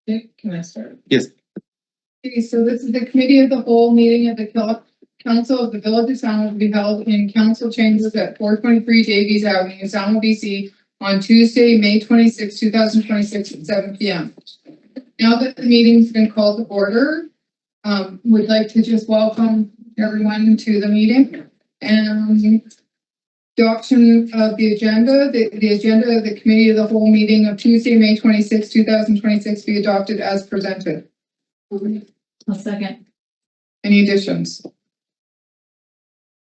Okay, can I start? Yes. Okay, so this is the committee of the whole meeting of the council of the village of Salmo to be held in council chambers at 423 Davies Avenue, Salmo, BC on Tuesday, May 26, 2026 at 7 p.m. Now that the meeting's been called to order, we'd like to just welcome everyone to the meeting and adoption of the agenda. The agenda of the committee of the whole meeting of Tuesday, May 26, 2026 be adopted as presented. I'll second. Any additions?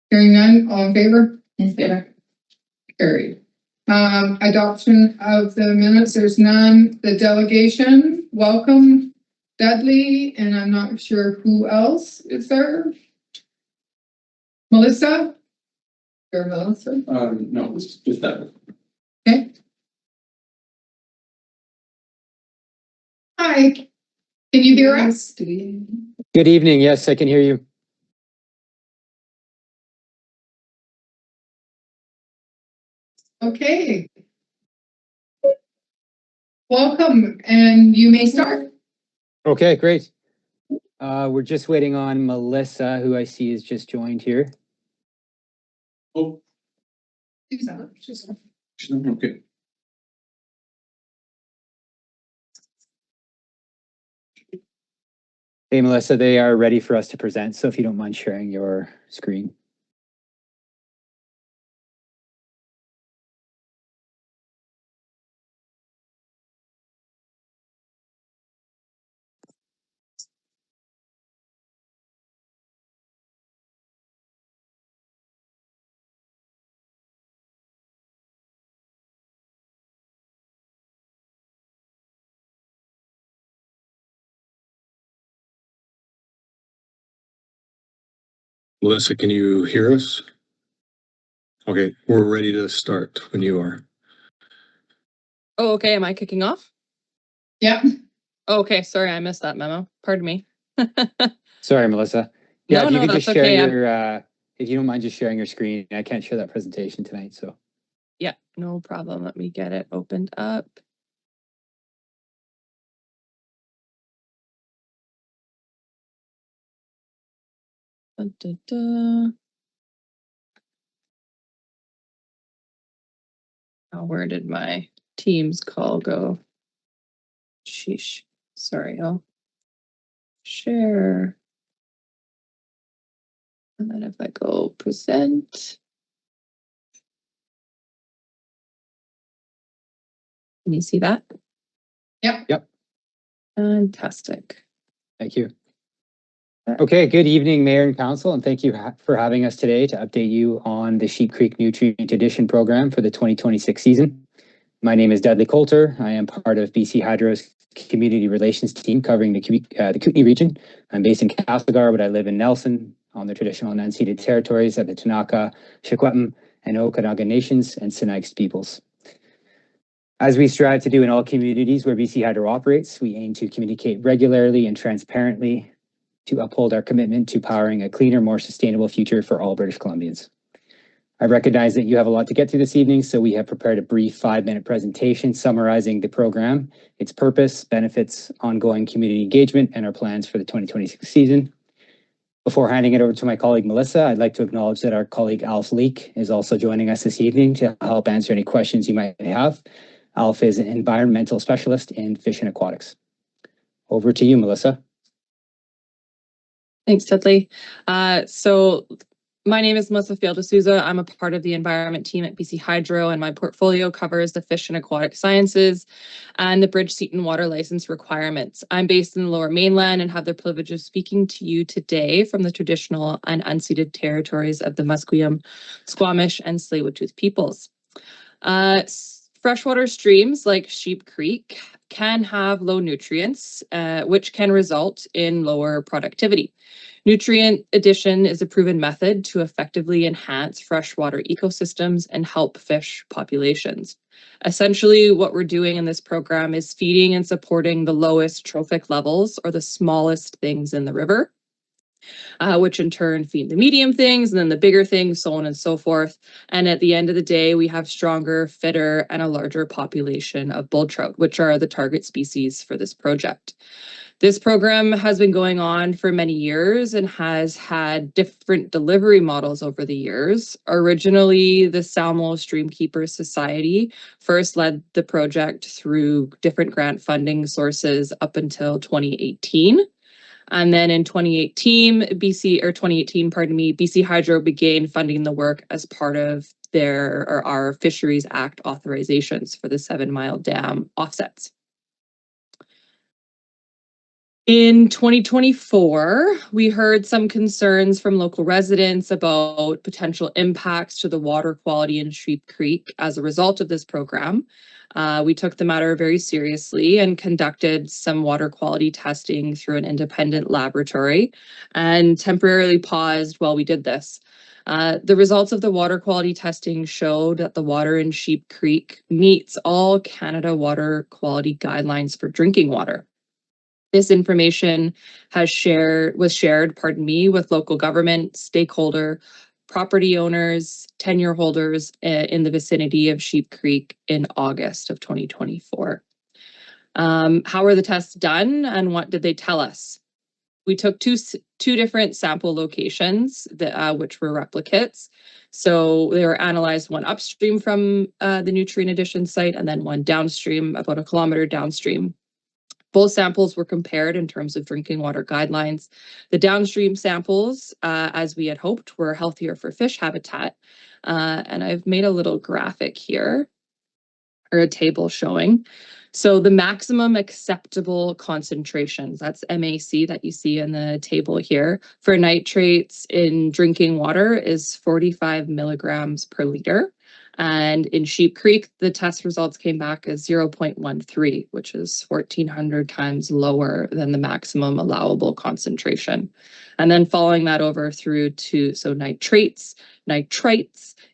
Hearing none, all in favor? In favor. Carried. Adoption of the minutes, there's none. The delegation, welcome Dudley, and I'm not sure who else is there. Melissa? Or Melissa? No, it's just that. Okay. Hi, can you hear us? Good evening. Yes, I can hear you. Okay. Welcome, and you may start. Okay, great. We're just waiting on Melissa, who I see has just joined here. Oh, she's not okay. Hey, Melissa, they are ready for us to present. So if you don't mind sharing your screen. Melissa, can you hear us? Okay, we're ready to start when you are. Oh, okay. Am I kicking off? Yeah. Oh, okay. Sorry, I missed that memo. Pardon me. Sorry, Melissa. Yeah, No, if you no, could just that's share okay. your, if you don't mind just sharing your screen. I can't share that presentation tonight, so. Yeah, no problem. Let me get it opened up. Dun, dun, dun. Oh, where did my Teams call go? Sheesh. Sorry, I'll share. And then if I go present. Can you see that? Yep. Fantastic. Thank you. Okay, good evening, Mayor and Council, and thank you for having us today to update you on the Sheep Creek Nutrient Addition Program for the 2026 season. My name is Dudley Coulter. I am part of BC Hydro's Community Relations team covering the Kootenay region. I'm based in Castlegar, but I live in Nelson on the traditional and unceded territories of the Tanaka, Secwepemc, and Okanagan Nations and Sinixt peoples. As we strive to do in all communities where BC Hydro operates, we aim to communicate regularly and transparently to uphold our commitment to powering a cleaner, more sustainable future for all British Columbians. I recognize that you have a lot to get through this evening, so we have prepared a brief 5-minute presentation summarizing the program, its purpose, benefits, ongoing community engagement, and our plans for the 2026 season. Before handing it over to my colleague Melissa, I'd like to acknowledge that our colleague Alf Leek is also joining us this evening to help answer any questions you might have. Alf is an environmental specialist in fish and aquatics. Over to you, Melissa. Thanks, Dudley. So my name is Melissa Field de Souza. I'm a part of the environment team at BC Hydro, and my portfolio covers the fish and aquatic sciences and the Bridge Seton water license requirements. I'm based in the Lower Mainland and have the privilege of speaking to you today from the traditional and unceded territories of the Musqueam, Squamish, and Tsleil-Waututh peoples. Freshwater streams like Sheep Creek can have low nutrients, which can result in lower productivity. Nutrient addition is a proven method to effectively enhance freshwater ecosystems and help fish populations. Essentially, what we're doing in this program is feeding and supporting the lowest trophic levels or the smallest things in the river. which in turn feed the medium things and then the bigger things, so on and so forth. And at the end of the day, we have stronger, fitter, and a larger population of bull trout, which are the target species for this project. This program has been going on for many years and has had different delivery models over the years. Originally, the Salmo Streamkeepers Society first led the project through different grant funding sources up until 2018. And then in 2018, BC Hydro began funding the work as part of our Fisheries Act authorizations for the 7 Mile Dam offsets. In 2024, we heard some concerns from local residents about potential impacts to the water quality in Sheep Creek as a result of this program. We took the matter very seriously and conducted some water quality testing through an independent laboratory and temporarily paused while we did this. The results of the water quality testing showed that the water in Sheep Creek meets all Canada water quality guidelines for drinking water. This information was shared, with local government, stakeholder, property owners, tenure holders in the vicinity of Sheep Creek in August of 2024. How were the tests done and what did they tell us? We took two different sample locations which were replicates. So they were analyzed, one upstream from the nutrient addition site and then one downstream, about a kilometer downstream. Both samples were compared in terms of drinking water guidelines. The downstream samples, as we had hoped, were healthier for fish habitat. And I've made a little graphic here, or a table showing. So the maximum acceptable concentrations, that's MAC that you see in the table here, for nitrates in drinking water is 45 milligrams per liter. And in Sheep Creek, the test results came back as 0.13, which is 1,400 times lower than the maximum allowable concentration. And then following that over through to, so nitrites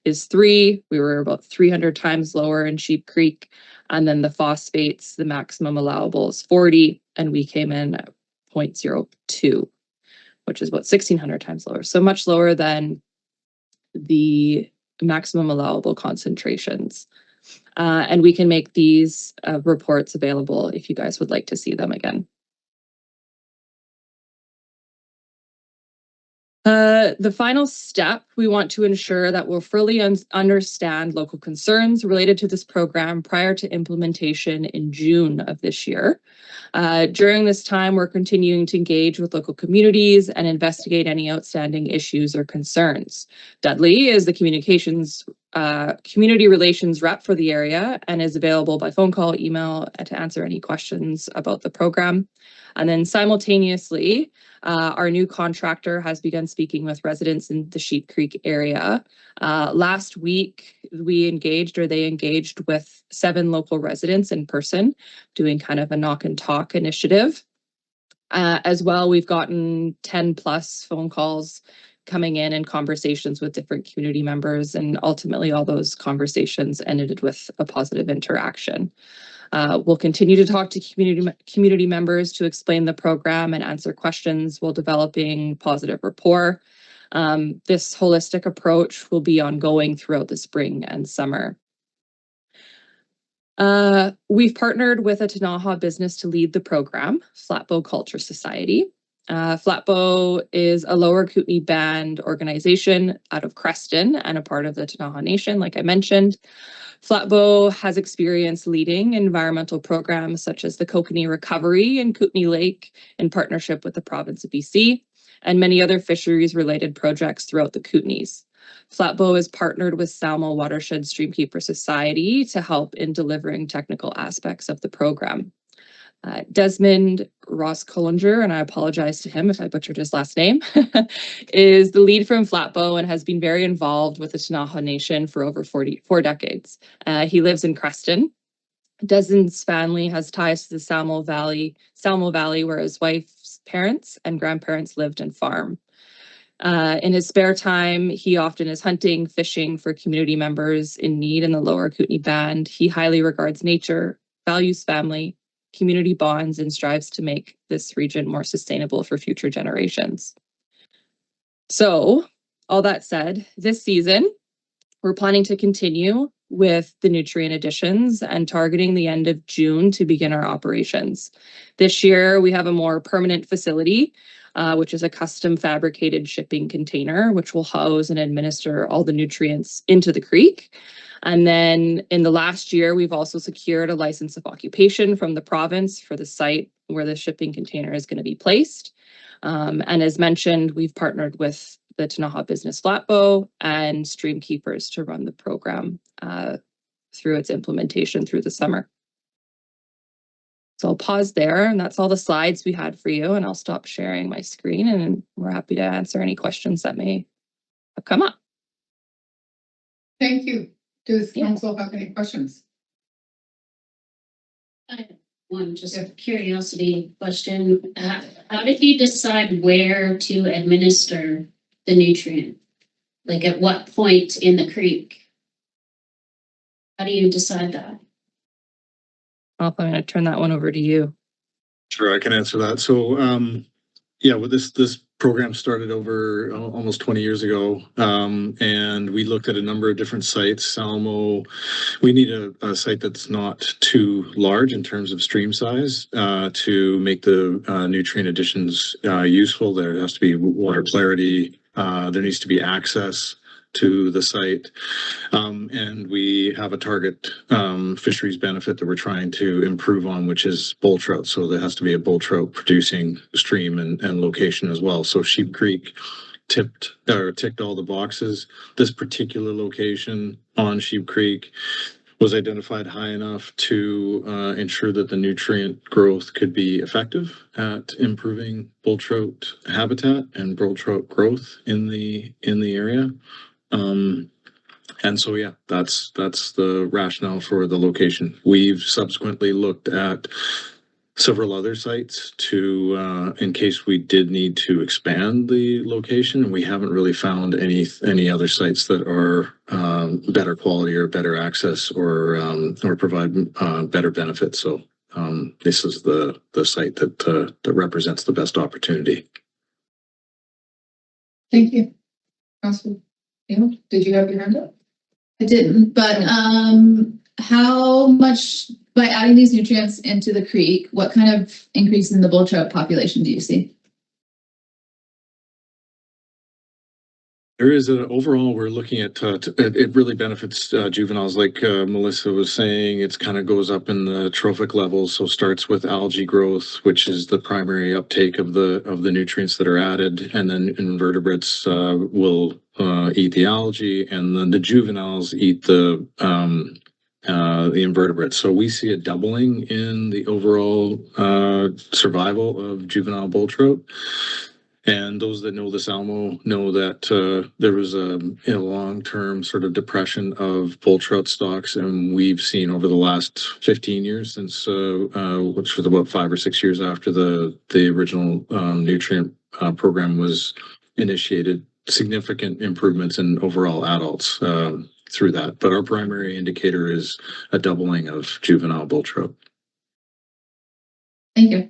is 3. We were about 300 times lower in Sheep Creek. And then the phosphates, the maximum allowable is 40, and we came in at 0.02, which is about 1,600 times lower. So much lower than the maximum allowable concentrations. And we can make these reports available if you guys would like to see them again. The final step, we want to ensure that we'll fully understand local concerns related to this program prior to implementation in June of this year. During this time, we're continuing to engage with local communities and investigate any outstanding issues or concerns. Dudley is the community relations rep for the area and is available by phone call, email to answer any questions about the program. And then simultaneously, our new contractor has begun speaking with residents in the Sheep Creek area. Last week, they engaged with 7 local residents in person, doing kind of a knock and talk initiative. As well, we've gotten 10 plus phone calls coming in and conversations with different community members, and ultimately all those conversations ended with a positive interaction. We'll continue to talk to community members to explain the program and answer questions while developing positive rapport. This holistic approach will be ongoing throughout the spring and summer. We've partnered with a Ktunaxa business to lead the program, Flatbow Culture Society. Flatbow is a Lower Kootenay Band organization out of Creston and a part of the Ktunaxa Nation, like I mentioned. Flatbow has experience leading environmental programs such as the Kokanee Recovery in Kootenay Lake in partnership with the province of BC, and many other fisheries-related projects throughout the Kootenays. Flatbow is partnered with Salmo Watershed Streamkeeper Society to help in delivering technical aspects of the program. Desmond Ross Collinger, and I apologize to him if I butchered his last name, is the lead from Flatbow and has been very involved with the Ktunaxa Nation for over 4 decades. He lives in Creston. Desmond's family has ties to the Salmo Valley, where his wife's parents and grandparents lived and farm. In his spare time, he often is hunting, fishing for community members in need in the Lower Kootenay Band. He highly regards nature, values family, community bonds, and strives to make this region more sustainable for future generations. So all that said, this season, we're planning to continue with the nutrient additions and targeting the end of June to begin our operations. This year, we have a more permanent facility, which is a custom fabricated shipping container, which will house and administer all the nutrients into the creek. And then in the last year, we've also secured a license of occupation from the province for the site where the shipping container is going to be placed. And as mentioned, we've partnered with the Tanaha Business Flatbow and Stream Keepers to run the program through its implementation through the summer. So I'll pause there, and that's all the slides we had for you, and I'll stop sharing my screen, and we're happy to answer any questions that may have come up. Thank you. Does council have any questions? I have one, just a Yeah. curiosity question. How did you decide where to administer the nutrient? Like at what point in the creek? How do you decide that? Well, I'm going to turn that one over to you. Sure, I can answer that. So, yeah, well, this program started over almost 20 years ago, and we looked at a number of different sites. Salmo, we need a site that's not too large in terms of stream size to make the nutrient additions useful. There has to be water clarity. There needs to be access to the site. And we have a target fisheries benefit that we're trying to improve on, which is bull trout. So there has to be a bull trout producing stream and location as well. So Sheep Creek ticked all the boxes. This particular location on Sheep Creek was identified high enough to ensure that the nutrient growth could be effective at improving bull trout habitat and bull trout growth in the area. And so, yeah, that's the rationale for the location. We've subsequently looked at several other sites to, in case we did need to expand the location, and we haven't really found any other sites that are better quality or better access or provide better benefits. So this is the site that represents the best opportunity. Thank you. Council, did you have your hand up? I didn't, but how much, by adding these nutrients into the creek, what kind of increase in the bull trout population do you see? There is overall, we're looking at, it really benefits juveniles, like Melissa was saying. It's kind of goes up in the trophic levels. So starts with algae growth, which is the primary uptake of the nutrients that are added. And then invertebrates will eat the algae, and then the juveniles eat the invertebrates. So we see a doubling in the overall survival of juvenile bull trout. And those that know the Salmo know that there was a long-term sort of depression of bull trout stocks, and we've seen over the last 15 years, since which was about 5 or 6 years after the original nutrient program was initiated, significant improvements in overall adults through that. But our primary indicator is a doubling of juvenile bull trout. Thank you.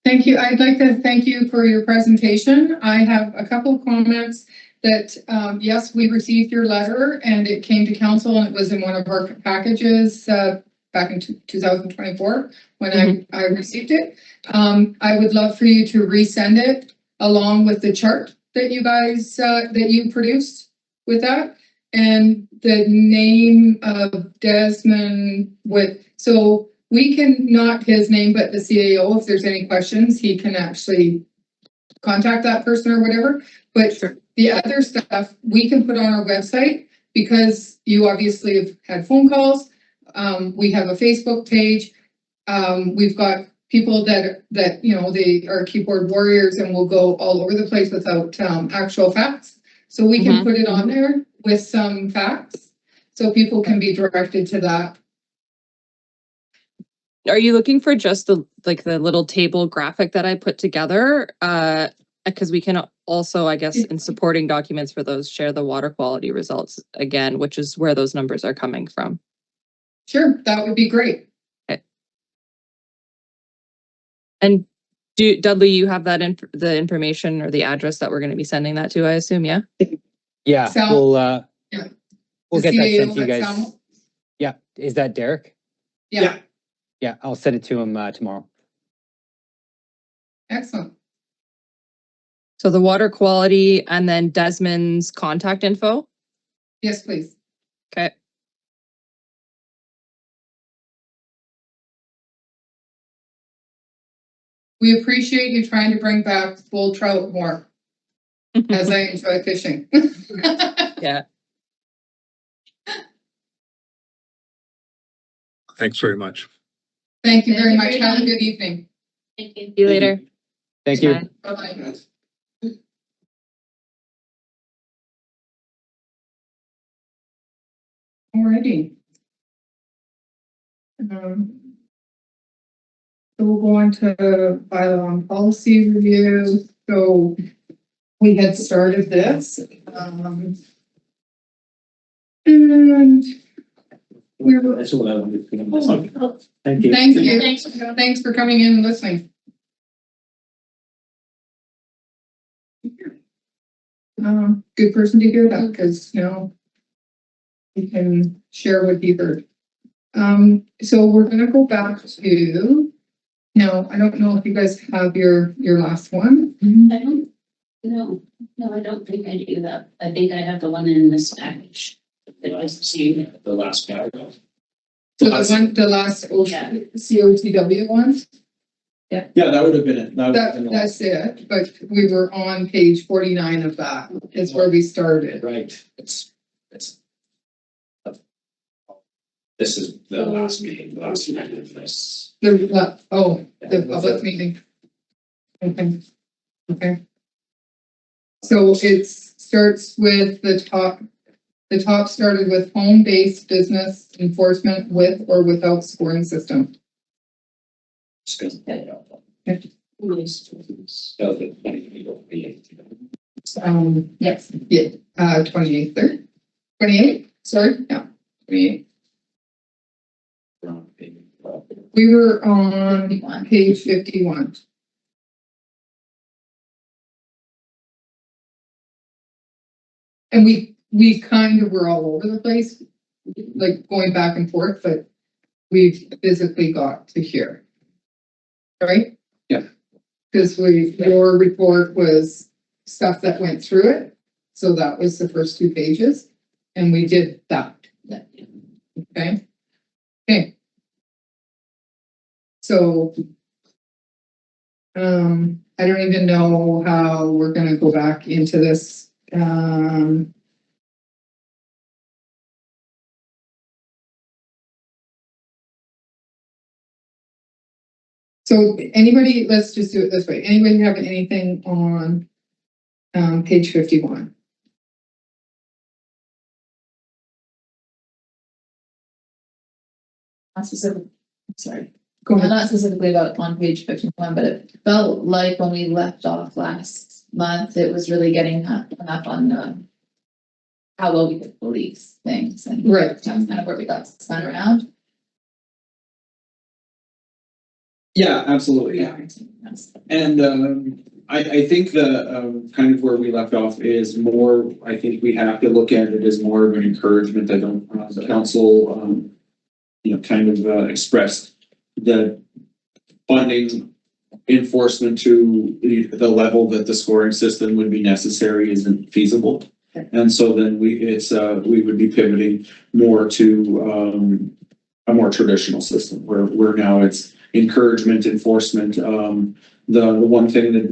Thank you. I'd like to thank you for your presentation. I have a couple of comments that, yes, we received your letter and it came to council, and it was in one of our packages back in 2024 when I received it. I would love for you to resend it along with the chart that you guys, that you produced with that, and the name of Desmond so we can, not his name, but the CAO, if there's any questions, he can actually contact that person or whatever. But the other stuff we can put on our website, because you obviously have had phone calls. We have a Facebook page. We've got people that they are keyboard warriors and will go all over the place without actual facts. So we can put it on there with some facts, so people can be directed to that. Are you looking for just the little table graphic that I put together? Because we can also, I guess, in supporting documents for those, share the water quality results again, which is where those numbers are coming from. Sure, that would be great. Okay. And Dudley, you have that the information or the address that we're going to be sending that to, I assume, yeah? Yeah, Sal- we'll yeah. we'll The get that CAO sent to you at guys. Salmo? Yeah, is that Derek? Yeah, Yeah, I'll send it to him tomorrow. excellent. So the water quality and then Desmond's contact info. Yes, please. Okay. We appreciate you trying to bring back bull trout more, as I enjoy fishing. Yeah. Thanks very much. Thank you very much. Have a good evening. Thank you. See you later. Thank you. Bye. Bye-bye. Alrighty. So we'll go on to bylaw and policy review. So we had started this. And we were, That's what I wanted to know. Thank you. thank you. Thanks. Thanks for coming in and listening. Good person to hear that because, you can share what he heard. So we're gonna go back to, I don't know if you guys have your last one. I don't, no, I don't think I do that. I think I have the one in this package. That I see. The last paragraph. So the last Yeah. COTW one, Yeah, that would have been it. That would have been the that's it, but we were on page 49 of that, is where we started. Right, it's. This is the last meeting, the last meeting of this. The public meeting. Okay. So it starts with the top started with home-based business enforcement with or without scoring system. Just gonna put it up. Okay. So the 2028. Yes, yeah, 28th, 28, sorry, yeah, 28. We were on page 51. And we kind of were all over the place, like going back and forth, but we've physically got to here. Right? Yeah. Because your report was stuff that went through it. So that was the first 2 pages. And we did that. Okay. Okay. So, I don't even know how we're gonna go back into this. So anybody, let's just do it this way. Anybody have anything on, page 51? Not specific, sorry. Go ahead. Not specifically about on page 51, but it felt like when we left off last month, it was really getting hung up on how well we could police things, and Right. that's kind of where we got spun around. Yeah, absolutely. And I think the kind of where we left off is more, I think we have to look at it as more of an encouragement. I don't, the council, kind of expressed the funding enforcement to the level that the scoring system would be necessary isn't feasible. And so then we would be pivoting more to a more traditional system where now it's encouragement, enforcement. The one thing that,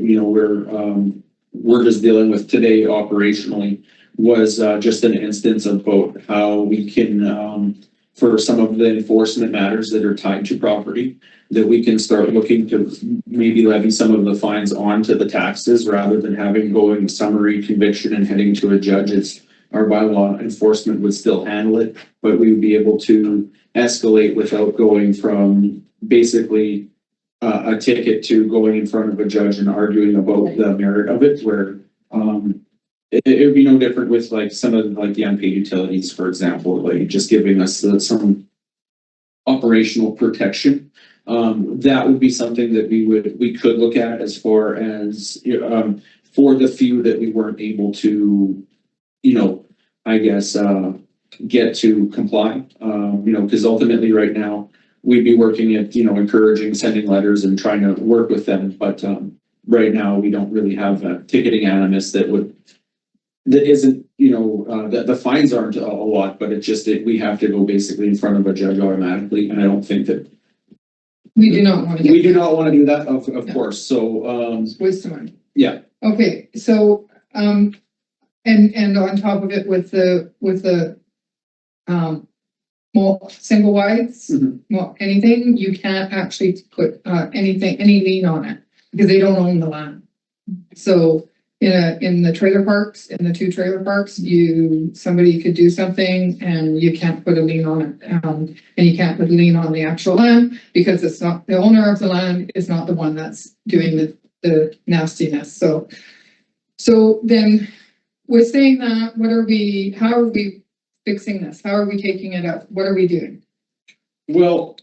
we're just dealing with today operationally was just an instance about how we can, for some of the enforcement matters that are tied to property, that we can start looking to maybe levy some of the fines onto the taxes rather than having going summary conviction and heading to a judge. It's our bylaw enforcement would still handle it, but we would be able to escalate without going from basically a ticket to going in front of a judge and arguing about the merit of it, where it would be no different with like some of like the unpaid utilities, for example, like just giving us some operational protection that would be something that we could look at as far as, for the few that we weren't able to, I guess, get to comply. Because ultimately right now, we'd be working at, encouraging, sending letters and trying to work with them. But right now, we don't really have a ticketing animus that isn't, the fines aren't a lot, but it's just that we have to go basically in front of a judge automatically. And I don't think that We do not want to. we do not want to do that, of course. So, It's a waste of money. yeah. Okay, so, and on top of it with the, more single wides, Mhm. well, anything, you can't actually put, any lien on it, because they don't own the land. So, in the trailer parks, in the 2 trailer parks, somebody could do something and you can't put a lien on it. And you can't put a lien on the actual land, because it's not, the owner of the land is not the one that's doing the nastiness. So then, with saying that, how are we fixing this? How are we taking it up? What are we doing? Well,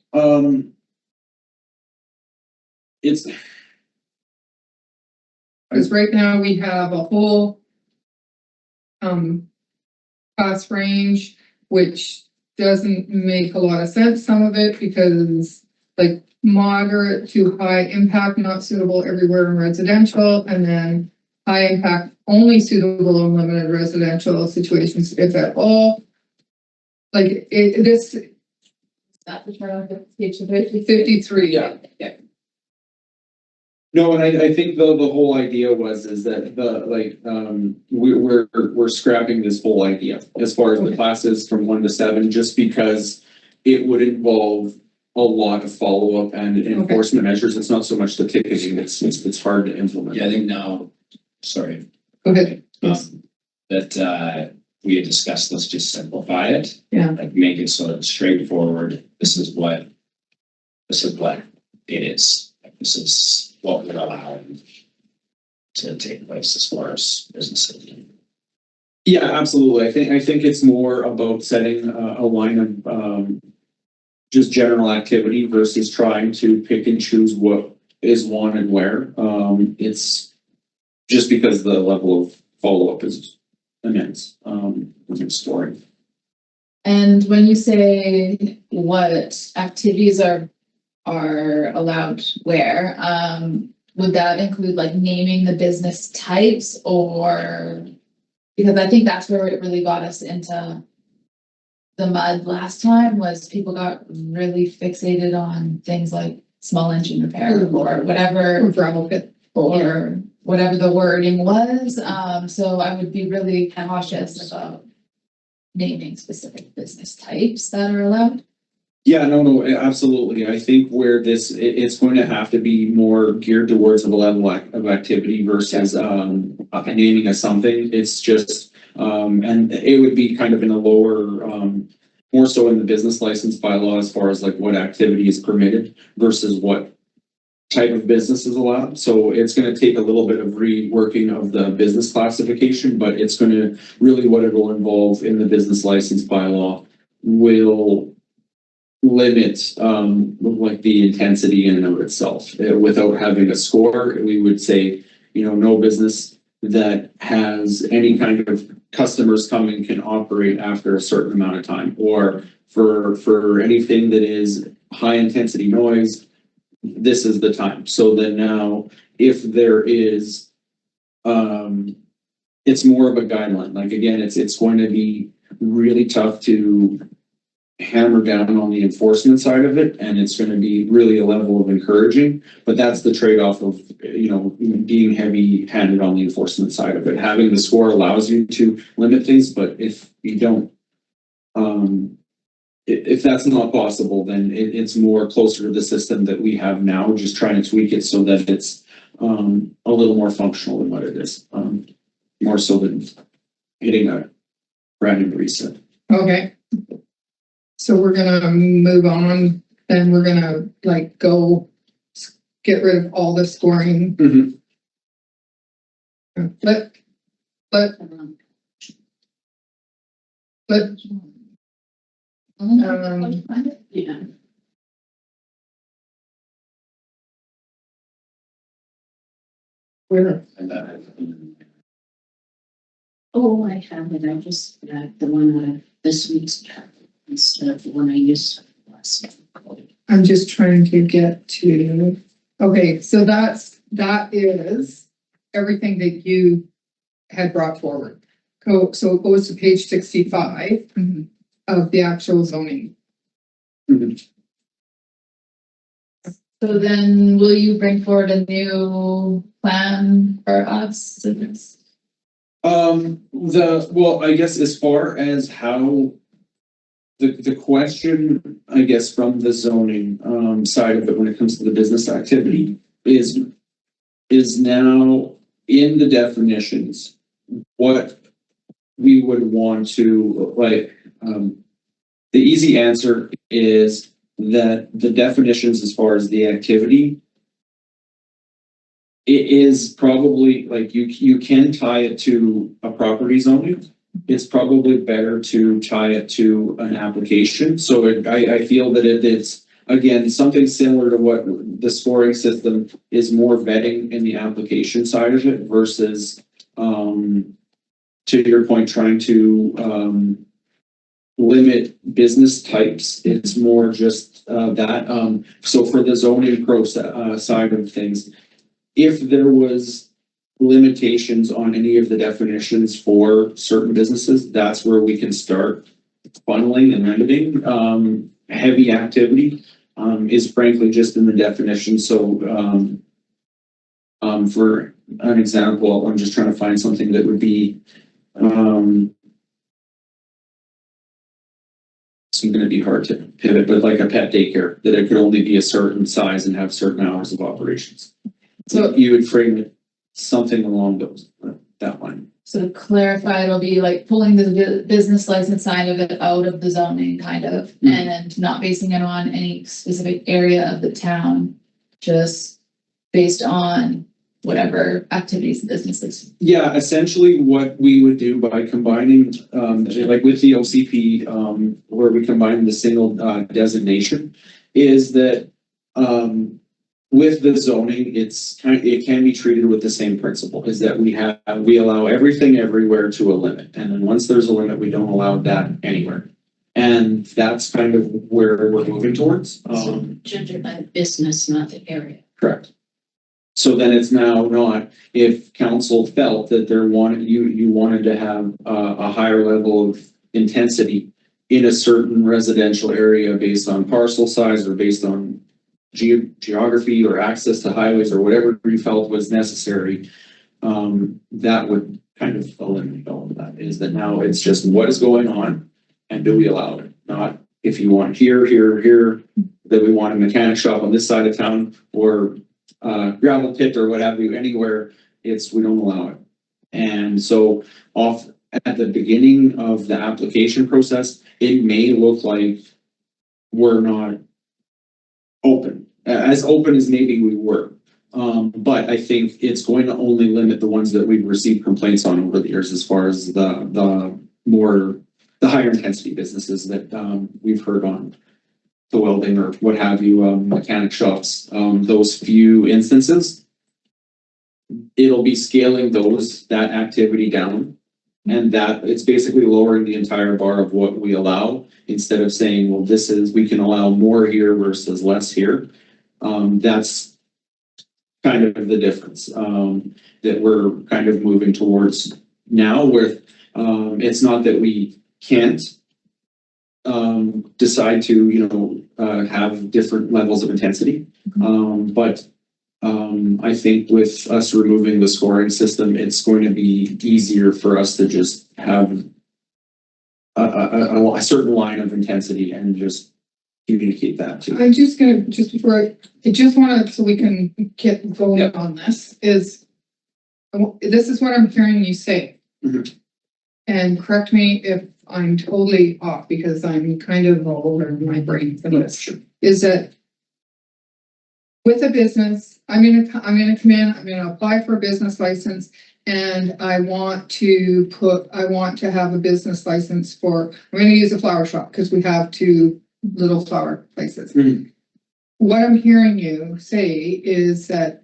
it's. Because right now we have a whole cost range, which doesn't make a lot of sense, some of it, because like moderate to high impact, not suitable everywhere in residential, and then high impact, only suitable in limited residential situations, if at all. Like this. That the turn on page 53. Yeah. No, and I think the whole idea is that we're scrapping this whole idea as far as the classes from 1 to 7, just because it would involve a lot of follow-up and enforcement measures. It's not so much the ticketing, it's hard to implement. Yeah, I think now, sorry, Go ahead. that we had discussed, let's just simplify it. Yeah. Like make it so it's straightforward. This is what it is. Like, this is what we're allowing to take place as far as businesses. Yeah, absolutely. I think it's more about setting a line of just general activity versus trying to pick and choose what is wanted where. It's just because the level of follow-up is immense with your story. And when you say what activities are allowed where, would that include like naming the business types, or, because I think that's where it really got us into the mud last time, was people got really fixated on things like small engine repair or whatever, Gravel pit. or whatever the wording was. So I would be really cautious about naming specific business types that are allowed. Yeah, no, absolutely. I think where it's going to have to be more geared towards the level of activity versus naming as something. It's just, and it would be kind of in a lower, more so in the business license bylaw as far as like what activity is permitted versus what type of business is allowed. So it's going to take a little bit of reworking of the business classification, but it's going to really, what it will involve in the business license bylaw will limit like the intensity in and of itself. Without having a score, we would say, no business that has any kind of customers coming can operate after a certain amount of time, or for anything that is high intensity noise, this is the time. So then now, if there is, it's more of a guideline. Like again, it's going to be really tough to hammer down on the enforcement side of it, and it's going to be really a level of encouraging, but that's the trade-off of being heavy-handed on the enforcement side of it. Having the score allows you to limit things, but if you don't, if that's not possible, then it's more closer to the system that we have now, just trying to tweak it so that it's a little more functional than what it is, more so than hitting a brand new reset. Okay. So we're gonna move on, and we're gonna get rid of all the scoring. Mm-hmm. But Yeah. Where? And that. Oh, I have it. I just grabbed the one out of this week's packet instead of the one I used last. I'm just trying to get to, okay, so that is everything that you had brought forward. So it goes to page 65 of the actual zoning. So then will you bring forward a new plan for us? Well, I guess as far as how the question, I guess, from the zoning, side of it, when it comes to the business activity is now in the definitions, what we would want to, like, the easy answer is that the definitions as far as the activity, it is probably like you can tie it to a property zoning. It's probably better to tie it to an application. So I feel that it's, again, something similar to what the scoring system is, more vetting in the application side of it versus, to your point, trying to limit business types. It's more just that. So for the zoning process side of things, if there was limitations on any of the definitions for certain businesses, that's where we can start funneling and limiting. Heavy activity is frankly just in the definition. So for an example, I'm just trying to find something that would be it's going to be hard to pivot, but like a pet daycare, that it could only be a certain size and have certain hours of operations. So you would frame it something along those, that line. So to clarify, it'll be like pulling the business license side of it out of the zoning kind of, and not basing it on any specific area of the town, just based on whatever activities the businesses. Yeah, essentially what we would do by combining, like with the OCP, where we combine the single designation, is that with the zoning, it can be treated with the same principle, is that we allow everything everywhere to a limit. And then once there's a limit, we don't allow that anywhere. And that's kind of where we're moving towards. So judge it by the business, not the area. Correct. So then it's now not, if council felt that you wanted to have a higher level of intensity in a certain residential area based on parcel size or based on geography or access to highways or whatever you felt was necessary, that would kind of eliminate all of that. Is that now it's just what is going on and do we allow it? Not if you want here, that we want a mechanic shop on this side of town or gravel pit or what have you, anywhere, we don't allow it. And so off at the beginning of the application process, it may look like we're not open as maybe we were. But I think it's going to only limit the ones that we've received complaints on over the years, as far as the higher intensity businesses that we've heard on the welding or what have you, mechanic shops, those few instances, it'll be scaling that activity down, and that it's basically lowering the entire bar of what we allow, instead of saying, well, we can allow more here versus less here. That's kind of the difference that we're kind of moving towards now, where it's not that we can't decide to, have different levels of intensity. But I think with us removing the scoring system, it's going to be easier for us to just have a certain line of intensity and just communicate that too. I'm just gonna, just before I just wanted, so we can get going on this, this is what I'm hearing you say. And correct me if I'm totally off, because I'm kind of all over my brain for this, is that with a business, I'm gonna come in, I'm gonna apply for a business license, and I want to have a business license I'm gonna use a flower shop because we have 2 little flower places. What I'm hearing you say is that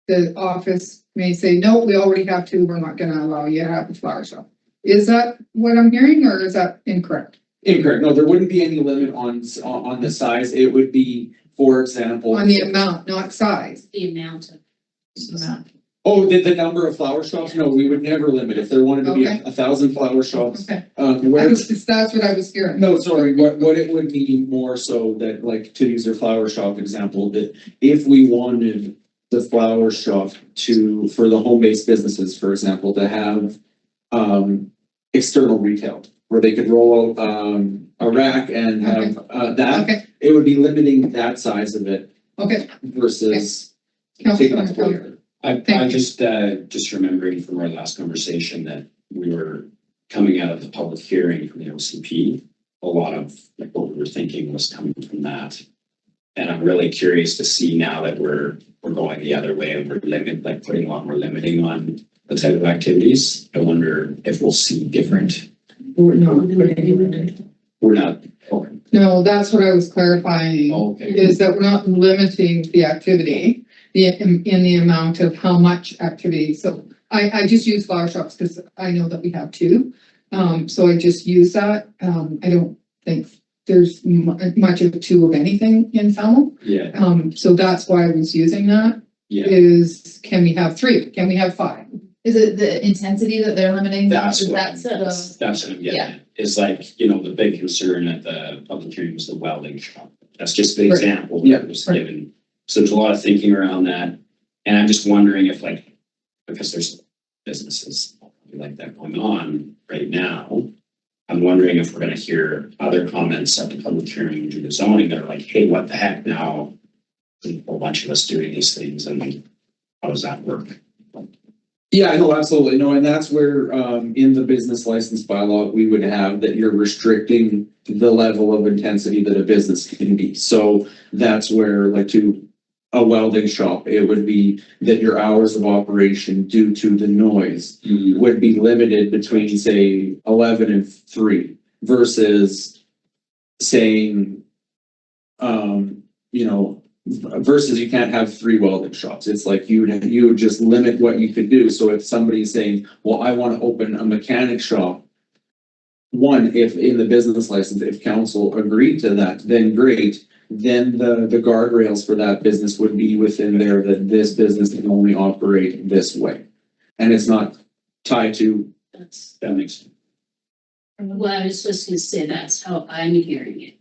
the office may say, no, we already have two, we're not gonna allow you to have a flower shop. Is that what I'm hearing, or is that incorrect? Incorrect. No, there wouldn't be any limit on the size. It would be, for example. On the amount, not size. The amount of. Oh, the number of flower shops? No, we would never limit. If there wanted to be Okay. 1,000 flower shops, Okay, where. that's what I was hearing. No, sorry, what it would mean more so that, like, to use their flower shop example, that if we wanted the flower shop for the home-based businesses, for example, to have, external retail, where they could roll out, a rack and have, that, Okay, it would be limiting that size of it okay. versus. Councilor taking up Kelly. the- Thank I'm you. just remembering from our last conversation that we were coming out of the public hearing from the OCP. A lot of like what we were thinking was coming from that. And I'm really curious to see now that we're going the other way and we're putting a lot more limiting on the type of activities. I wonder if we'll see different, we're not, okay. No, that's what I was clarifying, Okay. is that we're not limiting the activity in the amount of how much activity. So I just use flower shops because I know that we have two. So I just use that. I don't think there's much of two of anything in Salmo. Yeah, So that's why I was using that, yeah. is can we have three? Can we have five? Is it the intensity that they're limiting? That's what- That's the, That's what I'm getting at. It's like, you know, the big concern at the public hearing was the welding shop. That's just the Right. example Yeah. that was given. So there's a lot of thinking around that. And I'm just wondering if like, because there's businesses like that going on right now. I'm wondering if we're gonna hear other comments at the public hearing due to zoning that are like, hey, what the heck now? A whole bunch of us doing these things and how does that work? Yeah, no, absolutely. No, and that's where, in the business license bylaw, we would have that you're restricting the level of intensity that a business can be. So that's where, like, to a welding shop, it would be that your hours of operation due to the noise would be limited between, say, 11 and 3 versus saying, you know, versus you can't have 3 welding shops. It's like you would just limit what you could do. So if somebody's saying, well, I want to open a mechanic shop, one, if in the business license, if council agreed to that, then great. Then the guardrails for that business would be within there that this business can only operate this way. And it's not tied to, That makes sense. Well, I was just gonna say, that's how I'm hearing it.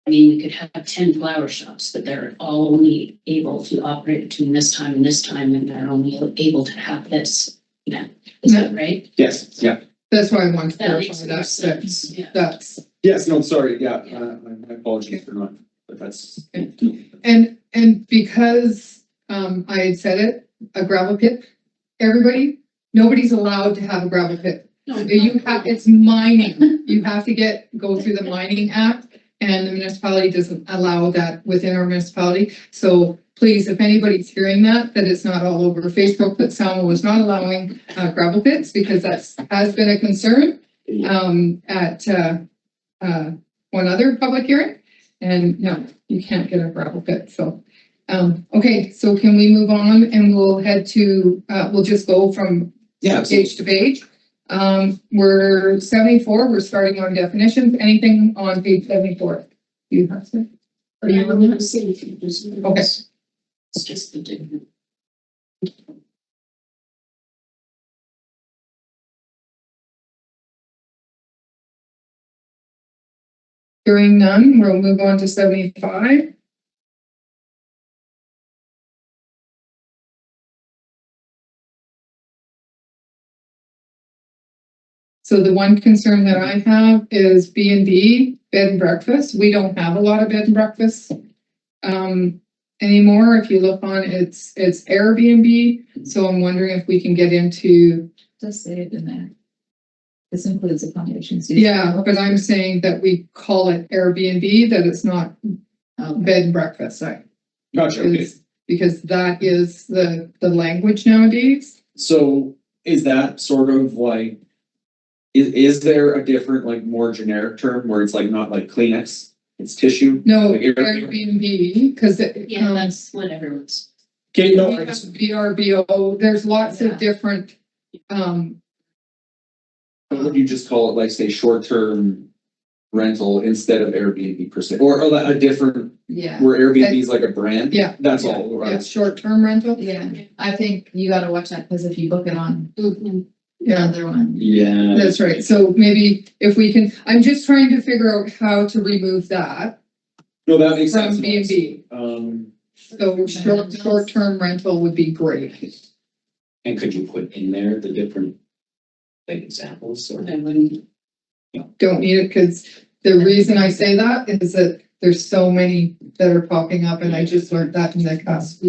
I mean, we could have 10 flower shops, but they're all only able to operate between this time and this time, and they're only able to have this event. Is that right? yes, yeah. That's why I wanted to That clarify makes more that. sense, yeah. That's, Yes, no, sorry, yeah, my apologies for not, but that's. and because, I had said it, a gravel pit, nobody's allowed to have a gravel pit. It's mining. You have to go through the mining act, and the municipality doesn't allow that within our municipality. So please, if anybody's hearing that it's not all over Facebook, that Salmo was not allowing gravel pits, because has been a concern at one other public hearing. And no, you can't get a gravel pit. So, okay, so can we move on, and we'll head to, we'll just go from Yeah, page to page. We're 74, we're starting on definitions. Anything on page 74? You have to? Are you on that? Okay. It's just the different. Hearing none, we'll move on to 75. So the one concern that I have is B&B, bed and breakfast. We don't have a lot of bed and breakfasts anymore. If you look on, it's Airbnb. So I'm wondering if we can get into. just say it in there. This includes accommodations. Yeah, but I'm saying that we call it Airbnb, that it's not bed and breakfast. gotcha, okay. Because that is the language nowadays. So is that sort of like, is there a different, like, more generic term where it's like not like Kleenex, it's tissue? No, Like Airbnb, because Yeah, that's whatever it's. Okay, no, we I have just, VRBO, there's lots Yeah. of different, would you just call it like, say, short-term rental instead of Airbnb per se, or a different, Yeah, where Airbnb is like a brand? Yeah. That's all, yeah, right? short-term rental. yeah, I think you gotta watch that, because if you book it on Mhm. Yeah, another one. Yeah. that's right. So maybe if we can, I'm just trying to figure out how to remove that No, that makes from sense. B and B. So short-term rental would be great. And could you put in there the different, like, examples or? I wouldn't. Don't need it, because the reason I say that is that there's so many that are popping up, and I just learned that in the class.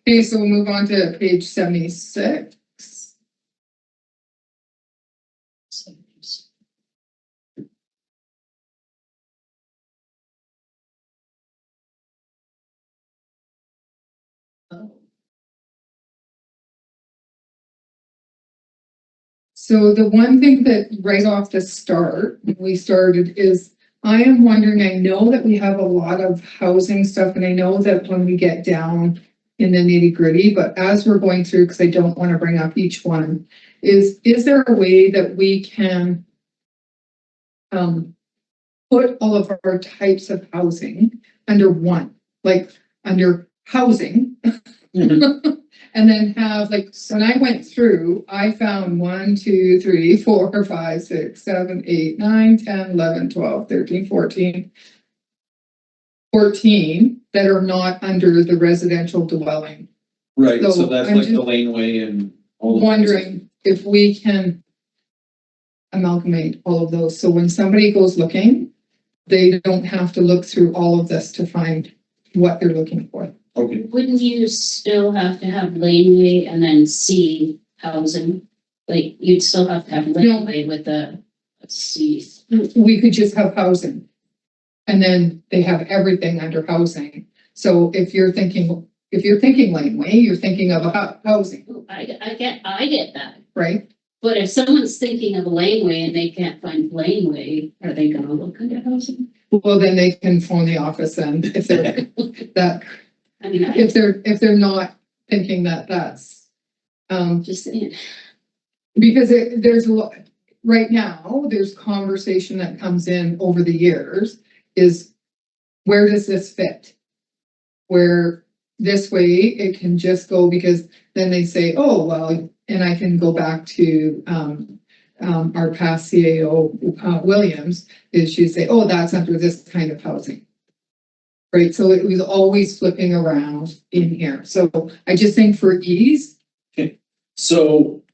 Okay, so we'll move on to page 76. So the one thing that right off the start, when we started, is I am wondering, I know that we have a lot of housing stuff, and I know that when we get down in the nitty gritty, but as we're going through, because I don't want to bring up each one, is there a way that we can put all of our types of housing under one, like under housing? And then have like, so when I went through, I found 1, 2, 3, 4, 5, 6, 7, 8, 9, 10, 11, 12, 13, 14. 14 that are not under the residential dwelling. Right, so So that's I'm like the just laneway and all of those. Wondering if we can amalgamate all of those, so when somebody goes looking, they don't have to look through all of this to find what they're looking for. Okay, Wouldn't you still have to have laneway and then C housing? Like, you'd still have to have laneway with a C. We could just have housing. And then they have everything under housing. So if you're thinking laneway, you're thinking of a housing, I get that. right? But if someone's thinking of a laneway and they can't find laneway, are they gonna look under housing? Well, then they can phone the office, and if they're that, I mean, if they're not thinking that that's, just saying. because there's a lot, right now, there's conversation that comes in over the years, is where does this fit? Where this way it can just go, because then they say, oh, well, and I can go back to our past CAO, Williams, is she'd say, oh, that's under this kind of housing. Right, so it was always flipping around in here. So I just think for ease, so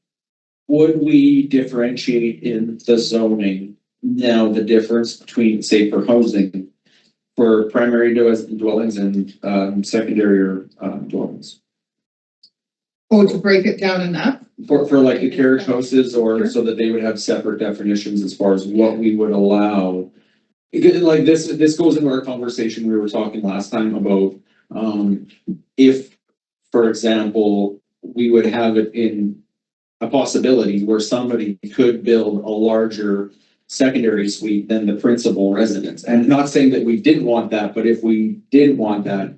would we differentiate in the zoning now the difference between, say, for housing, for primary dwellings and secondary dwellings? to break it down in that. For like the carriage houses, or Sure. so that they would have separate definitions as far as what we would allow. Like this goes into our conversation we were talking last time about, if, for example, we would have it in a possibility where somebody could build a larger secondary suite than the principal residence. And not saying that we didn't want that, but if we did want that,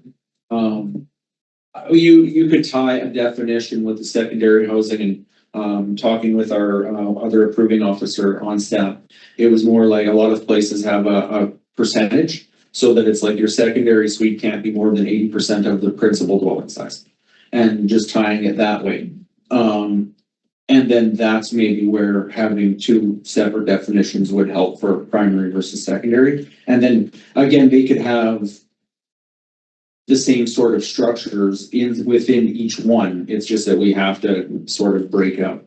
you could tie a definition with the secondary housing, and talking with our other approving officer on staff, it was more like a lot of places have a percentage, so that it's like your secondary suite can't be more than 80% of the principal dwelling size, and just tying it that way. And then that's maybe where having two separate definitions would help for primary versus secondary. And then again, they could have the same sort of structures within each one. It's just that we have to sort of break up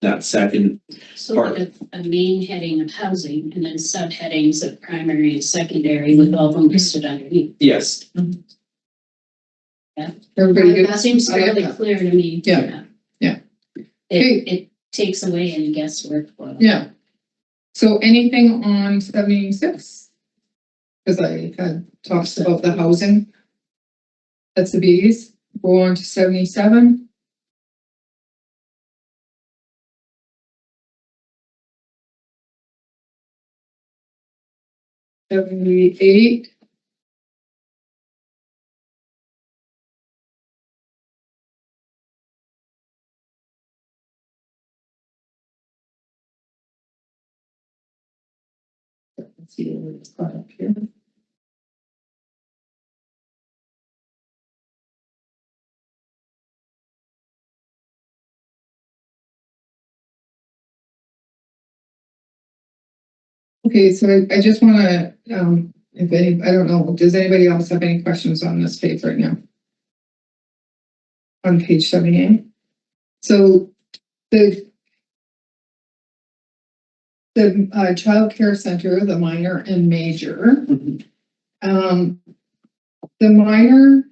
that second. So like a main heading of housing and then subheadings of primary and secondary with all of them listed underneath. Yes, Everybody That good? seems I have fairly that. clear to me. Yeah. Yeah. It takes away any guesswork. Yeah. So anything on 76? Because I had talked about the housing. That's the Bs. Go on to 77. 78. Let's see what it's got up here. Okay, so I just wanna, if any, I don't know, does anybody else have any questions on this page right now? On page 78. So the child care center, the minor and major, the minor.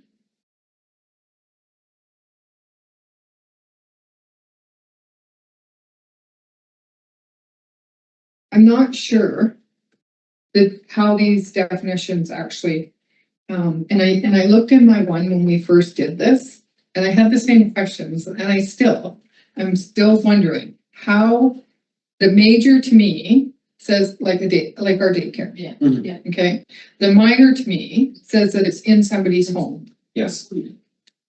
I'm not sure that how these definitions actually, and I looked in my one when we first did this, and I had the same questions, and I'm still wondering how the major to me says like like our daycare. Yeah. Mhm. Yeah. Okay, the minor to me says that it's in somebody's home. Yes.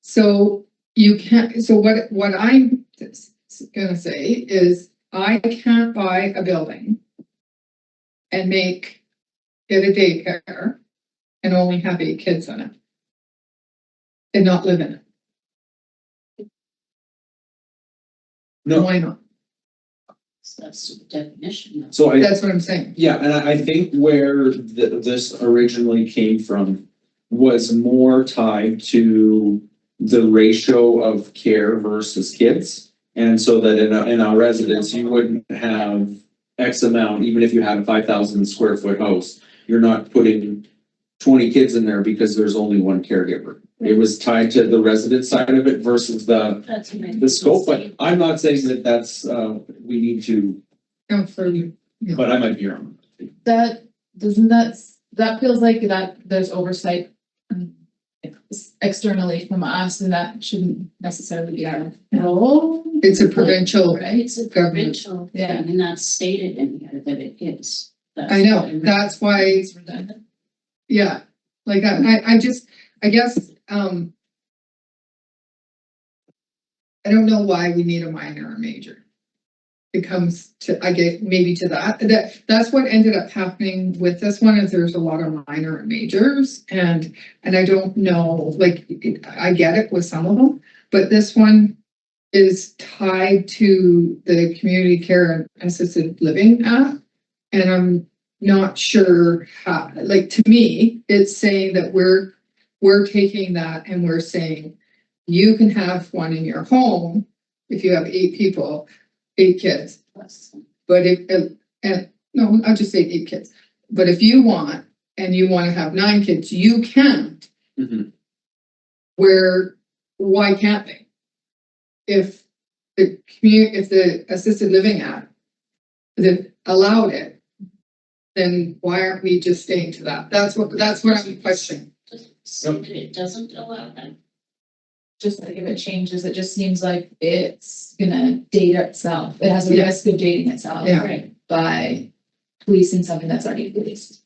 So you can't, so what I'm gonna say is I can't buy a building and make it a daycare and only have 8 kids in it and not live in it. No, Why not? So that's the definition. so I, That's what I'm saying. yeah, and I think where this originally came from was more tied to the ratio of care versus kids. And so that in a residence, you wouldn't have X amount, even if you had a 5,000 square foot house, you're not putting 20 kids in there because there's only one caregiver. It was tied to the resident side of it versus That's the scope, but I'm not saying that that's, we need to, For you. but I might be wrong. That, doesn't that feels like that there's oversight externally from us, and that shouldn't necessarily be our role. It's a provincial, Right? It's a provincial thing, Yeah. and that's stated in here that it is. I know, that's why, It's redundant. yeah, like I just, I guess, I don't know why we need a minor or major. It comes to, I get maybe to that's what ended up happening with this one, is there's a lot of minor and majors, and I don't know, like, I get it with some of them, but this one is tied to the Community Care and Assisted Living Act, and I'm not sure how, like, to me, it's saying that we're taking that and we're saying you can have one in your home if you have 8 people, 8 kids. But and no, I'll just say 8 kids. But if you want, and you want to have 9 kids, you can. Mhm. Why can't they? If the Assisted Living Act that allowed it, then why aren't we just staying to that? That's what I'm questioning. Say that it doesn't allow that. Just like if it changes, it just seems like it's gonna date itself. It has a Yeah. risk of dating itself. Yeah. Right. By policing something that's already policed.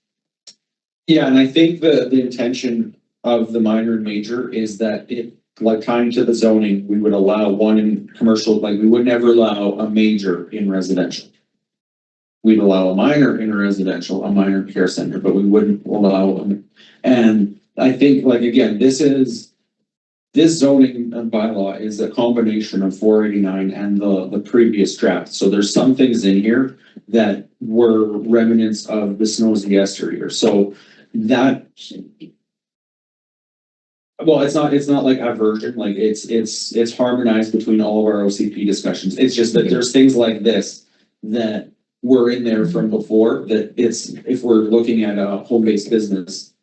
Yeah, and I think the intention of the minor and major is that it, like tying to the zoning, we would allow one in commercial, like we would never allow a major in residential. We'd allow a minor in a residential, a minor care center, but we wouldn't allow them. And I think, like, again, this zoning bylaw is a combination of 489 and the previous draft. So there's some things in here that were remnants of the snows yesteryear. So that, Shouldn't be. well, it's not like a version, like it's harmonized between all of our OCP discussions. It's just that there's things like this that were in there from before, that it's, if we're looking at a home-based business,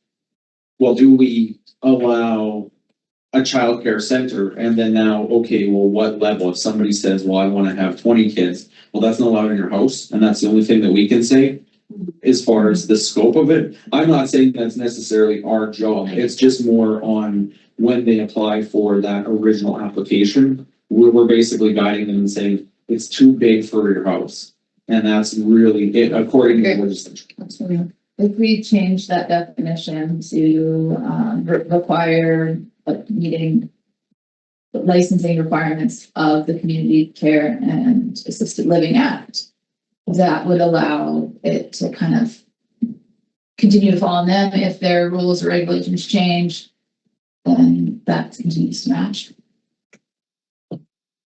well, do we allow a childcare center? And then now, okay, well, what level? If somebody says, well, I want to have 20 kids, well, that's not allowed in your house. And that's the only thing that we can say as far as the scope of it. I'm not saying that's necessarily our job. It's just more on when they apply for that original application. We're basically guiding them and saying, it's too big for your house. And that's really it, according to the legislature. If we change that definition to require meeting the licensing requirements of the Community Care and Assisted Living Act, that would allow it to kind of continue to follow them. If their rules or regulations change, then that continues to match.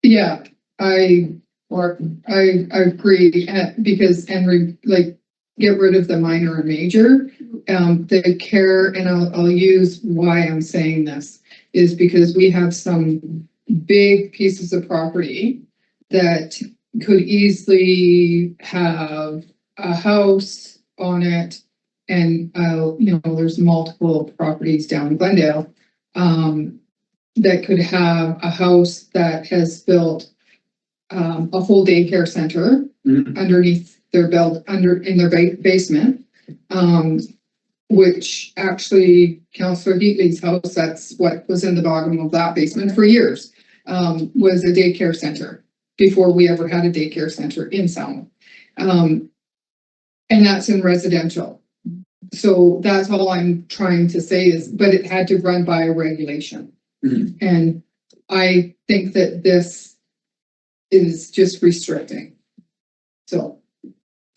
Yeah, I Or agree, because, like, get rid of the minor and major. The care, and I'll use why I'm saying this, is because we have some big pieces of property that could easily have a house on it. And, there's multiple properties down in Glendale, that could have a house that has built a whole daycare center underneath their in their basement. Which actually Councillor Heatley's house, that's what was in the bottom of that basement for years, was a daycare center before we ever had a daycare center in Salmo. And that's in residential. So that's all I'm trying to say is, but it had to run by a regulation. And I think that this is just restricting. So.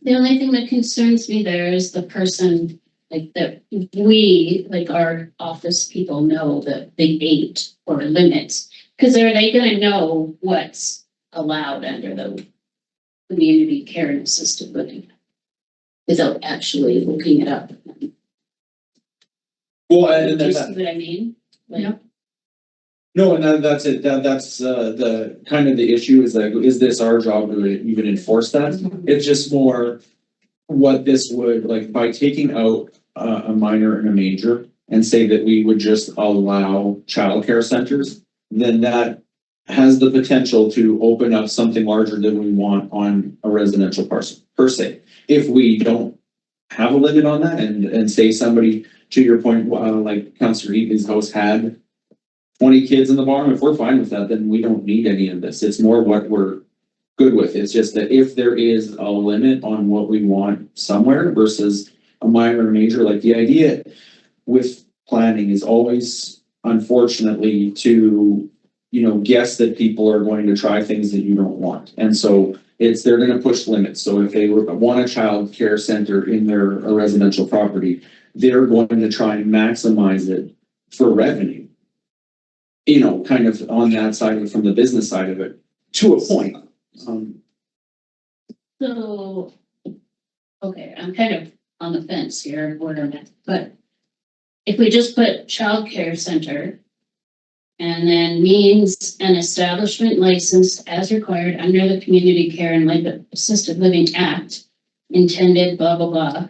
The only thing that concerns me there is the person, like, that we, like, our office people know the 8 or limits. Because are they gonna know what's allowed under the community care and assisted living without actually looking it up? Well, and Do you then see what I mean? Like, Yeah. no, and that's it. That's the kind of the issue is like, is this our job to even enforce that? It's just more what this would, like, by taking out a minor and a major and say that we would just allow childcare centers, then that has the potential to open up something larger than we want on a residential parcel per se. If we don't have a limit on that and say somebody, to your point, like Councillor Eaton's house had 20 kids in the barn, if we're fine with that, then we don't need any of this. It's more what we're good with. It's just that if there is a limit on what we want somewhere versus a minor or major, like the idea with planning is always, unfortunately, to, guess that people are going to try things that you don't want. And so they're going to push limits. So if they want a child care center in their residential property, they're going to try and maximize it for revenue. Kind of on that side, from the business side of it, to a point. So, okay, I'm kind of on the fence here, but if we just put childcare center and then means an establishment licensed as required under the Community Care and Assisted Living Act, intended blah, blah, blah,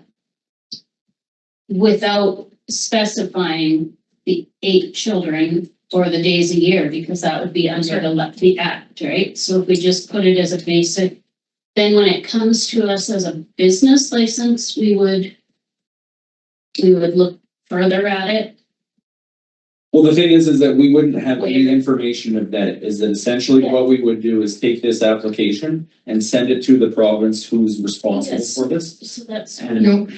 without specifying the 8 children or the days a year, because that would be under the act, right? So if we just put it as a basic, then when it comes to us as a business license, we would look further at it. Well, the thing is that we wouldn't have any information of that. Is that essentially what we would do is take this application and send it to the province who's responsible for this. So that's. No,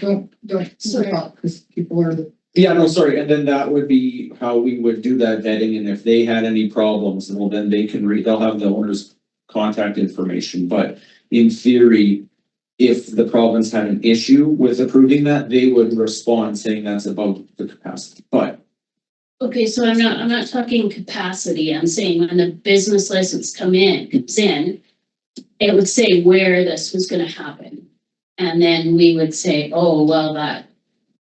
don't stop, because people are. Yeah, no, sorry. And then that would be how we would do that vetting. And if they had any problems, well, then they can they'll have the owner's contact information. But in theory, if the province had an issue with approving that, they would respond saying that's about the capacity. But Okay, so I'm not talking capacity. I'm saying when the business license comes in, it would say where this was gonna happen. And then we would say, oh, well, that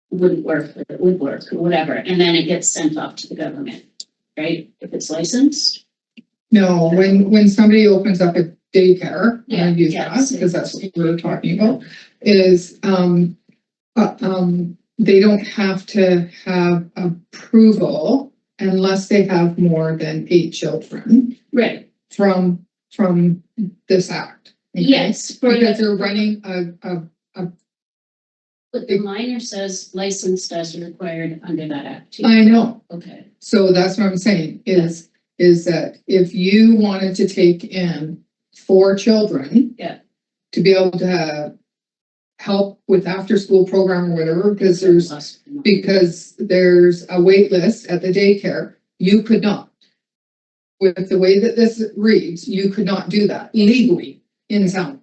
wouldn't work, or it would work, or whatever. And then it gets sent off to the government, right? If it's licensed. No, when somebody opens up a daycare, Yeah, and I use yeah, that because that's what we're talking about, is they don't have to have approval unless they have more than 8 children Right, from this act. okay? yes. Because they're running But the minor says licensed as required under that act too. I know. Okay, So that's what I'm saying is that if you wanted to take in 4 children. Yeah. To be able to help with after school program or whatever, because there's a wait list at the daycare, you could not. With the way that this reads, you could not do that legally in town.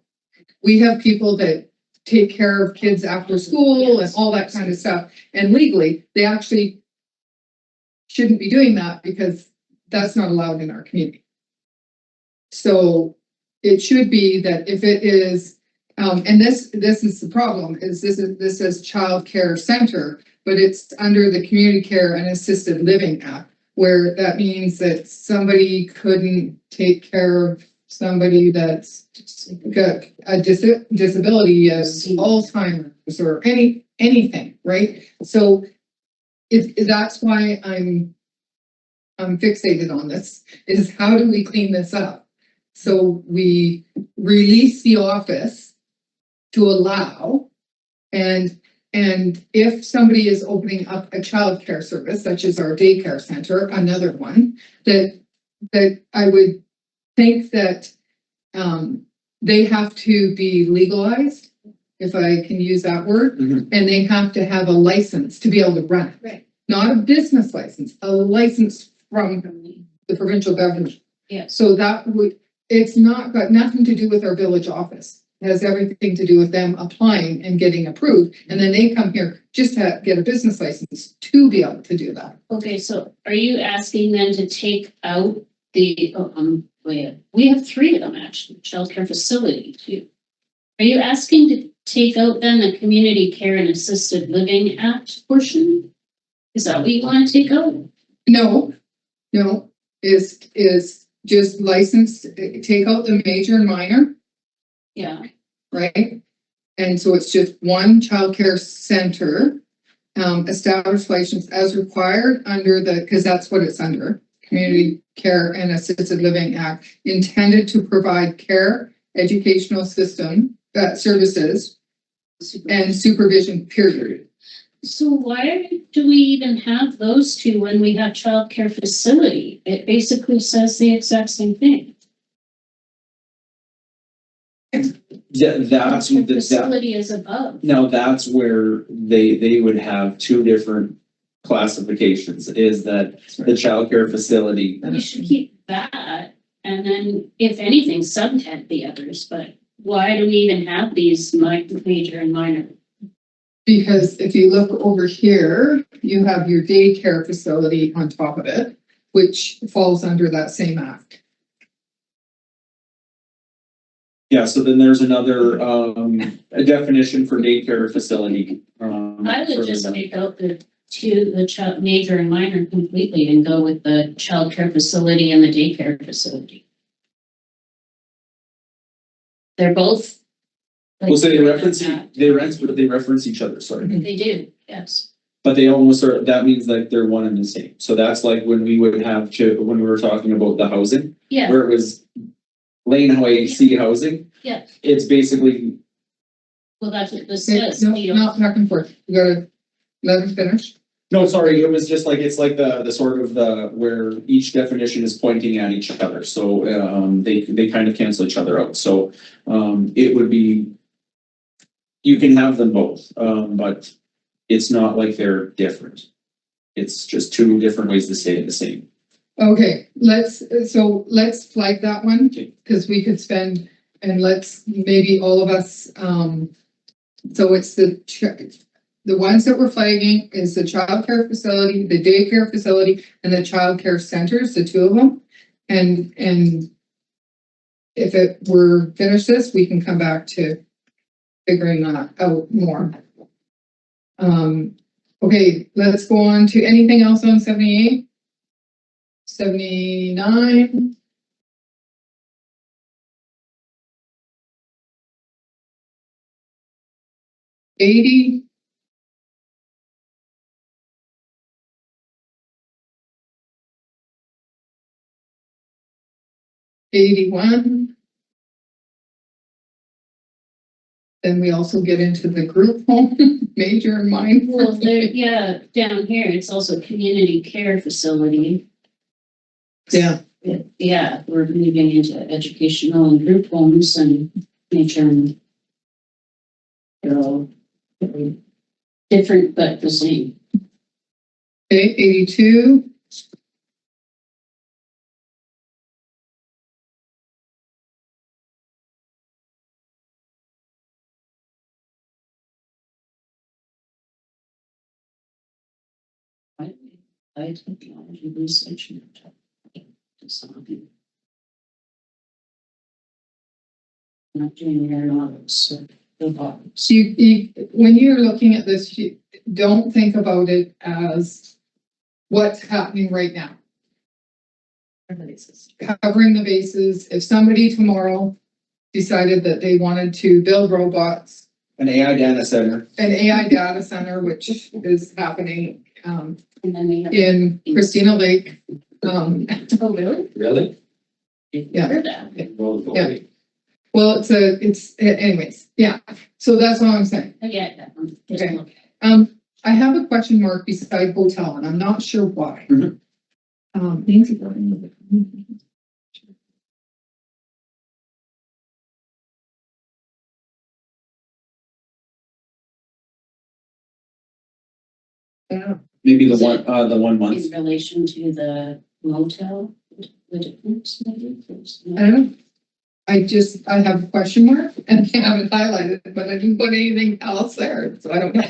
We have people that take care of kids after school and all that kind of stuff. And legally, they actually shouldn't be doing that because that's not allowed in our community. So it should be that if it is, and this is the problem, is this says child care center, but it's under the Community Care and Assisted Living Act, where that means that somebody couldn't take care of somebody that's got a disability, Alzheimer's or anything, right? So that's why I'm fixated on this, is how do we clean this up? So we release the office to allow, and if somebody is opening up a childcare service, such as our daycare center, another one, that I would think that they have to be legalized, if I can use that word, Mhm. and they have to have a license to be able to run it. Right. Not a business license, a license from the provincial government. Yeah. So that would, it's not got nothing to do with our village office. It has everything to do with them applying and getting approved. And then they come here just to get a business license to be able to do that. Okay, so are you asking then to take out the, we have 3 of them actually, childcare facility too. Are you asking to take out then the Community Care and Assisted Living Act portion? Is that what you want to take out? No, is just licensed, take out the major and minor, Yeah, right? And so it's just one childcare center, established license as required under the, because that's what it's under, Community Care and Assisted Living Act, intended to provide care, educational system, services, and supervision, period. so why do we even have those 2 when we have childcare facility? It basically says the exact same thing. Yeah, that's The that, facility is above. now that's where they would have 2 different classifications, is that the childcare facility. We should keep that, and then if anything, subhead the others, but why do we even have these major and minor? Because if you look over here, you have your daycare facility on top of it, which falls under that same act. Yeah, so then there's another, a definition for daycare facility. I would just take out the child, major and minor completely and go with the childcare facility and the daycare facility. They're both. Well, so they reference They each other, sorry. do, yes. But they almost are, that means like they're one and the same. So that's like when we would have to, when we were talking about the housing, Yeah, where it was Laneway C housing, yeah. it's basically, Well, that's what this Okay, says. no, not back and forth. You gotta let him finish. no, sorry, it was just like, it's like the sort of the, where each definition is pointing at each other. So, they kind of cancel each other out. So, it would be, you can have them both, but it's not like they're different. It's just 2 different ways to say it the same. Okay, let's flag that one, because we could spend, and let's, maybe all of us, so it's the ones that we're flagging is the childcare facility, the daycare facility, and the childcare centers, the 2 of them. And if we're finished this, we can come back to figuring that out more. Okay, let's go on to anything else on 78? 79? $80? $81? Then we also get into the group home, major and minor. Well, there, yeah, down here, it's also community care facility. Yeah, Yeah, we're moving into educational and group homes and nature and they're all different but the same. okay, 82. High technology research. Design. Not doing aeronautics, so robotics. So when you're looking at this, don't think about it as what's happening right now. Covering the bases. If somebody tomorrow decided that they wanted to build robots, An AI data center. an AI data center, which is happening And then we have. in Christina Lake. Oh, really? Really? Yeah. Heard that. Well, Yeah. Well, anyways, yeah. So that's all I'm saying. I get that one. Just Okay. look. I have a question mark beside hotel, and I'm not sure why. Mhm. Things regarding the- Yeah. Maybe the one month. In relation to the motel, the difference maybe? I don't know. I have a question mark and I haven't highlighted it, but I didn't put anything else there, so I don't know.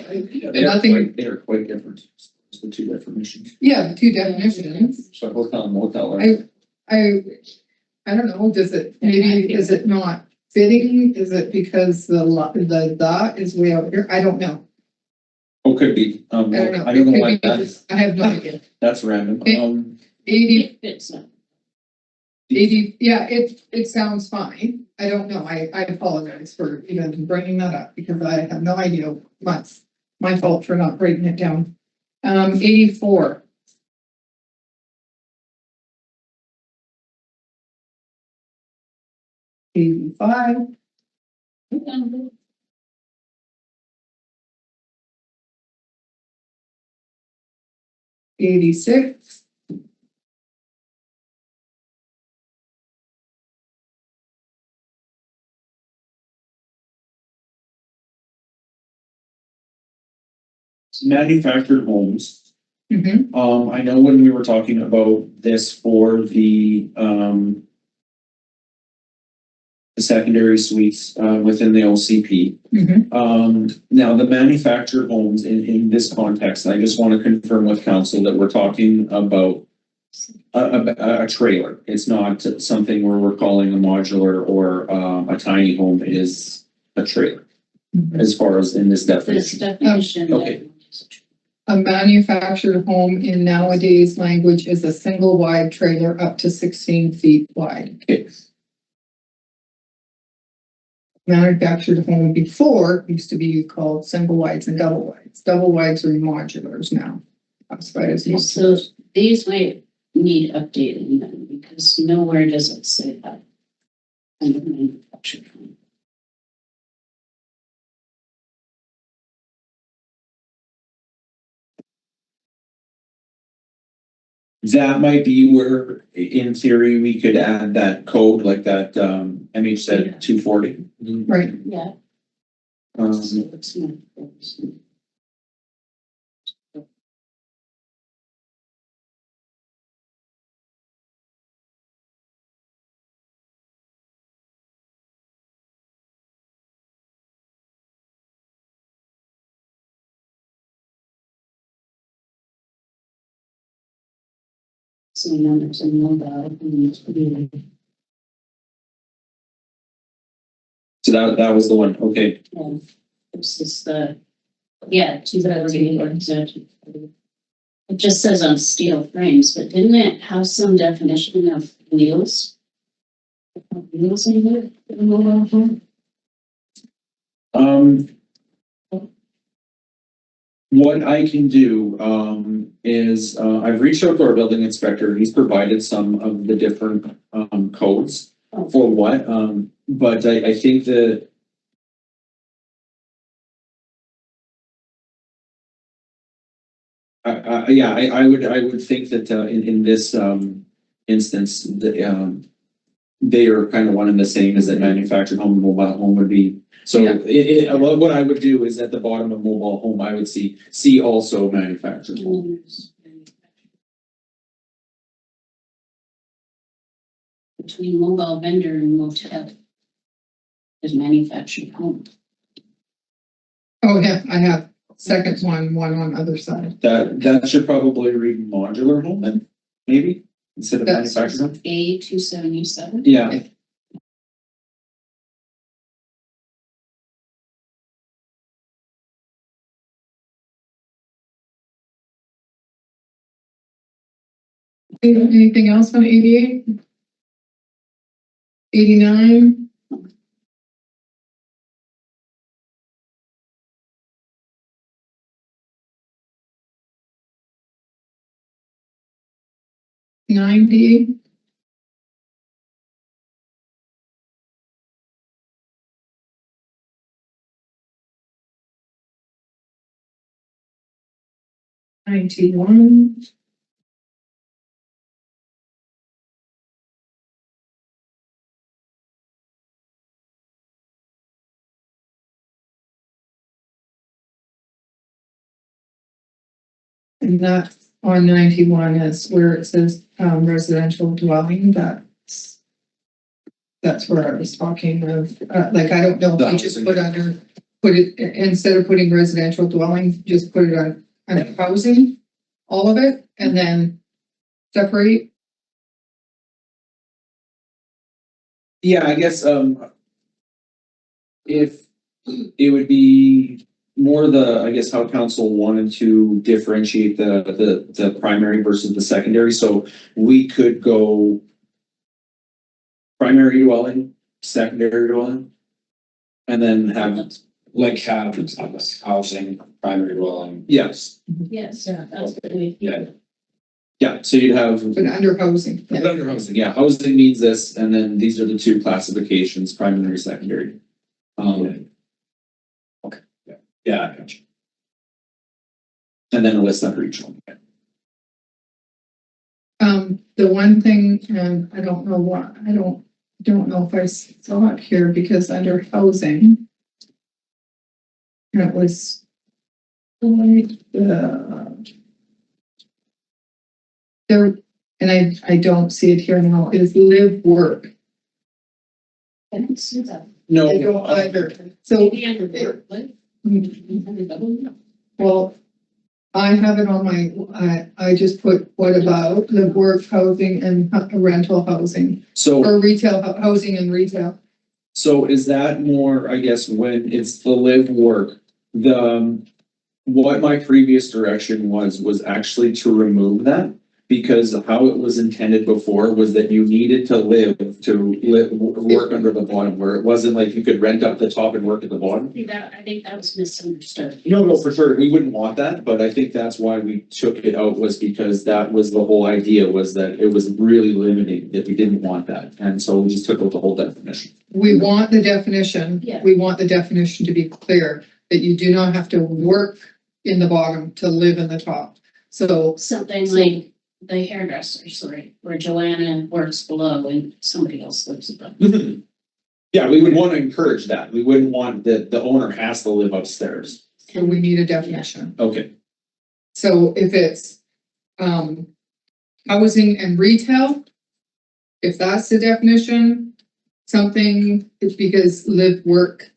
Nothing, They are quite different. It's the two definitions. yeah, the two definitions. So hotel and motel are. I don't know, maybe, is it not fitting? Is it because the is way out here? I don't know. Oh, could be. I don't know. I don't know It why could be that's, I have no idea. that's random. Okay. 80, It fits up. 80, yeah, it sounds fine. I don't know. I apologize for even bringing that up because I have no idea what's my fault for not writing it down. 84. $85. Okay. 86. Manufactured homes. Mm-hmm. I know when we were talking about this for the secondary suites, within the OCP. Mm-hmm. Now the manufactured homes in this context, I just want to confirm with council that we're talking about a trailer. It's not something where we're calling a modular or a tiny home. It is a trailer as far as in this This definition. definition. Okay. A manufactured home in nowadays language is a single wide trailer up to 16 feet wide. Okay. Manufactured home before used to be called single wides and double wides. Double wides are modulars now. Classified as So modulars. these might need updating then, because nowhere does it say that. And the manufactured home. That might be where, in theory, we could add that code like that, MH said 240. Right. Yeah. Um, It's not. So now there's a mobile. So that was the one, okay. This is the, yeah, 2008. It just says on steel frames, but didn't it have some definition of wheels? Wheels in here? in the mobile home? What I can do, is, I've reached out to our building inspector, he's provided some of the different, codes for what, but I think that I would think that, in this, instance, they are kind of one and the same as that manufactured home and mobile home would be. So what I would do is at the bottom of mobile home, I would see also manufactured home. Between mobile vendor and motel. Is manufactured home. Oh, yeah, I have. second one on other side. That should probably read modular home then, maybe, instead of That's- manufactured home. A 277. Yeah, Anything else on 88? 89? $90? $91? And that on 91 is where it says residential dwelling, that's where I was talking of, like, I don't know if you just put it, instead of putting residential dwelling, just put it on housing, all of it, and then separate. yeah, I guess, if it would be more I guess, how council wanted to differentiate the primary versus the secondary, so we could go primary dwelling, secondary dwelling, and then have, Like have housing, primary dwelling. yes, Yes, that's what we. yeah, so you'd have. But under housing. Under housing, yeah, housing means this, and then these are the two classifications, primary, secondary. Yeah, I got you. And then a list under each one. The one thing, and I don't know what, I don't know if I saw it here, because under housing, it was like there, and I don't see it here now, is live work. I don't see that. No. I don't either. So, Maybe under work, what? Under double? well, I have it on my, I just put, what about live work, housing and rental housing, So, or retail, housing and retail. so is that more, I guess, when it's the live work, what my previous direction was actually to remove that? Because how it was intended before was that you needed to work under the bottom, where it wasn't like you could rent up the top and work at the bottom. I think that was misunderstood. No, for sure, we wouldn't want that, but I think that's why we took it out, was because that was the whole idea, was that it was really limiting, that we didn't want that, and so we just took out the whole definition. We want the definition. Yeah. We want the definition to be clear, that you do not have to work in the bottom to live in the top. So, Something like the hairdressers, right, where Joanna works below and somebody else lives above. Yeah, we would want to encourage that, we wouldn't want the owner has to live upstairs. so we need a definition. Okay, So if it's, housing and retail, if that's the definition, something, it's because live work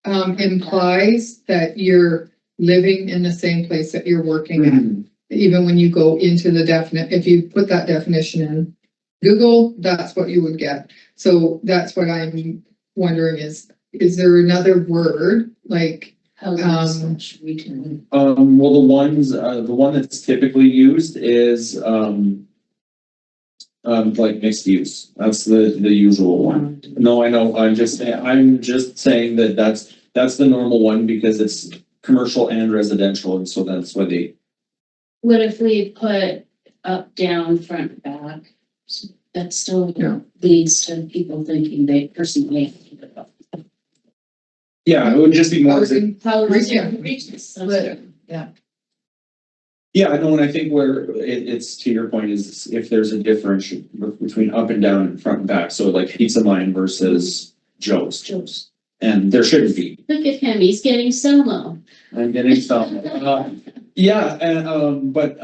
implies that you're living in the same place that you're working at. Even when you go into the if you put that definition in Google, that's what you would get. So that's what I'm wondering is there another word like, Housing slash retail. well, the one that's typically used is, like mixed use, that's the usual one. No, I know, I'm just saying that that's the normal one, because it's commercial and residential, and so that's why they. What if we put up, down, front, back? That still Yeah. leads to people thinking they personally. Yeah, it would just be more. housing, Retail. Yeah, I know, and I think where it's to your point is if there's a difference between up and down and front and back, so like Pizza Mine versus Joe's. Joe's. And there shouldn't be. Look at him, he's getting Salmo. I'm getting some. Yeah, and but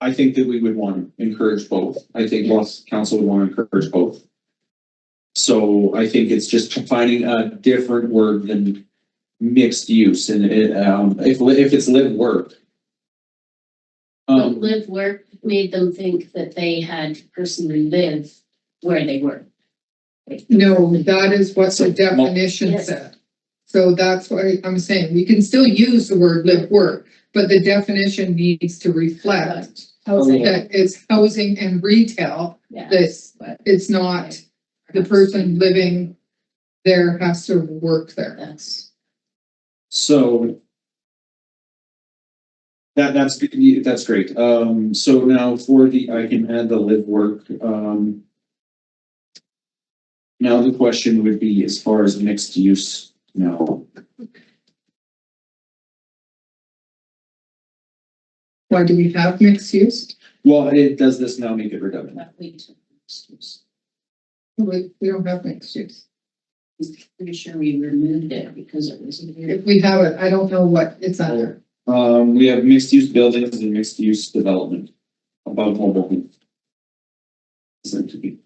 I think that we would want to encourage both. I think most council would want to encourage both. So I think it's just finding a different word than mixed use and if it's live work. But live work made them think that they had to personally live where they were. No, that is what the definition Yes. said. So that's why I'm saying, we can still use the word live work, but the definition needs to reflect Housing, that it's housing and retail, yeah. that it's not the person living there has to work there. That's, So. That's great. So now for I can add the live work, now the question would be as far as mixed use, no. Why do we have mixed use? Well, does this now make it redundant? that we took. Excuse. We don't have mixed use. I'm pretty sure we removed it because it was in here. If we have it, I don't know what it's under. We have mixed use buildings and mixed use development above mobile home. Seem to be.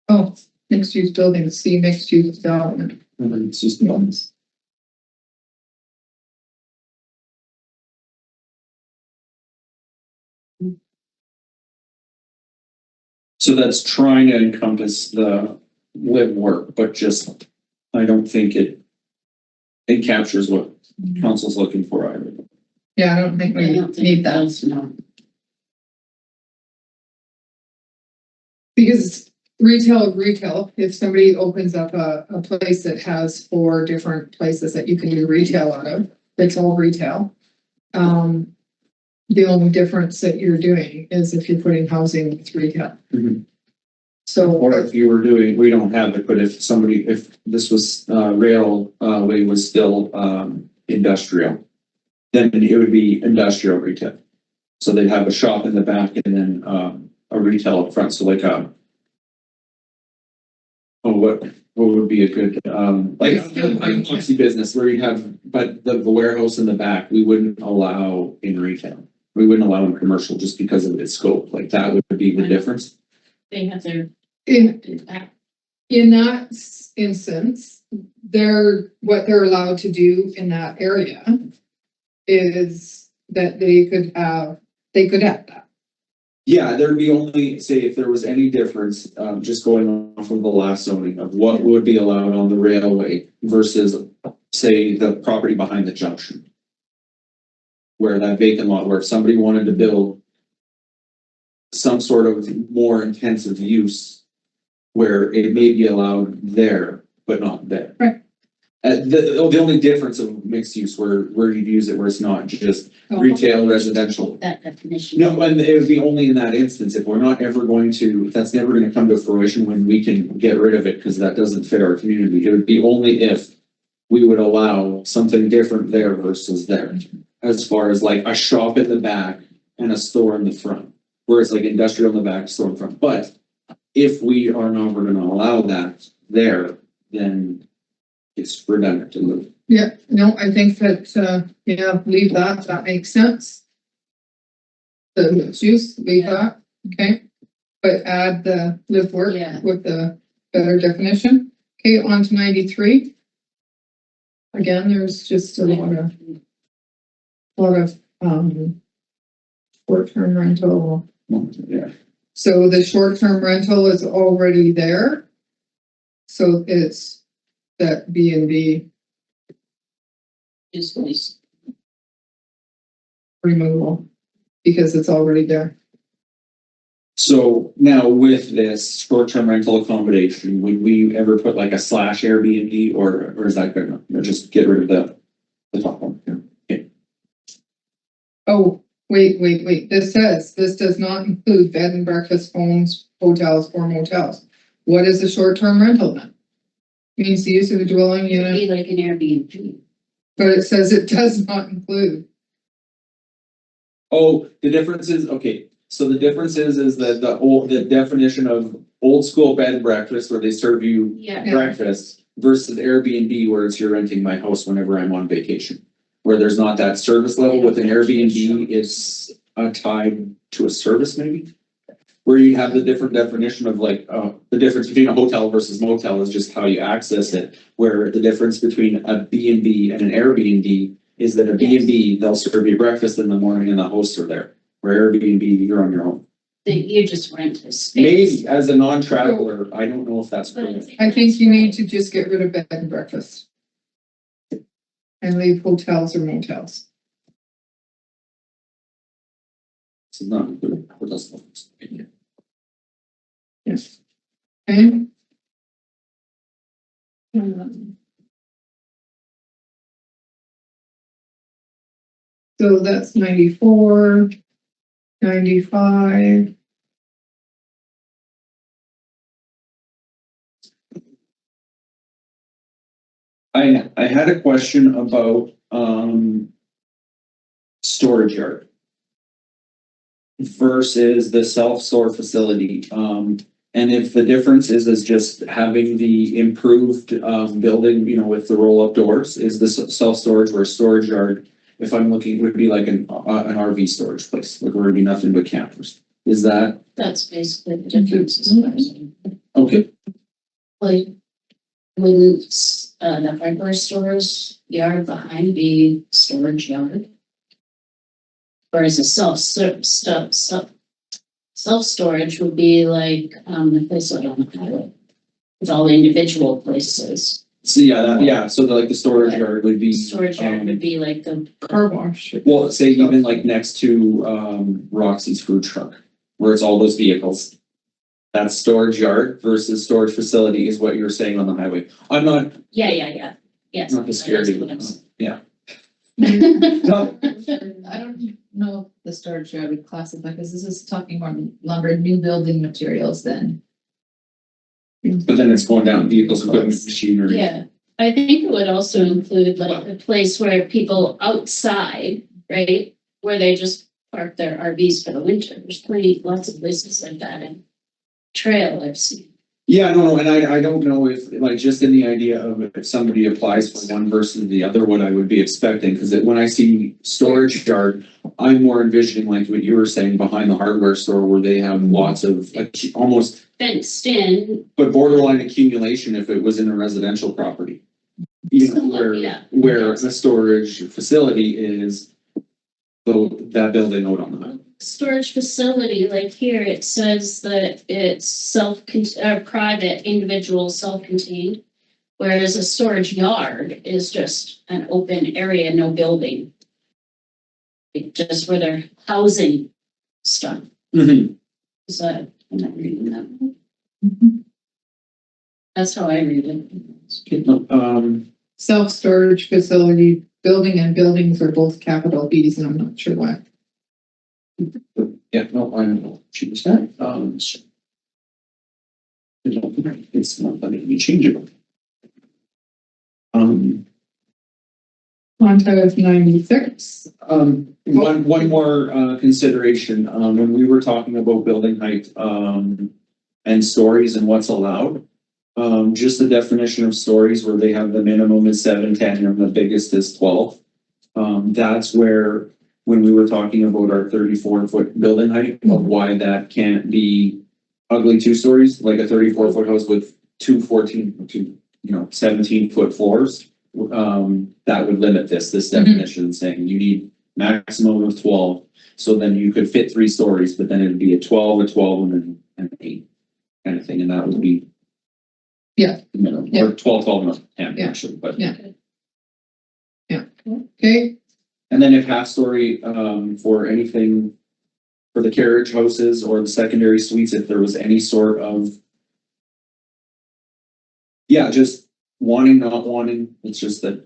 Oh, mixed use buildings, see mixed use development. It's just buildings. So that's trying to encompass the live work, but just, I don't think it captures what council's looking for either. Yeah, I don't think I we don't think need that. that's no. Because retail, if somebody opens up a place that has 4 different places that you can do retail out of, it's all retail. The only difference that you're doing is if you're putting housing with retail. Mhm. So, Or if you were doing, we don't have it, but if this was, railway was still, industrial, then it would be industrial retail. So they'd have a shop in the back and then, a retail up front, so like what would be a good, like a flexi business where you have, but the warehouse in the back, we wouldn't allow in retail. We wouldn't allow in commercial just because of its scope, like that would be the difference. They have their. in that instance, what they're allowed to do in that area is that they could have that. Yeah, there'd be only, say, if there was any difference, just going off of the last zoning of what would be allowed on the railway versus, say, the property behind the junction. Where that vacant lot, where if somebody wanted to build some sort of more intensive use, where it may be allowed there, but not there. Right. The only difference of mixed use where you'd use it, where it's not just retail, residential. That definition. No, and it would be only in that instance, if we're not ever going to, that's never gonna come to fruition when we can get rid of it, because that doesn't fit our community. It would be only if we would allow something different there versus there. As far as like a shop in the back and a store in the front, where it's like industrial in the back, store in front. But if we are not gonna allow that there, then it's redundant to move. Yeah, no, I think that, leave that makes sense. The mixed use, leave that, okay? But add the live work Yeah. with the better definition. Okay, on to 93. Again, there's just a lot of, short-term rental. Yeah. So the short-term rental is already there. So it's that B and B Just was. removal because it's already there. So now with this short-term rental accommodation, would we ever put like a / Airbnb or is that good enough? Or just get rid of the top one? Okay. Oh, wait. This does not include bed and breakfast, homes, hotels, or motels. What is a short-term rental then? Means the use of a dwelling unit, Be like an Airbnb. but it says it does not include. Oh, the difference is, okay, so the difference is that the definition of old school bed and breakfast where they serve you Yeah. breakfast versus Airbnb where it's you're renting my house whenever I'm on vacation. Where there's not that service level with an Airbnb, it's tied to a service maybe? where you have the different definition of like, the difference between a hotel versus motel is just how you access it. Where the difference between a B&B and an Airbnb is that a B&B, they'll serve you breakfast in the morning and the hosts are there. Where Airbnb, you're on your own. That you just rent a space. Maybe as a non-traveler, I don't know if that's correct. I think you need to just get rid of bed and breakfast. And leave hotels or motels. It's not good. What does that? Yes. Okay. So that's 94, 95. I had a question about, storage yard versus the self-store facility. And if the difference is just having the improved, building, you know, with the roll-up doors, is the self-storage or storage yard, if I'm looking, would be like an RV storage place, like where would be nothing but campers. Is that, That's basically the difference. okay, Like, wouldn't, the hardware stores yard behind be storage yard? Whereas a self-storage would be like, the place out on the highway. With all the individual places. so so like the storage yard would be. Storage yard would be like the. Car wash. Well, say even like next to Roxy's food truck, where it's all those vehicles. That's storage yard versus storage facility is what you're saying on the highway. I'm not, Yeah. Yes. not the scary, That's what I'm saying. yeah. I don't know if the storage yard would classify, because this is talking more lumber, new building materials then. But then it's going down vehicles, equipment, machinery. Yeah, I think it would also include like a place where people outside, right? Where they just park their RVs for the winter. There's lots of places like that in trail I've seen. Yeah, no, and I don't know if, like, just in the idea of if somebody applies for one versus the other, what I would be expecting, because when I see storage yard, I'm more envisioning like what you were saying behind the hardware store where they have lots of almost, Fenced in, but borderline accumulation if it was in a residential property. You know, Yeah. where the storage facility is, that building out on the highway. storage facility, like here, it says that it's private, individual, self-contained. Whereas a storage yard is just an open area, no building. Like, just where they're housing stuff. Mm-hmm. Is that, I'm not reading that. That's how I read it. Self-storage facility, building and buildings are both capital Bs, and I'm not sure why. Yeah, no, I know, she was that, it's not letting me change it. Contact 96. One more, consideration, when we were talking about building height, and stories and what's allowed. Just the definition of stories where they have the minimum is 7, 10, and the biggest is 12. That's where, when we were talking about our 34-foot building height, of why that can't be ugly 2 stories, like a 34-foot house with 17-foot floors. That would limit this definition, saying you need maximum of 12. So then you could fit 3 stories, but then it'd be a 12, and then an 8 kind of thing, and that would be. Yeah. Minimum, Yeah. or 12, and 10, Yeah. actually, but. Yeah. Okay, And then if half story, for anything, for the carriage houses or the secondary suites, if there was any sort of. Yeah, just wanting, not wanting, it's just that.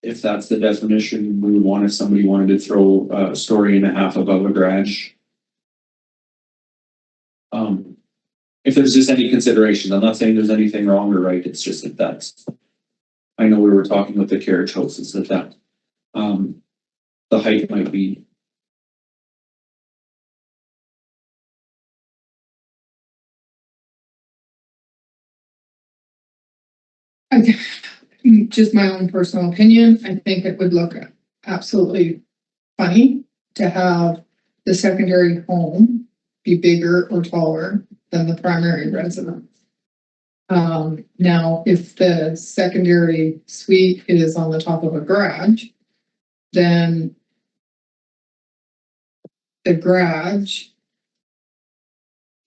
If that's the definition, we would want if somebody wanted to throw a story and a half above a garage. If there's just any consideration, I'm not saying there's anything wrong or right, it's just that that's. I know we were talking with the carriage houses that, the height might be. just my own personal opinion, I think it would look absolutely funny to have the secondary home be bigger or taller than the primary residence. Now, if the secondary suite is on the top of a garage, then the garage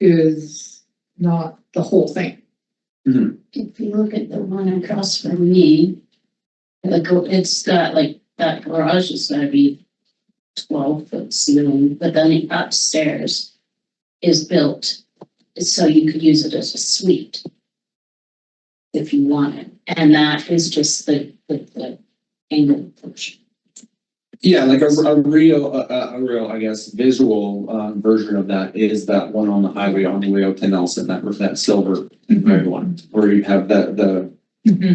is not the whole thing. If you look at the one across from me, it's got like, that garage is gonna be 12-foot ceiling, but then the upstairs is built so you could use it as a suite if you wanted, and that is just the angle portion. Yeah, like a real, I guess, visual version of that is that one on the highway on the way out to Nelson, that silver red one, where you have the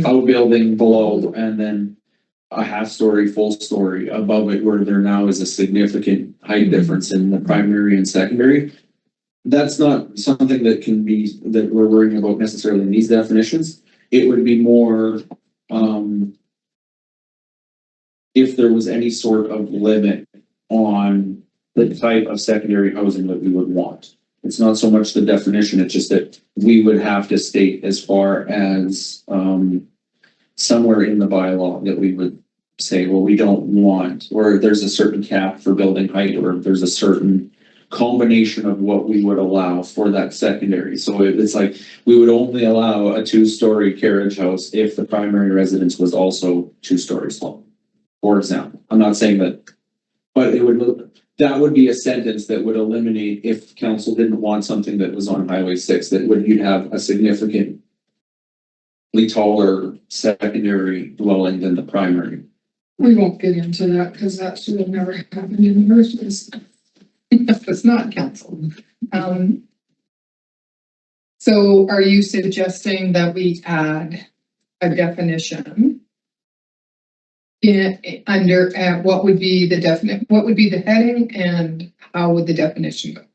outbuilding below and then a half story, full story above it, where there now is a significant height difference in the primary and secondary. That's not something that we're worrying about necessarily in these definitions. It would be more, if there was any sort of limit on the type of secondary housing that we would want. It's not so much the definition, it's just that we would have to state as far as somewhere in the bylaw that we would say, well, we don't want, or there's a certain cap for building height, or there's a certain combination of what we would allow for that secondary. So it's like, we would only allow a 2-story carriage house if the primary residence was also 2 stories tall, for example. I'm not saying that, but that would be a sentence that would eliminate, if council didn't want something that was on Highway 6, you'd have a significantly taller secondary dwelling than the primary. We won't get into that because that should have never happened in the first place. It's not council. So are you suggesting that we add a definition under what would be the heading, and how would the definition go?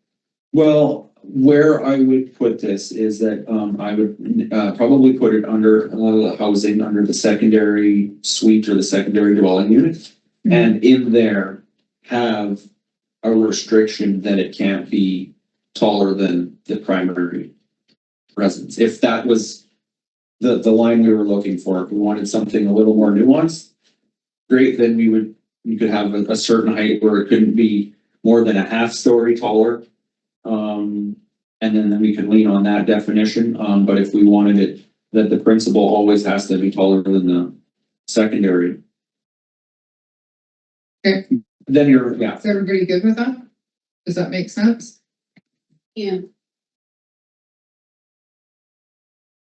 Well, where I would put this is that I would probably put it under housing, under the secondary suite or the secondary dwelling unit. And in there have a restriction that it can't be taller than the primary residence. If that was the line we were looking for, if we wanted something a little more nuanced, great, then you could have a certain height where it couldn't be more than a half story taller. And then we could lean on that definition. But if we wanted it that the principal always has to be taller than the secondary. Okay. Then Is everybody good with that? Does that make sense? Yeah.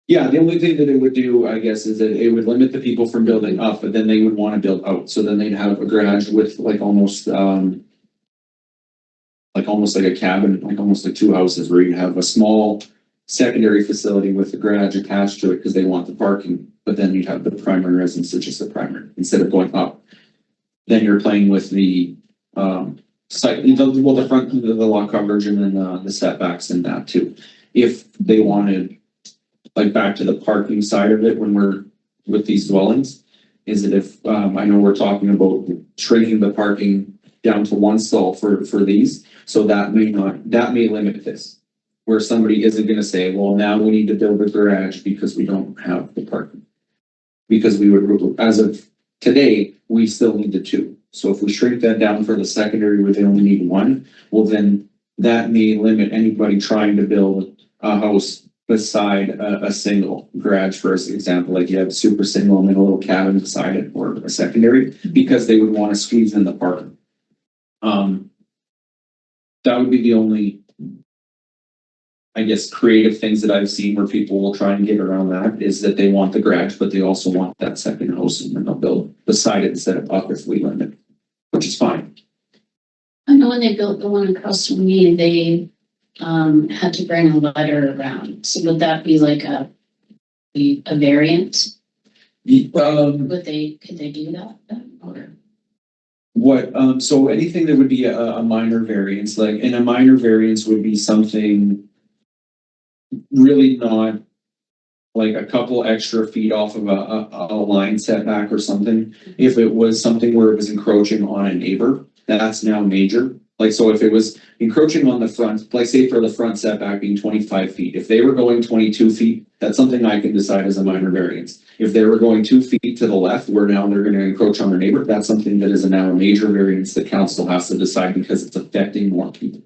Yeah, the only thing that it would do, I guess, is that it would limit the people from building up, but then they would want to build out. So then they'd have a garage with almost like a cabin, almost like 2 houses, where you have a small secondary facility with the garage attached to it because they want the parking, but then you'd have the primary residence, which is the primary, instead of going up. Then you're playing with the site, the front, the lot coverage, and then the setbacks in that too. If they wanted, like, back to the parking side of it, when we're with these dwellings, is that if I know we're talking about shrinking the parking down to 1 stall for these, so that may limit this, where somebody isn't going to say, well, now we need to build a garage because we don't have the parking, because we would, as of today, we still need the 2. So if we shrink that down for the secondary where they only need 1, well, then that may limit anybody trying to build a house beside a single garage, for example, like you have a super single and then a little cabin beside it, or a secondary, because they would want to squeeze in the parking. That would be the only, I guess, creative things that I've seen where people will try and get around that, is that they want the garage, but they also want that second house, and then they'll build beside it instead of up if we limit, which is fine. I know when they built the one across from me, they had to bring a ladder around. So would that be like a variant? Could they do that then, or? So anything that would be a minor variance, and a minor variance would be something really not like a couple extra feet off of a line setback or something. If it was something where it was encroaching on a neighbor, that's now major. Like, so if it was encroaching on the front, like say for the front setback being 25 feet, if they were going 22 feet, that's something I can decide as a minor variance. If they were going 2 feet to the left, where now they're gonna encroach on their neighbor, that's something that is now a major variance the council has to decide because it's affecting more people.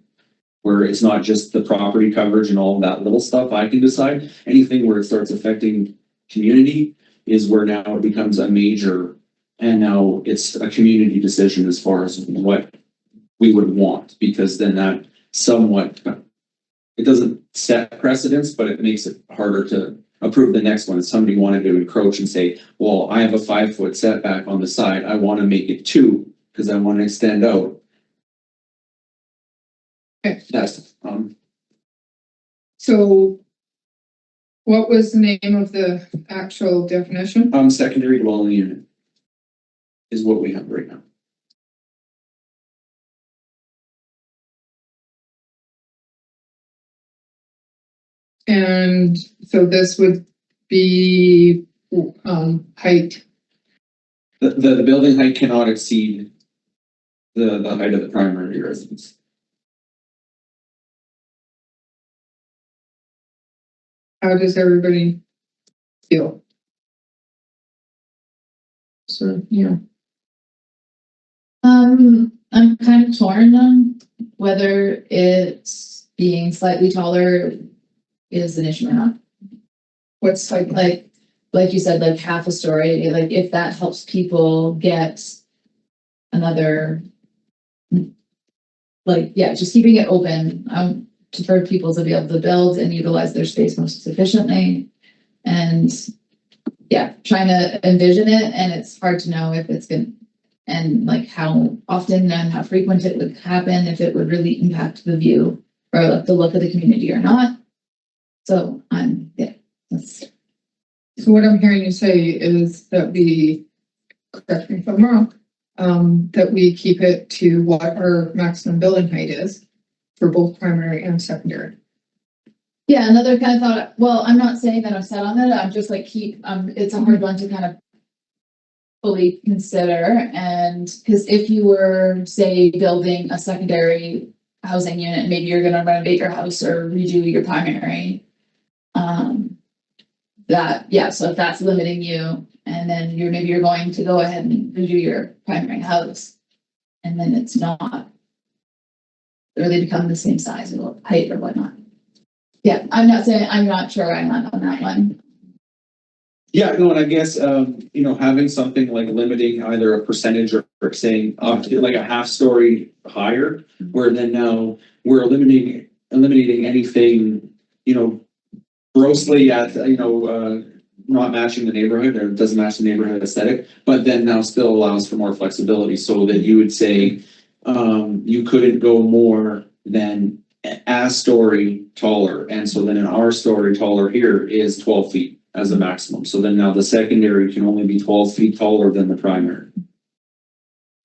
Where it's not just the property coverage and all that little stuff I can decide, anything where it starts affecting community is where now it becomes a major, and now it's a community decision as far as what we would want, because then that somewhat, it doesn't set precedence, but it makes it harder to approve the next one. If somebody wanted to encroach and say, well, I have a 5-foot setback on the side, I want to make it 2 because I want to extend out. Okay. That's, So what was the name of the actual definition? secondary dwelling unit is what we have right now. And so this would be, height. The building height cannot exceed the height of the primary residence. How does everybody feel? So, yeah. I'm kind of torn on whether it's being slightly taller is an issue or not. What's like, Like you said, like half a story, like if that helps people get another, like, yeah, just keeping it open, for people to be able to build and utilize their space most efficiently. And yeah, trying to envision it, and it's hard to know if it's gonna, and like how often and how frequent it would happen, if it would really impact the view or like the look of the community or not. So yeah, that's. so what I'm hearing you say is that we, correct me if I'm wrong, that we keep it to what our maximum building height is for both primary and secondary. Yeah, another kind of thought, well, I'm not saying that I'm set on it, I'm just like it's a hard one to kind of fully consider. And because if you were, say, building a secondary housing unit, maybe you're gonna renovate your house or redo your primary. So if that's limiting you, and then maybe you're going to go ahead and redo your primary house, and then it's not, or they become the same size or height or whatnot. Yeah, I'm not sure I'm not on that one. Yeah, no, and I guess, having something like limiting either a percentage or saying like a half story higher, where then now we're eliminating anything, grossly at, not matching the neighborhood, or doesn't match the neighborhood aesthetic, but then now still allows for more flexibility, so that you would say, you couldn't go more than a story taller, and so then an R story taller here is 12 feet as a maximum. So then now the secondary can only be 12 feet taller than the primary.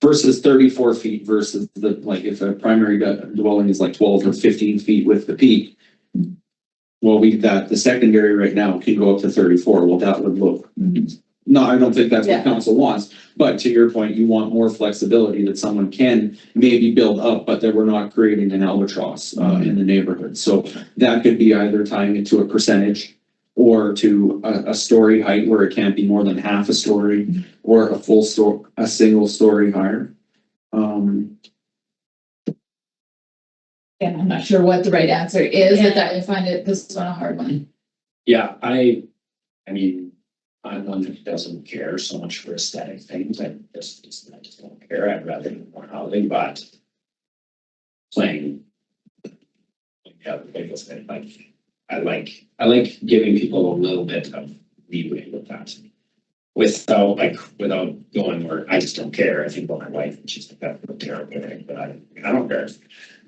Versus 34 feet versus if a primary dwelling is like 12 or 15 feet with the peak. Well, the secondary right now can go up to 34. Well, that would look, no, I don't think that's what council wants. But to your point, you want more flexibility that someone can maybe build up, but that we're not creating an albatross in the neighborhood. So that could be either tying it to a percentage, or to a story height where it can't be more than half a story, or a single story higher. Yeah, I'm not sure what the right answer is, but I find this one a hard one. Yeah, I mean, I'm one that doesn't care so much for aesthetic things. I just don't care. I'd rather do more housing, but playing, I like giving people a little bit of leeway with that. Without going where I just don't care. I think about my wife and she's like, that's a terrible thing, but I don't care.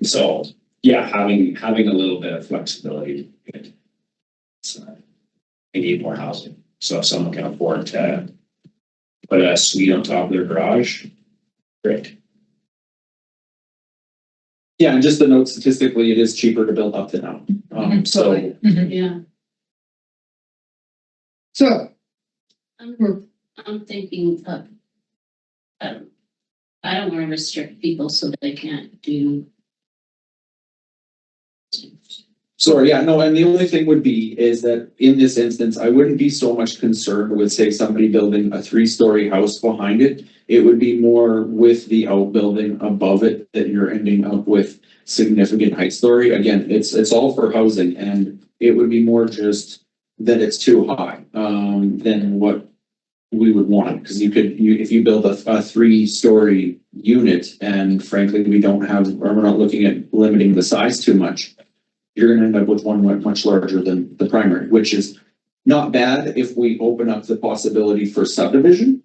So yeah, having a little bit of flexibility is good. So they need more housing. So if someone can afford to put a suite on top of their garage, great. Yeah, and just to note, statistically, it is cheaper to build up than down. Yeah, So, I'm thinking of, I don't want to restrict people so they can't do Sorry, yeah, no, and the only thing would be is that in this instance, I wouldn't be so much concerned with, say, somebody building a 3-story house behind it. It would be more with the outbuilding above it that you're ending up with significant height story. Again, it's all for housing, and it would be more just that it's too high, than what we would want, because if you build a 3-story unit, and frankly, we don't have, or we're not looking at limiting the size too much, you're gonna end up with one much larger than the primary, which is not bad if we open up the possibility for subdivision.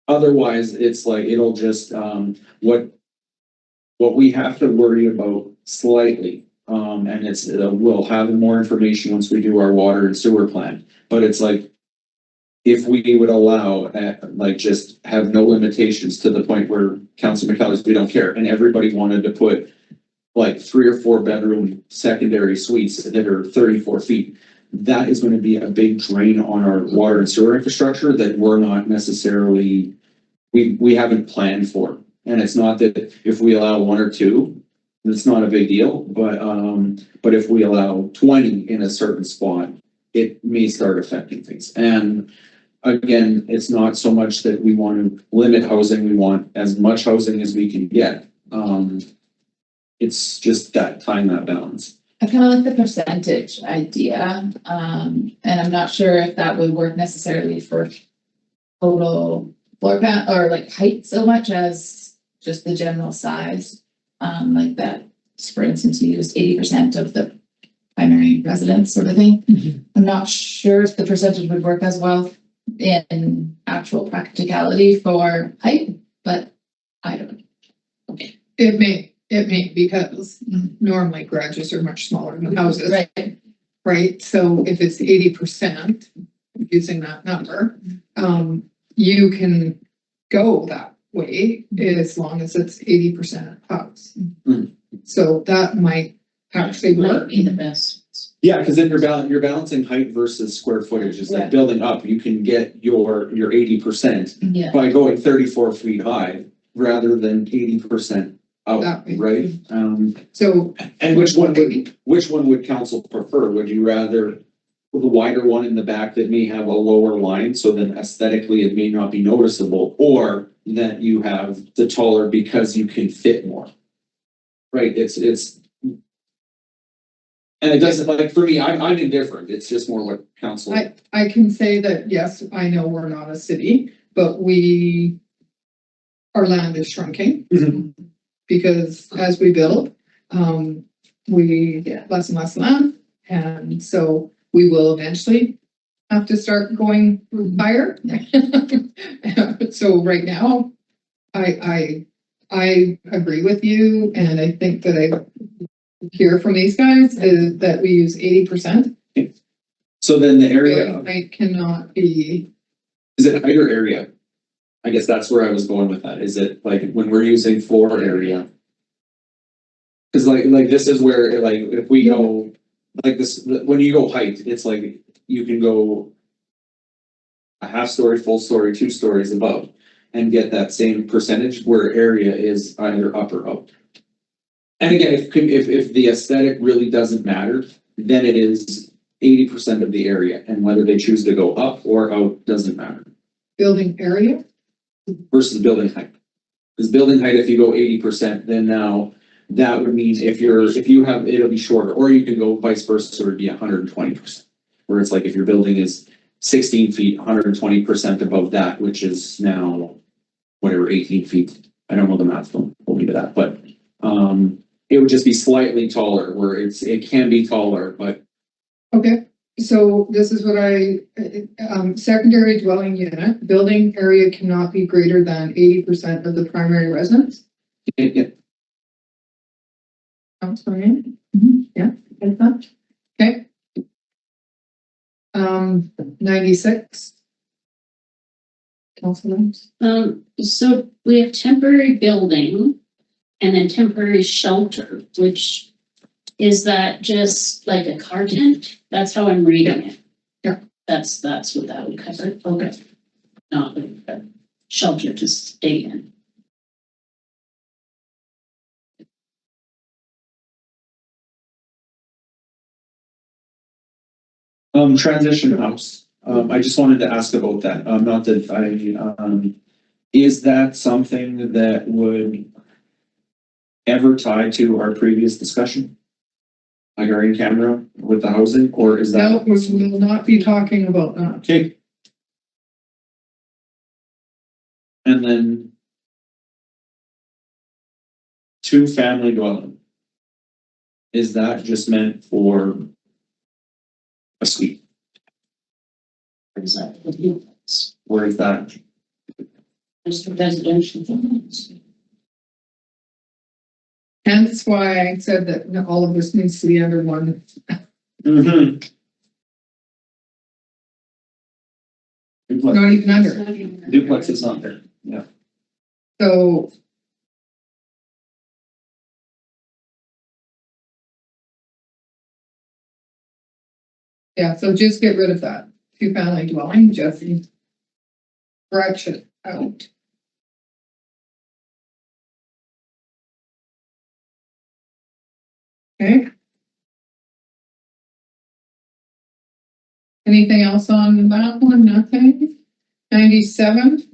Otherwise, it's like, it'll just, what we have to worry about slightly, and we'll have more information once we do our water and sewer plan, but it's like, if we would allow, like, just have no limitations to the point where Council McCullers, we don't care, and everybody wanted to put like 3 or 4 bedroom secondary suites that are 34 feet, that is going to be a big drain on our water and sewer infrastructure that we're not necessarily, we haven't planned for. And it's not that if we allow 1 or 2, it's not a big deal, but if we allow 20 in a certain spot, it may start affecting things. And again, it's not so much that we want to limit housing, we want as much housing as we can get. It's just that balance. I kind of like the percentage idea, and I'm not sure if that would work necessarily for total floor plan or like height so much as just the general size. Like that, for instance, you used 80% of the primary residence sort of thing. Mhm. I'm not sure if the percentage would work as well in actual practicality for height, but I don't know. It may, because normally garages are much smaller than houses, Right. right? So if it's 80%, using that number, you can go that way as long as it's 80% house. Mm. So that might actually Might work. be the best. Yeah, because then you're balancing height versus square footage. It's Yeah. like building up, you can get your 80% Yeah. by going 34 feet high rather than 80% That out, way. right? So And which one would council prefer? Would you rather the wider one in the back that may have a lower line, so then aesthetically it may not be noticeable, or that you have the taller because you can fit more? Right, and it doesn't, like, for me, I'm indifferent, it's just more what council. I can say that, yes, I know we're not a city, but our land is shrinking. Mhm. Because as we build, we get less and less land. And so we will eventually have to start going higher. So right now, I agree with you, and I think that I hear from these guys is that we use 80%. So then the area, I cannot be, is it height or area? I guess that's where I was going with that. Is it like when we're using floor area? Cause like this is where, like, if we go like this, when you go height, it's like you can go a half story, full story, 2 stories above and get that same percentage, where area is either up or out. And again, if the aesthetic really doesn't matter, then it is 80% of the area, and whether they choose to go up or out doesn't matter. building area. Versus building height. Because building height, if you go 80%, then now that would mean if you have, it'll be shorter, or you can go vice versa, so it'd be 120%. Where it's like if your building is 16 feet, 120% above that, which is now whatever, 18 feet. I don't know the math, don't hold me to that, but it would just be slightly taller, where it can be taller, but Okay, so this is what secondary dwelling unit, building area cannot be greater than 80% of the primary residence. Sounds familiar? Yeah, like that. Okay. 96. Councilors. So we have temporary building and then temporary shelter, which is that just like a car tent? That's how I'm reading it. Yeah. That's what that would cover. Okay. Not like a shelter to stay in. Transition house. I just wanted to ask about that. Not that is that something that would ever tie to our previous discussion? Like our in-camera with the housing, or is that? No, we will not be talking about that. Okay. And then two-family dwelling. Is that just meant for a suite? Or is that what you- Or is that? Just a residential. Hence why I said that all of this needs to be under one. Mm-hmm. Not even under. Duplex is not there. Yeah. So. Yeah, so just get rid of that two-family dwelling, just scratch it out. Okay. Anything else on that one? Nothing? 97.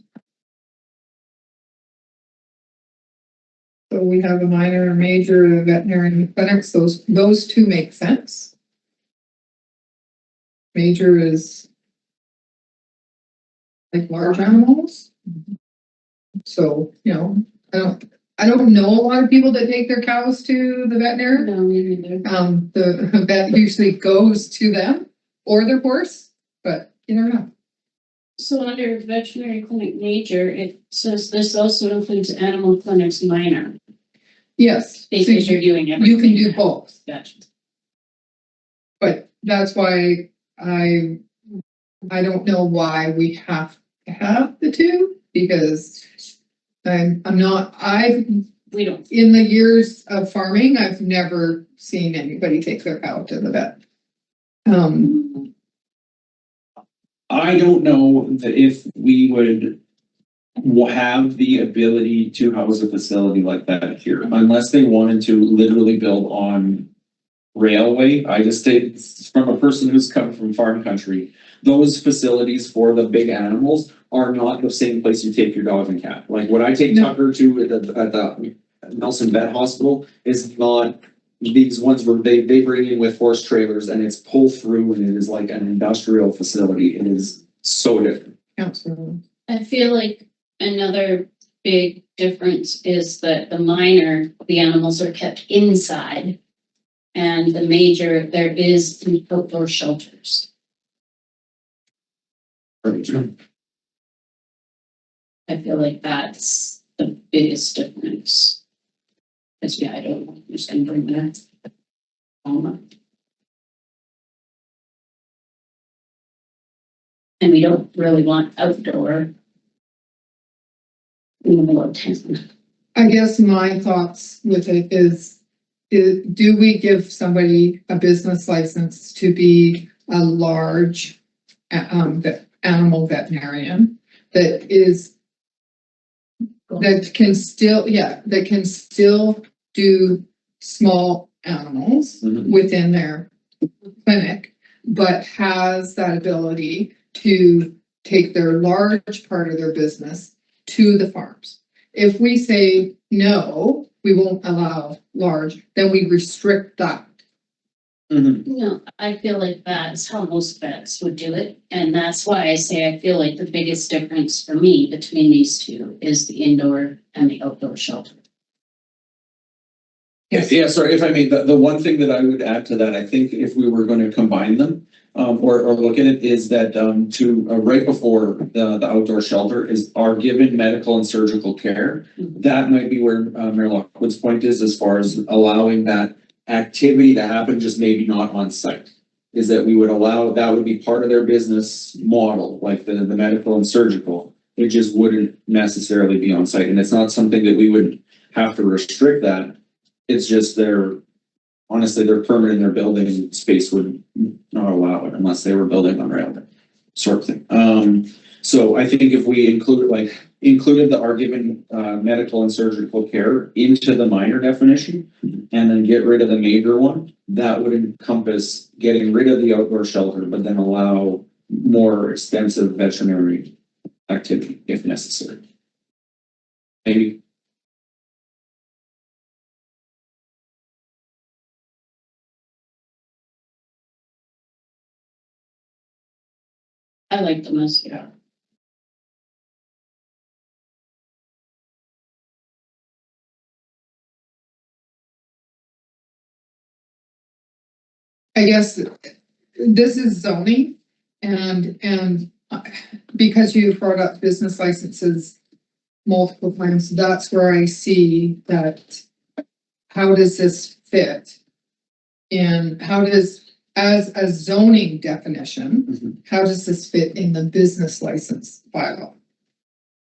So we have a minor and major veterinary clinics. Those two make sense. Major is like large animals. So, I don't know a lot of people that take their cows to the veterinary. No, me neither. The vet usually goes to them or their horse, but you never know. So under veterinary clinic major, it says this also includes animal clinics minor, Yes, so because you're doing everything. you can do both, Gotcha. but that's why I don't know why we have to have the two, because We don't. in the years of farming, I've never seen anybody take their cow to the vet. I don't know that if we would have the ability to house a facility like that here, unless they wanted to literally build on railway. I just say, from a person who's come from farm country, those facilities for the big animals are not the same place you take your dog and cat. Like what I take No. Tucker to at the Nelson Vet Hospital is not these ones where they bring in with horse trailers and it's pull through and it is like an industrial facility. It is so different. Council. I feel like another big difference is that the minor, the animals are kept inside. And the major, there is outdoor shelters. I feel like that's the biggest difference. Because I don't know, I'm just gonna bring that. And we don't really want outdoor. In the middle of town. I guess my thoughts with it is do we give somebody a business license to be a large animal veterinarian that can still do small animals Mhm. within their clinic, but has that ability to take their large part of their business to the farms? If we say, no, we won't allow large, then we restrict that. No, I feel like that's how most vets would do it. And that's why I say I feel like the biggest difference for me between these two is the indoor and the outdoor shelter. Yes. Yeah, sorry, if I may, the one thing that I would add to that, I think if we were going to combine them, or look at it, is that right before the outdoor shelter is are given medical and surgical care. Mhm. That might be where Mayor Lockwood's point is, as far as allowing that activity to happen, just maybe not on site. Is that we would allow, that would be part of their business model, like the medical and surgical. It just wouldn't necessarily be on site, and it's not something that we would have to restrict that. It's just honestly, their permit in their building space would not allow it unless they were building on rail. sort of thing. So I think if we included the argument, medical and surgical care into the minor definition and then get rid of the major one, that would encompass getting rid of the outdoor shelter, but then allow more extensive veterinary activity if necessary. Maybe. I like the most, yeah. I guess this is zoning and because you've brought up business licenses multiple times, that's where I see that. How does this fit? And how does, as a zoning definition, how does this fit in the business license bylaw?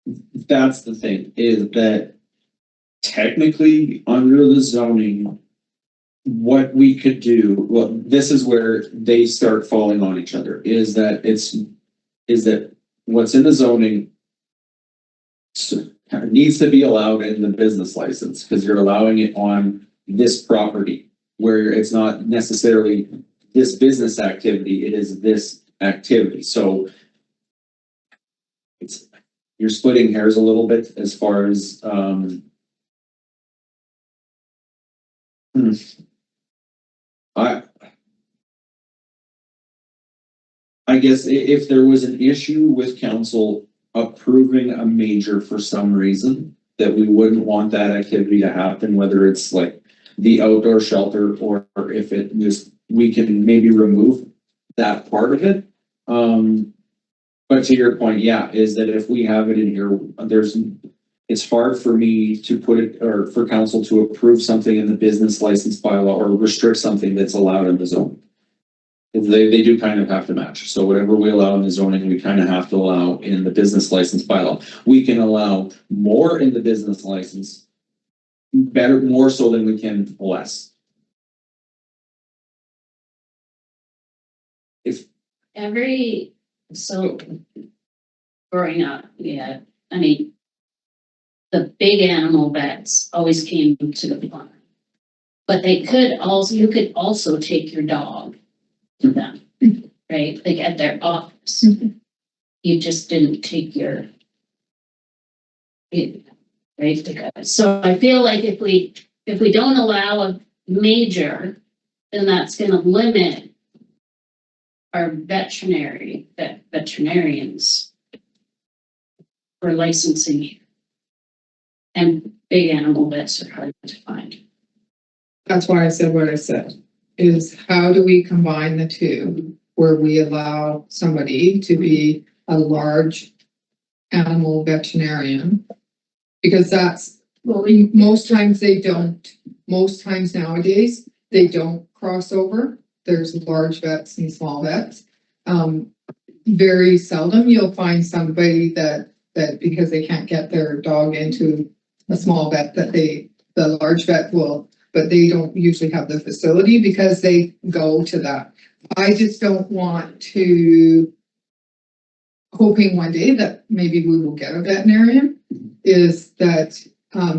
That's the thing, is that technically under the zoning, what we could do, well, this is where they start falling on each other, is that what's in the zoning needs to be allowed in the business license, because you're allowing it on this property, where it's not necessarily this business activity, it is this activity. So you're splitting hairs a little bit as far as I guess if there was an issue with council approving a major for some reason, that we wouldn't want that activity to happen, whether it's like the outdoor shelter or if it just, we can maybe remove that part of it. But to your point, yeah, is that if we have it in here, it's hard for me to put it, or for council to approve something in the business license bylaw or restrict something that's allowed in the zone. They do kind of have to match. So whatever we allow in the zoning, we kind of have to allow in the business license bylaw. We can allow more in the business license, more so than we can less. So growing up, yeah, I mean, the big animal vets always came to the farm. But you could also take your dog to them, right? Like at their office. You just didn't take your, right? So I feel like if we don't allow a major, then that's gonna limit our veterinarians for licensing. And big animal vets are hard to find. That's why I said what I said, is how do we combine the two where we allow somebody to be a large animal veterinarian? Because that's, most times nowadays, they don't cross over. There's large vets and small vets. Very seldom you'll find somebody that because they can't get their dog into a small vet, that the large vet will, but they don't usually have the facility because they go to that. I just don't want to, hoping one day that maybe we will get a veterinarian, is that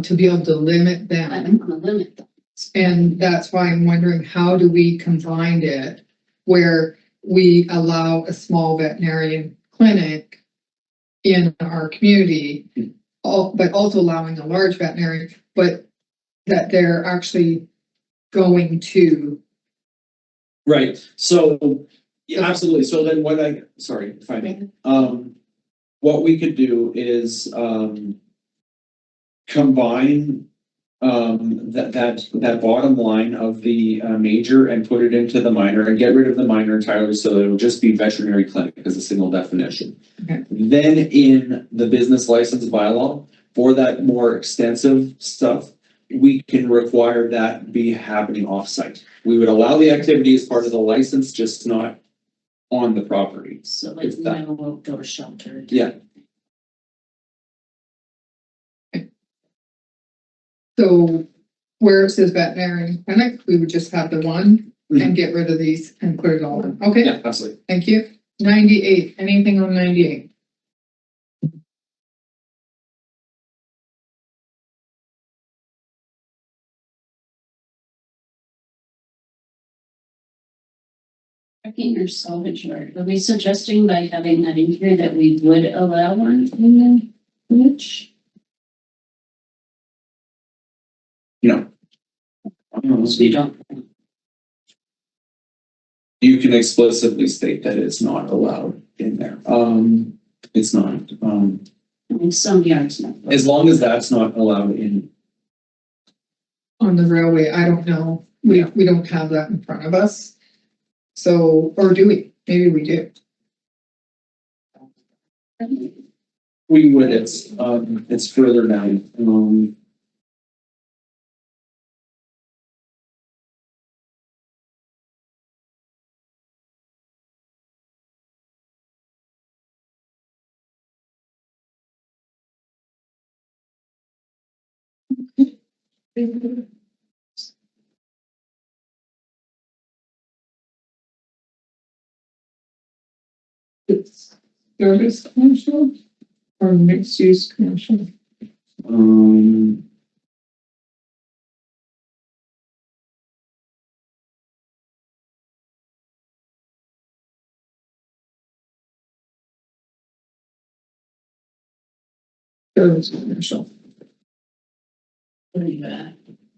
to be able to limit them. I don't want to limit them. And that's why I'm wondering, how do we combine it where we allow a small veterinarian clinic in our community, but also allowing a large veterinarian, but that they're actually going to. Right, so, yeah, absolutely, so then sorry, if I may, what we could do is, combine that bottom line of the major and put it into the minor and get rid of the minor entirely, so it'll just be veterinary clinic as a single definition. Okay. Then in the business license bylaw, for that more extensive stuff, we can require that be happening off-site. We would allow the activity as part of the license, just not on the property. So like no outdoor shelter. Yeah. So where it says veterinarian clinic, we would just have the one and get rid of these and put it all in. Okay, Yeah, absolutely. thank you. 98, anything on 98? Parking or salvage yard, are we suggesting by having that in here that we would allow one in the village? No. So you don't, You can explicitly state that it's not allowed in there. It's not, in some yards, not. as long as that's not allowed in. On the railway, I don't know. We don't have that in front of us. So, or do we? Maybe we do. We would, it's further down, It's service commercial or mixed use commercial? um, Service commercial. What are you at?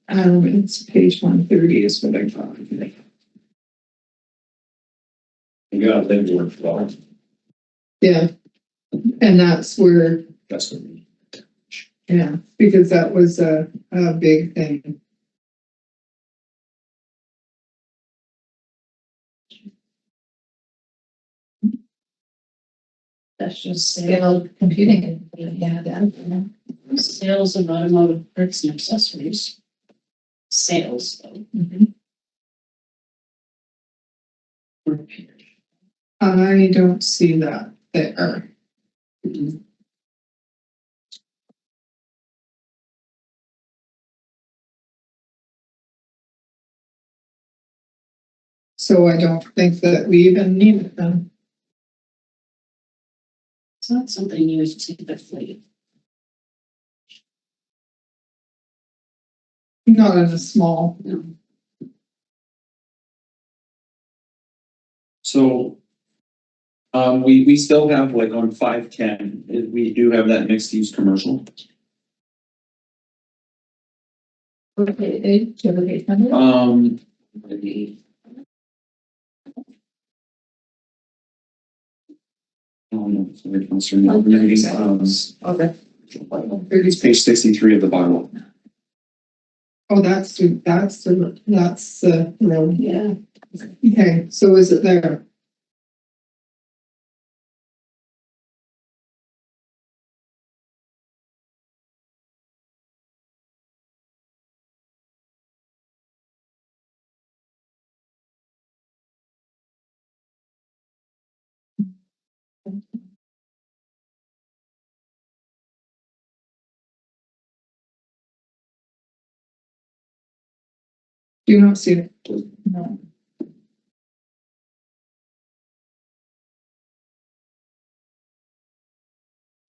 It's page 130 is what I thought. You gotta live where it's going. Yeah. And that's where, That's what we. yeah, because that was a big thing. That's just Scale computing, yeah, that. sales of automotive parts and accessories. Sales though. I don't see that there. So I don't think that we even need them. It's not something you would typically. Not in a small. No. so. We still have like on 510, we do have that mixed use commercial. Okay, do you have a page number? Okay. It's page 63 of the bylaw. Oh, that's the road. Yeah. Okay, so is it there? Do not see it. No.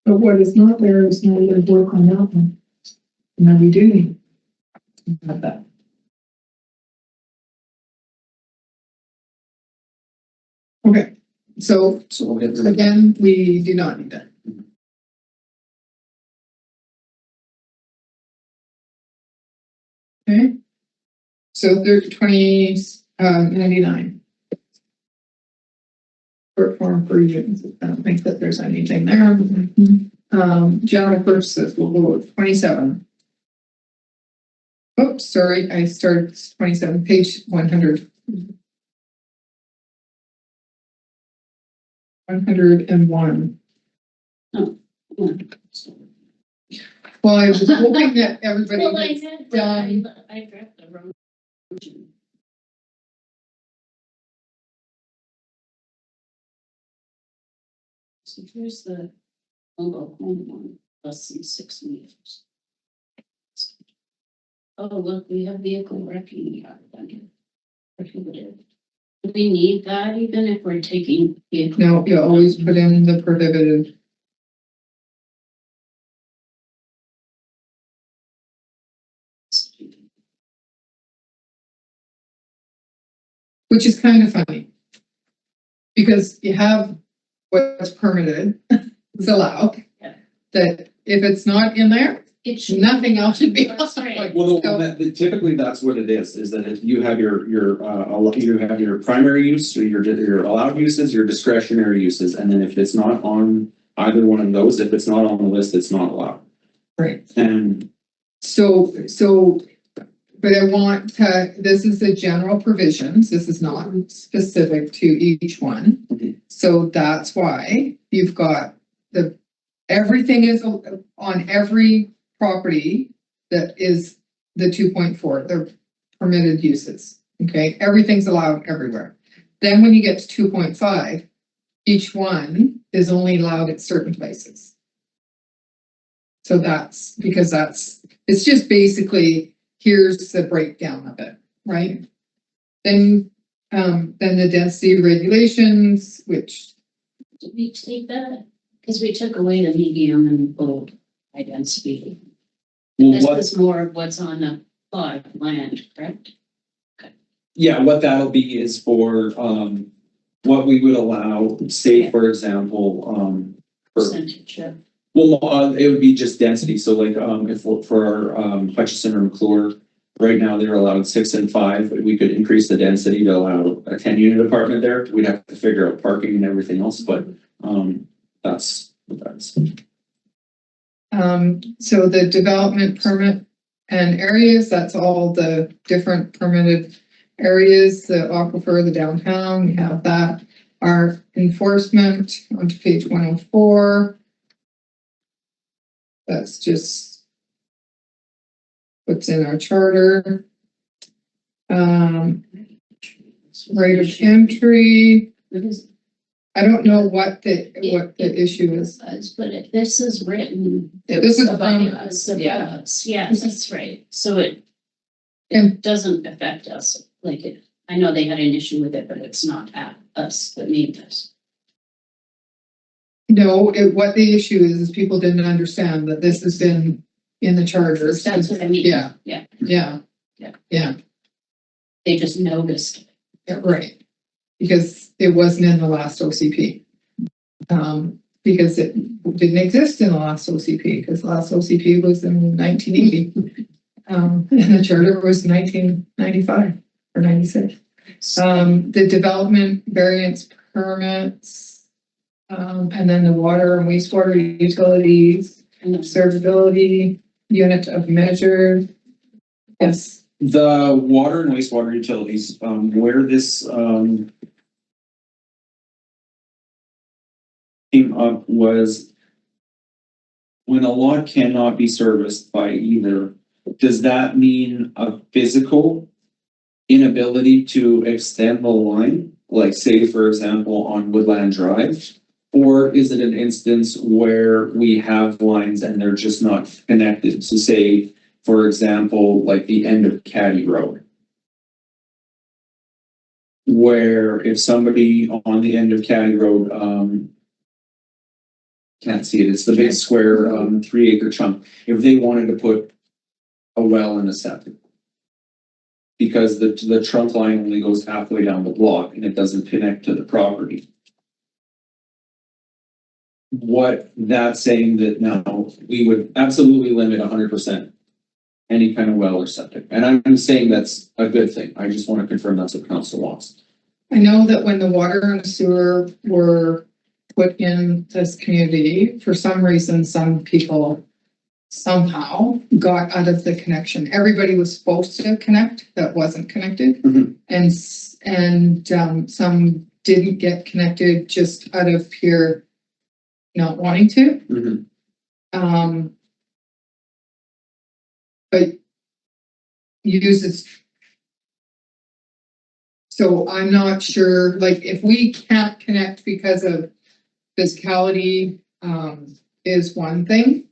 But what is not there is no other work on that one. No, we do need. Have that. Okay, so So we'll get rid of again, we do not need that. Okay. So 99. Short form for you, I don't think that there's anything there. General purposes, we'll go with 27. Oops, sorry, I started 27, page 100. 101. Oh, yeah. Well, I was hoping that everybody Well, I was did, done. I dropped the wrong version. So here's the mobile home one, less than 6 meters. Oh, look, we have vehicle wrecking yard down here. Prohibited. Do we need that even if we're taking? No, you always put in the prohibited. Which is kind of funny. Because you have what's permitted is allowed. Yeah. That if it's not in there, It should. nothing else should be. That's right. Well, So- typically that's what it is that if you have you have your primary use, or your allowed uses, your discretionary uses, and then if it's not on either one of those, if it's not on the list, it's not allowed. Right. And So, but I want to, this is the general provisions, this is not specific to each one. Mhm. So that's why you've got everything is on every property that is the 2.4, the permitted uses, okay? Everything's allowed everywhere. Then when you get to 2.5, each one is only allowed at certain places. So that's, because it's just basically, here's the breakdown of it, right? Then the density regulations, which, Did we take that? Because we took away the medium and bold high density. This is more of what's on the plot of land, correct? yeah, what that'll be is for what we would allow, say, for example, for Percentage of. well, it would be just density. So like, if for Hutchison or McClure, right now they're allowed 6 and 5, but we could increase the density to allow a 10-unit apartment there. We'd have to figure out parking and everything else, but that's what that's. so the development permit and areas, that's all the different permitted areas, the aquifer, the downtown, we have that. Our enforcement onto page 104. That's just what's in our charter. Rate of entry. What is I don't know what the issue is. But if this is written. This is about from us, us, yeah. about us. Yes, that's right. So it And- doesn't affect us. Like it, I know they had an issue with it, but it's not at us that made this. No, what the issue is people didn't understand that this has been in the charters. That's what I mean. Yeah. Yeah. Yeah. Yeah. Yeah, They just noticed. yeah, right. Because it wasn't in the last OCP. Because it didn't exist in the last OCP, because the last OCP was in 1980. And the charter was 1995 or 96. The development variance permits, and then the water and wastewater utilities, observability, unit of measure. Yes, The water and wastewater utilities, where this came up was when a lot cannot be serviced by either, does that mean a physical inability to extend the line? Like say, for example, on Woodland Drive? Or is it an instance where we have lines and they're just not connected? So say, for example, like the end of Caddy Road. Where if somebody on the end of Caddy Road, can't see it, it's the big square, 3-acre chunk. If they wanted to put a well in a septic. Because the trunk line only goes halfway down the block and it doesn't connect to the property. What that's saying that now we would absolutely limit 100% any kind of well or septic. And I'm saying that's a good thing. I just want to confirm that's what council wants. I know that when the water and sewer were put in this community, for some reason, some people somehow got out of the connection. Everybody was supposed to connect that wasn't connected. Mhm. And some didn't get connected just out of pure not wanting to. Mhm. But uses. So I'm not sure, like, if we can't connect because of physicality, is one thing.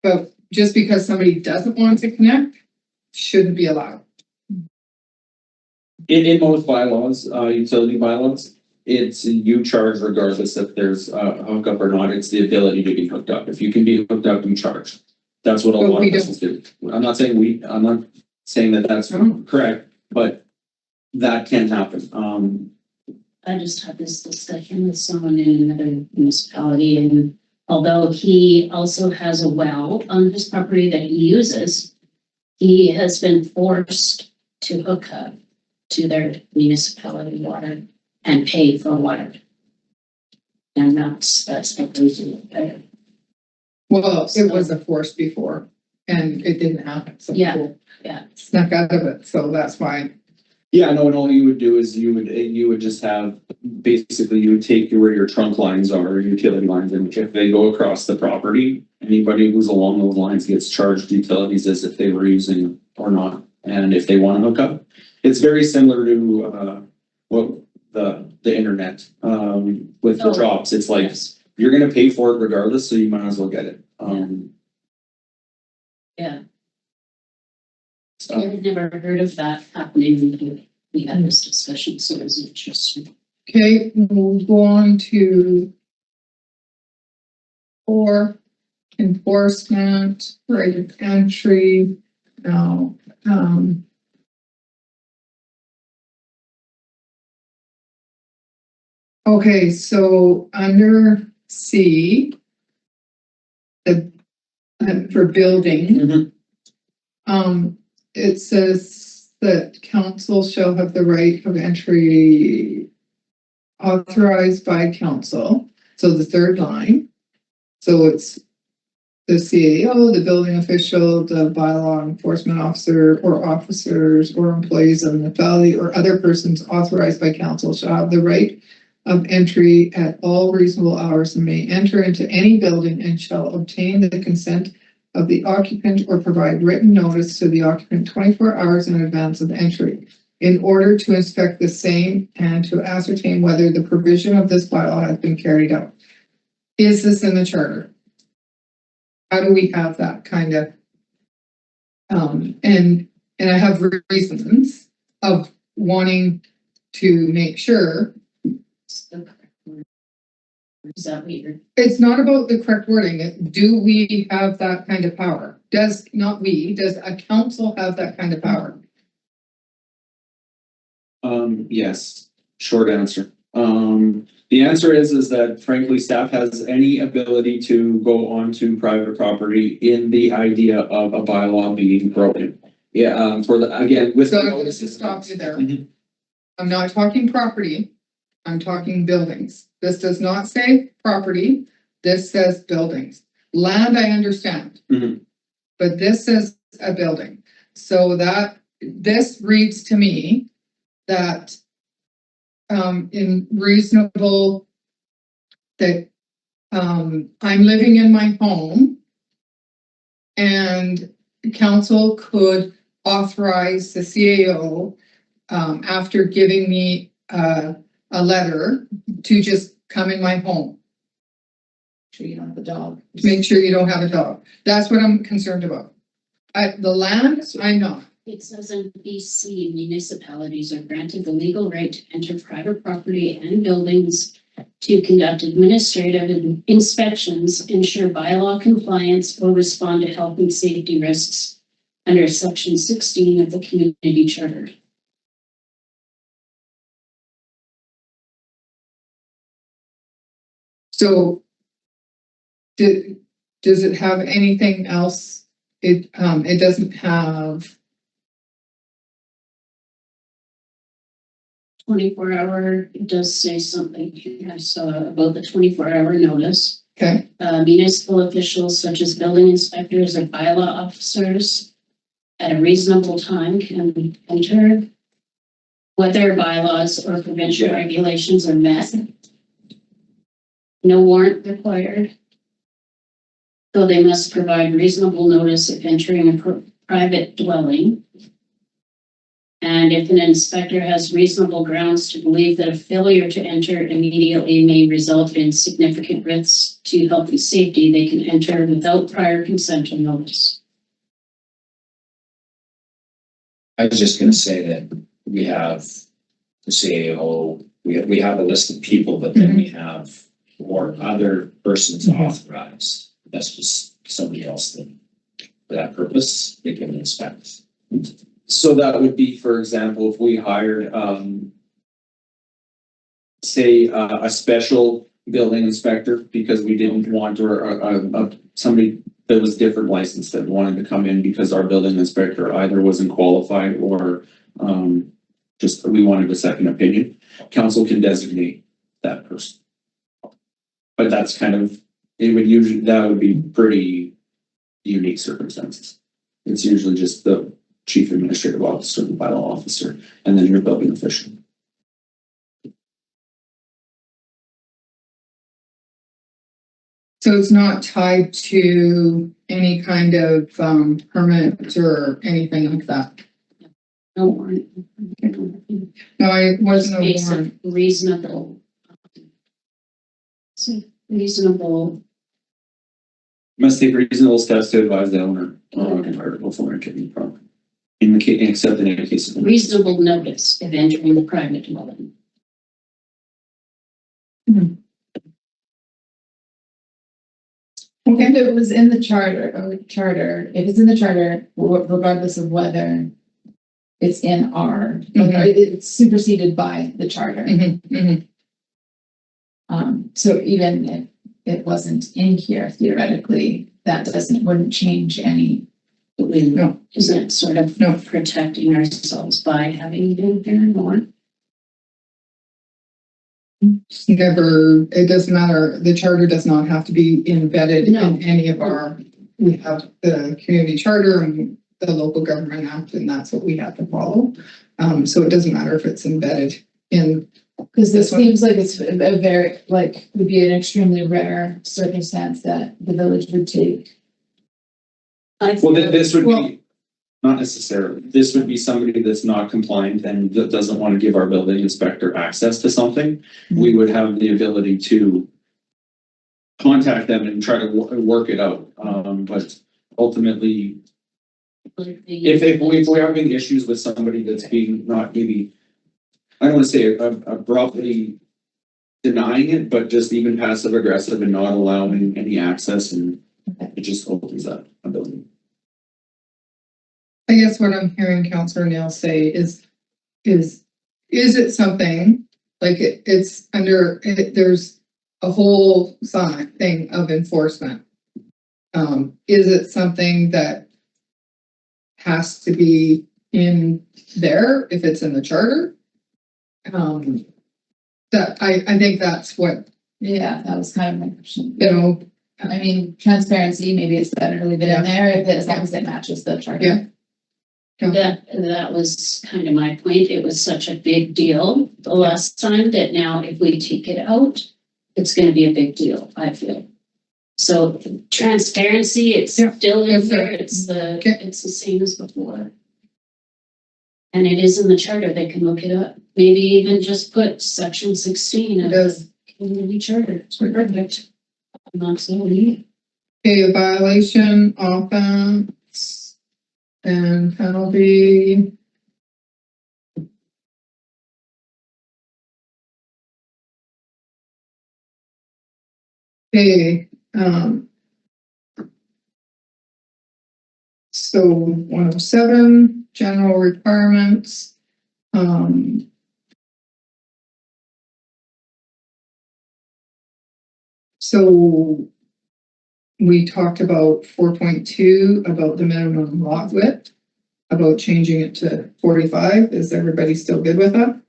But just because somebody doesn't want to connect, shouldn't be allowed. In most bylaws, utility bylaws, it's you charge regardless if there's a hookup or not. It's the ability to be hooked up. If you can be hooked up, you charge. That's what a But lot we of businesses do. I'm not saying that that's correct, but that can happen. I just had this discussion with someone in another municipality, and although he also has a well on his property that he uses, he has been forced to hook up to their municipality water and pay for water. And that's what they do. Well, it was a force before and it didn't happen. So Yeah, people yeah. snuck out of it. So that's why. Yeah, no, and all you would do is you would just have, basically you would take where your trunk lines are, utility lines, and if they go across the property, anybody who's along those lines gets charged utilities as if they were using or not. And if they want to hook up, it's very similar to what the internet with the Oh, drops. It's like Yes. you're gonna pay for it regardless, so you might as well get it. Yeah. I had never heard of that happening. We had this discussion, so it was interesting. Okay, we'll go on to 4, enforcement, right of entry. Now, okay, so under C, the, for building, Mhm. it says that council shall have the right of entry authorized by council. So the third line. So it's the CAO, the building official, the bylaw enforcement officer or officers or employees of the municipality or other persons authorized by council shall have the right of entry at all reasonable hours and may enter into any building and shall obtain the consent of the occupant or provide written notice to the occupant 24 hours in advance of entry in order to inspect the same and to ascertain whether the provision of this bylaw has been carried out. Is this in the charter? How do we have that kind of, and I have reasons of wanting to make sure. Is that weird? It's not about the correct wording. Do we have that kind of power? Does a council have that kind of power? Yes, short answer. The answer is that frankly, staff has any ability to go onto private property in the idea of a bylaw being broken. Yeah, again, with. So I'm going to stop you there. Mhm. I'm not talking property. I'm talking buildings. This does not say property. This says buildings. Land, I understand. Mhm. But this says a building. So that this reads to me that in reasonable, that I'm living in my home and council could authorize the CAO after giving me a letter to just come in my home. Sure you don't have a dog. To make sure you don't have a dog. That's what I'm concerned about. The land, I'm not. It says in BC, municipalities are granted the legal right to enter private property and buildings to conduct administrative inspections, ensure bylaw compliance, or respond to health and safety risks under section 16 of the community charter. So does it have anything else? It doesn't have. 24-hour, it does say something here. I saw about the 24-hour notice. Okay. Municipal officials such as building inspectors or bylaw officers at a reasonable time can enter whether bylaws or provincial regulations are met. No warrant required. Though they must provide reasonable notice of entering a private dwelling. And if an inspector has reasonable grounds to believe that a failure to enter immediately may result in significant risks to health and safety, they can enter without prior consent or notice. I was just gonna say that we have to say, oh, we have a list of people, but then we have or other persons authorized. That's just somebody else that for that purpose, they can inspect. So that would be, for example, if we hired, say, a special building inspector because we didn't want, or somebody that was different license that wanted to come in because our building inspector either wasn't qualified or just we wanted a second opinion. Council can designate that person. But that's kind of, that would be pretty unique circumstances. It's usually just the chief administrative officer, the bylaw officer, and then your building official. So it's not tied to any kind of permit or anything like that? No warrant. No, it wasn't a Basic, warrant. reasonable. Reasonable, Must take reasonable steps to advise the owner before entering the property. Except in any case of. reasonable notice of entering the private dwelling. If it was in the charter, if it's in the charter, regardless of whether it's in our, it's superseded by the charter. So even if it wasn't in here, theoretically, that wouldn't change any. No. Isn't it sort of protecting ourselves by having it in there more? Never, it doesn't matter. The charter does not have to be embedded in any of our, we have the community charter and the local government act, and that's what we have to follow. So it doesn't matter if it's embedded in. Because this seems like it's a very, like, would be an extremely rare circumstance that the village would take. Well, this would be, not necessarily, this would be somebody that's not compliant and that doesn't want to give our building inspector access to something. We would have the ability to contact them and try to work it out. But ultimately, if we're having issues with somebody that's being not maybe, I don't want to say abruptly denying it, but just even passive aggressive and not allowing any access, and it just opens up ability. I guess what I'm hearing Councillor Neal say is it something like it's under, there's a whole thing of enforcement. Is it something that has to be in there if it's in the charter? That I think that's what. Yeah, that was kind of my question. You know, I mean, transparency, maybe it's better to leave it in there if as long as it matches the charter. Yeah. That was kind of my point. It was such a big deal the last time that now if we take it out, it's going to be a big deal, I feel. So transparency, it's still in there. It's the same as before. And it is in the charter. They can look it up. Maybe even just put section 16 of the community charter. It's perfect. Absolutely. a violation, offense, and penalty. Okay, so 107, general requirements. So we talked about 4.2 about the minimum lot width, about changing it to 45. Is everybody still good with that?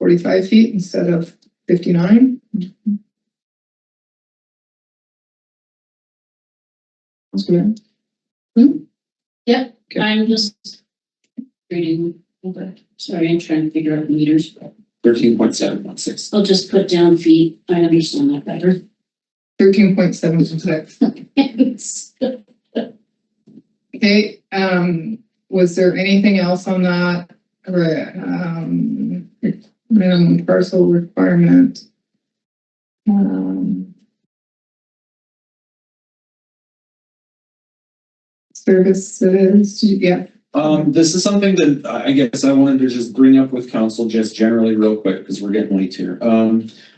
45 feet instead of 59? That's good. Yep, Okay. I'm just reading. Okay. Sorry, I'm trying to figure out meters. 13.716. I'll just put down feet. I understand that better. 13.76. Okay, was there anything else on that? Minimum parcel requirement. Services, yeah, This is something that I guess I wanted to just bring up with council just generally real quick, because we're getting late here.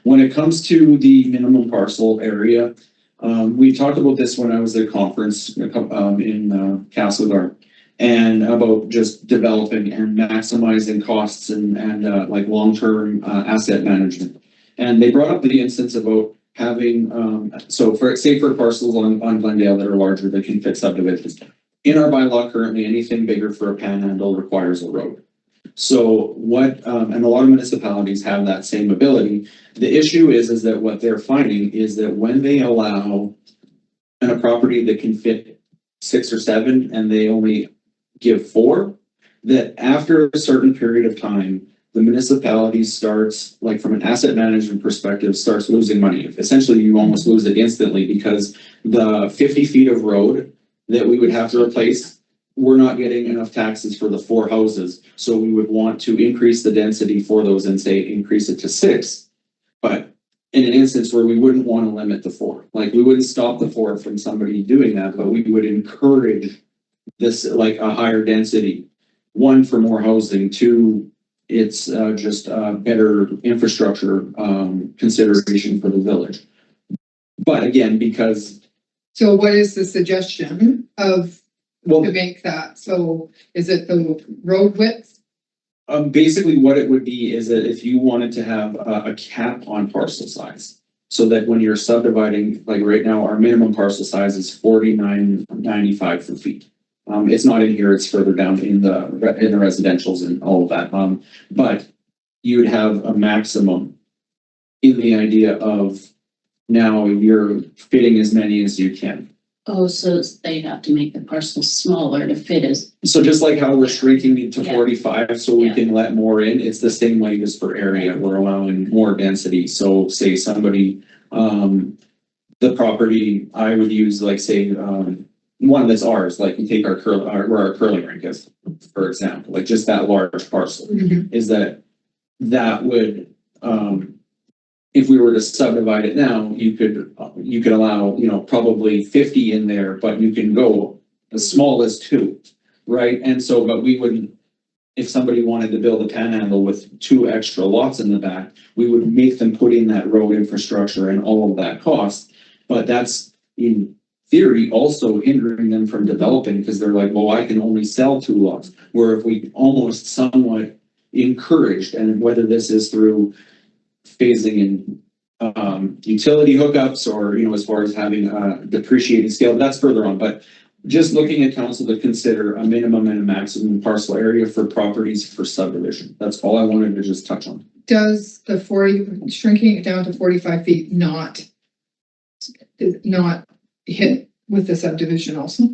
When it comes to the minimum parcel area, we talked about this when I was at a conference, in Castlegar, and about just developing and maximizing costs and like long-term, asset management. And they brought up the instance about having, so for, say for parcels on Glendale that are larger, that can fit subdivisions. In our bylaw currently, anything bigger for a panhandle requires a road. So what, and a lot of municipalities have that same ability. The issue is that what they're finding is that when they allow a property that can fit 6 or 7 and they only give 4, that after a certain period of time, the municipality starts, like from an asset management perspective, starts losing money. Essentially, you almost lose it instantly, because the 50 feet of road that we would have to replace, we're not getting enough taxes for the 4 houses. So we would want to increase the density for those and say, increase it to 6. But in an instance where we wouldn't want to limit the 4, like we wouldn't stop the 4 from somebody doing that, but we would encourage this, like a higher density. 1, for more housing. 2, it's just better infrastructure consideration for the village. But again, because So what is the suggestion of well, to make that? So is it the road width? basically what it would be is that if you wanted to have a cap on parcel size, so that when you're subdividing, like right now, our minimum parcel size is 49.95 for feet. It's not in here, it's further down in the residentials and all of that. But you would have a maximum in the idea of now you're fitting as many as you can. Oh, so they have to make the parcel smaller to fit as, So just like how we're shrinking it to Yeah. 45 so we Yeah. can let more in, it's the same way as for area. We're allowing more density. So say somebody, the property, I would use like say, one that's ours, like you take where our curling rink is, for example, like just that large parcel, is that would, if we were to subdivide it now, you could allow, probably 50 in there, but you can go as small as 2, right? And so, but we wouldn't, if somebody wanted to build a panhandle with 2 extra lots in the back, we would make them put in that road infrastructure and all of that cost. But that's in theory also hindering them from developing, because they're like, well, I can only sell 2 lots. Where if we almost somewhat encouraged, and whether this is through phasing in utility hookups or, as far as having a depreciating scale, that's further on. But just looking at council to consider a minimum and a maximum parcel area for properties for subdivision. That's all I wanted to just touch on. Does the 40, shrinking it down to 45 feet not hit with the subdivision also?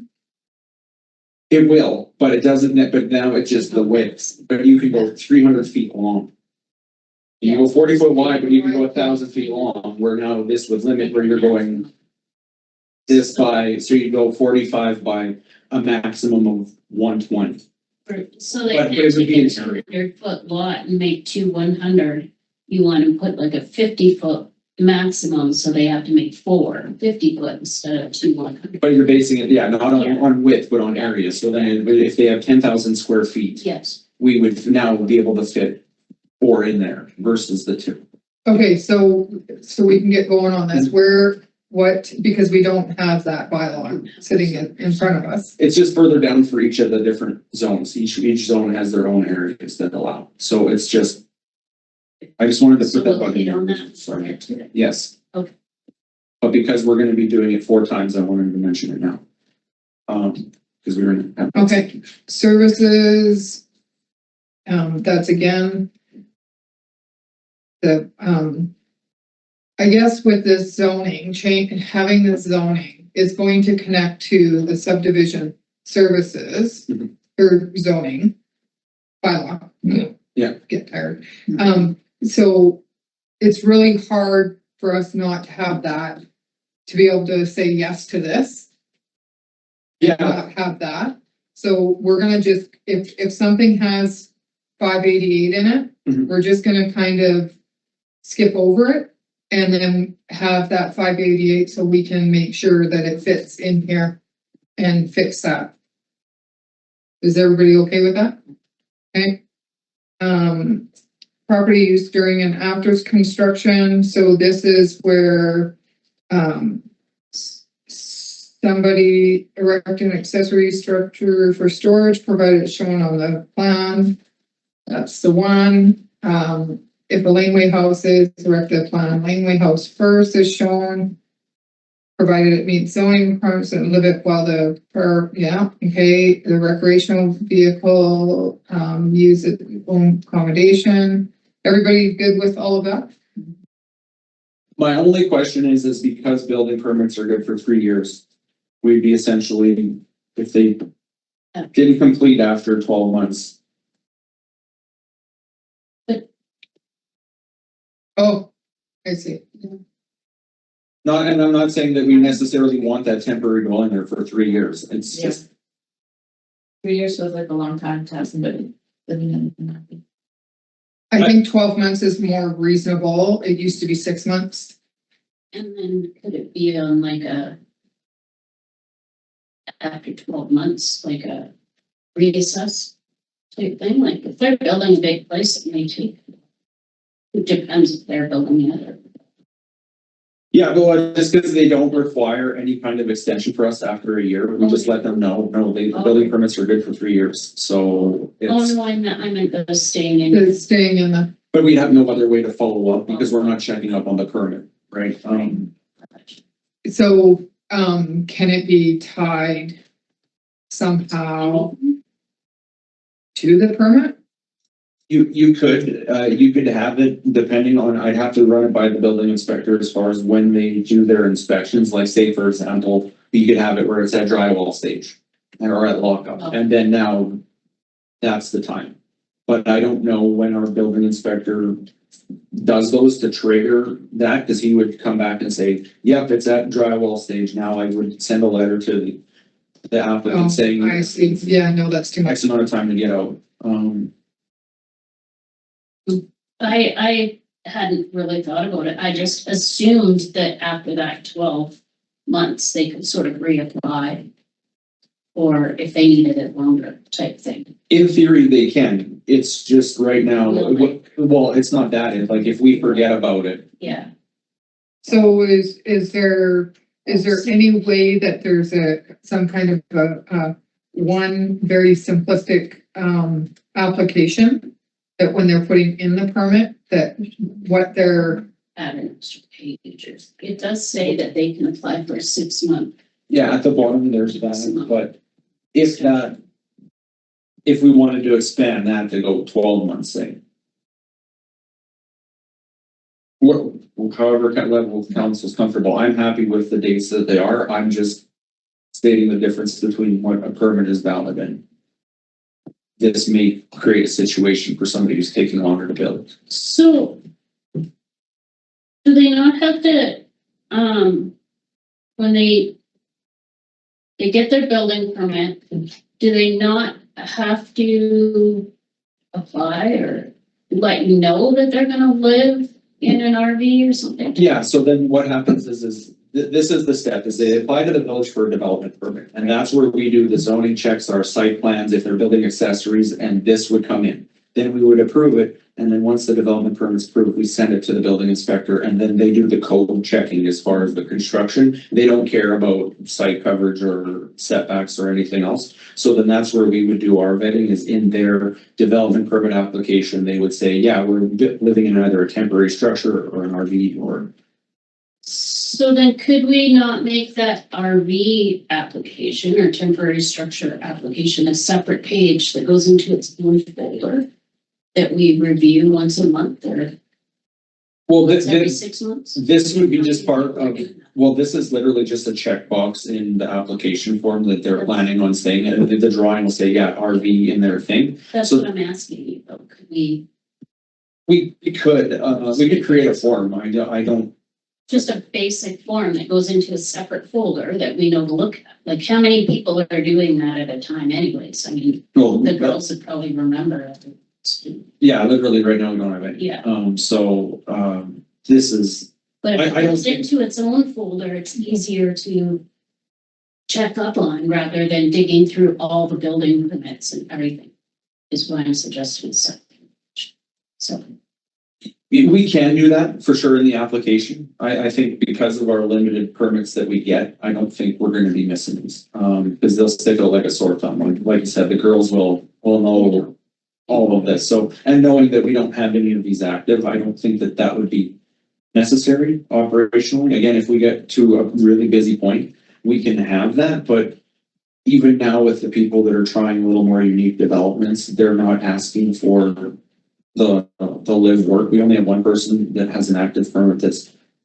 It will, but it doesn't, but now it's just the width, but you can go 300 feet long. You can go 40 foot wide, but you can go 1,000 feet long, where now this would limit where you're going this by, so you go 45 by a maximum of 120. so they But can't it would take be a in 200-foot lot and make 2 100. You want to put like a 50-foot maximum, so they have to make 4 50-foot instead of 2 100. But you're basing it, not Yeah. on width, but on area. So then if they have 10,000 square feet, Yes. we would now be able to fit 4 in there versus the 2. Okay, so we can get going on this. Because we don't have that bylaw sitting in front of us. It's just further down for each of the different zones. Each zone has their own areas that allow. So it's just, I just wanted to So put that we'll bug in hit on there. that. Sorry to it. Yes. Okay. But because we're gonna be doing it 4 times, I wanted to mention it now. Because we were in. Okay. Services, that's again, I guess with this zoning having this zoning is going to connect to the subdivision services or zoning bylaw. Yeah. Get tired. So it's really hard for us not to have that, to be able to say yes to this. Yeah, Not have that. So we're gonna just, if something has 588 in it, Mhm. we're just gonna kind of skip over it and then have that 588 so we can make sure that it fits in here and fix that. Is everybody okay with that? Okay. Property use during and after construction, so this is where, somebody erect an accessory structure for storage provided it's shown on the plan. That's the one. If a laneway house is, erect the plan, laneway house first is shown. Provided it meets zoning requirements and live it while the, okay, the recreational vehicle, use it own accommodation. Everybody good with all of that? My only question is because building permits are good for 3 years, we'd be essentially, if they didn't complete after 12 months. Oh, I see. Not, and I'm not saying that we necessarily want that temporary dwelling there for 3 years. It's Yeah. just, 3 years feels like a long time to have somebody living in. I think 12 months is more reasonable. It used to be 6 months. And then could it be on like after 12 months, like a reassess type thing? Like if they're building a big place, it may take, it depends if they're building it or. yeah, but just because they don't require any kind of extension for us after a year, we just let them know, no, the building permits are good for 3 years, so Oh, it's, no, I meant the staying in. It's staying in the, but we have no other way to follow up because we're not checking up on the permit, right? so, can it be tied somehow to the permit? You could have it depending on, I'd have to run it by the building inspector as far as when they do their inspections, like say, for example, you could have it where it's at drywall stage or at lockup, and then now that's the time. But I don't know when our building inspector does those to trigger that, because he would come back and say, yep, it's at drywall stage. Now I would send a letter to the applicant saying I see. Yeah, no, that's too much. X amount of time to get out. I hadn't really thought about it. I just assumed that after that 12 months, they could sort of reapply. Or if they needed it longer type thing. In theory, they can. It's just right now, Really? well, it's not that. It's like if we forget about it. Yeah. So is there any way that there's some kind of a one very simplistic, application that when they're putting in the permit, that what they're, Add an extra pages. It does say that they can apply for a 6-month. Yeah, at the bottom, there's that, but if we wanted to expand that to go 12 months, say. However, level council's comfortable. I'm happy with the dates that they are. I'm just stating the difference between what a permit is valid and this may create a situation for somebody who's taking longer to build. So do they not have to, when they get their building permit, do they not have to apply or let you know that they're gonna live in an RV or something? Yeah, so then what happens is this is the step, is they apply to the village for a development permit. And that's where we do the zoning checks, our site plans, if they're building accessories, and this would come in. Then we would approve it, and then once the development permit's approved, we send it to the building inspector, and then they do the code checking as far as the construction. They don't care about site coverage or setbacks or anything else. So then that's where we would do our vetting, is in their development permit application. They would say, yeah, we're living in either a temporary structure or an RV or. So then could we not make that RV application or temporary structure application a separate page that goes into its own folder that we review once a month or Well, every 6 months? this would be just part of, well, this is literally just a checkbox in the application form that they're planning on saying, and the drawing will say, yeah, RV in their thing. That's So- what I'm asking you about. Could we, We could create a form. I don't, just a basic form that goes into a separate folder that we know to look at? Like how many people are doing that at a time anyways? I mean, well, the girls would probably remember. yeah, literally right now we don't have any. Yeah. This is, But if I it don't goes think- into its own folder, it's easier to check up on rather than digging through all the building permits and everything, is what I'm suggesting. So, We can do that for sure in the application. I think because of our limited permits that we get, I don't think we're gonna be missing these. Because they'll stick out like a sore thumb. Like you said, the girls will know all of this. So, and knowing that we don't have any of these active, I don't think that that would be necessary operationally. Again, if we get to a really busy point, we can have that, but even now with the people that are trying a little more unique developments, they're not asking for the live work. We only have one person that has an active permit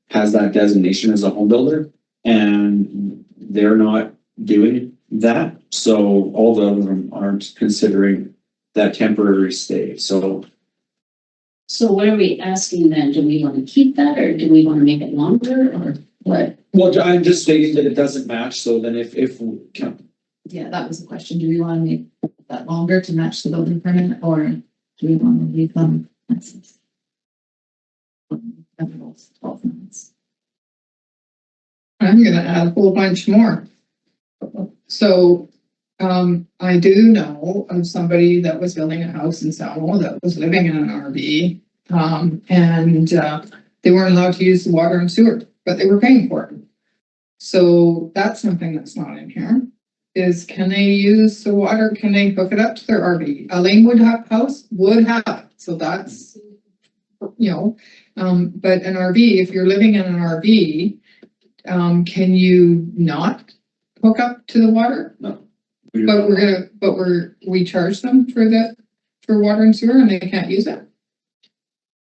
has that designation as a home builder, and they're not doing that. So all the of them aren't considering that temporary stay. So what are we asking then? Do we want to keep that or do we want to make it longer or what? well, I'm just stating that it doesn't match. So then if we can, Yeah, that was the question. Do we want to make that longer to match the building permit, or do we want to leave them as is? 12 months. I'm gonna add a whole bunch more. So, I do know of somebody that was building a house in Salmo that was living in an RV. And they weren't allowed to use the water and sewer, but they were paying for it. So that's something that's not in here, is can they use the water, can they hook it up to their RV? A Lanewood house would have, it. So that's, you know, but an RV, if you're living in an RV, can you not hook up to the water? no. But we charge them for water and sewer and they can't use it?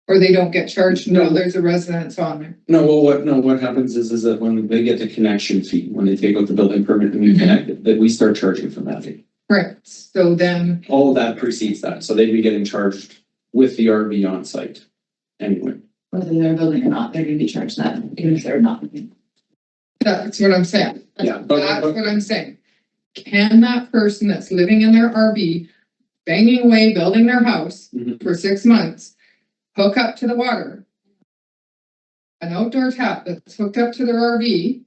Or they don't get charged, no, there's a residence on there. No, well, what happens is that when they get the connection fee, when they take out the building permit and we connect it, that we start charging from that fee. Right, so then, All of that precedes that, so they'd be getting charged with the RV on site anyway. Whether they're building or not, they're gonna be charged that, even if they're not. that's what I'm saying. Yeah, That's what I'm saying. Can that person that's living in their RV, banging away, building their house Mhm. for 6 months, hook up to the water? An outdoor tap that's hooked up to their RV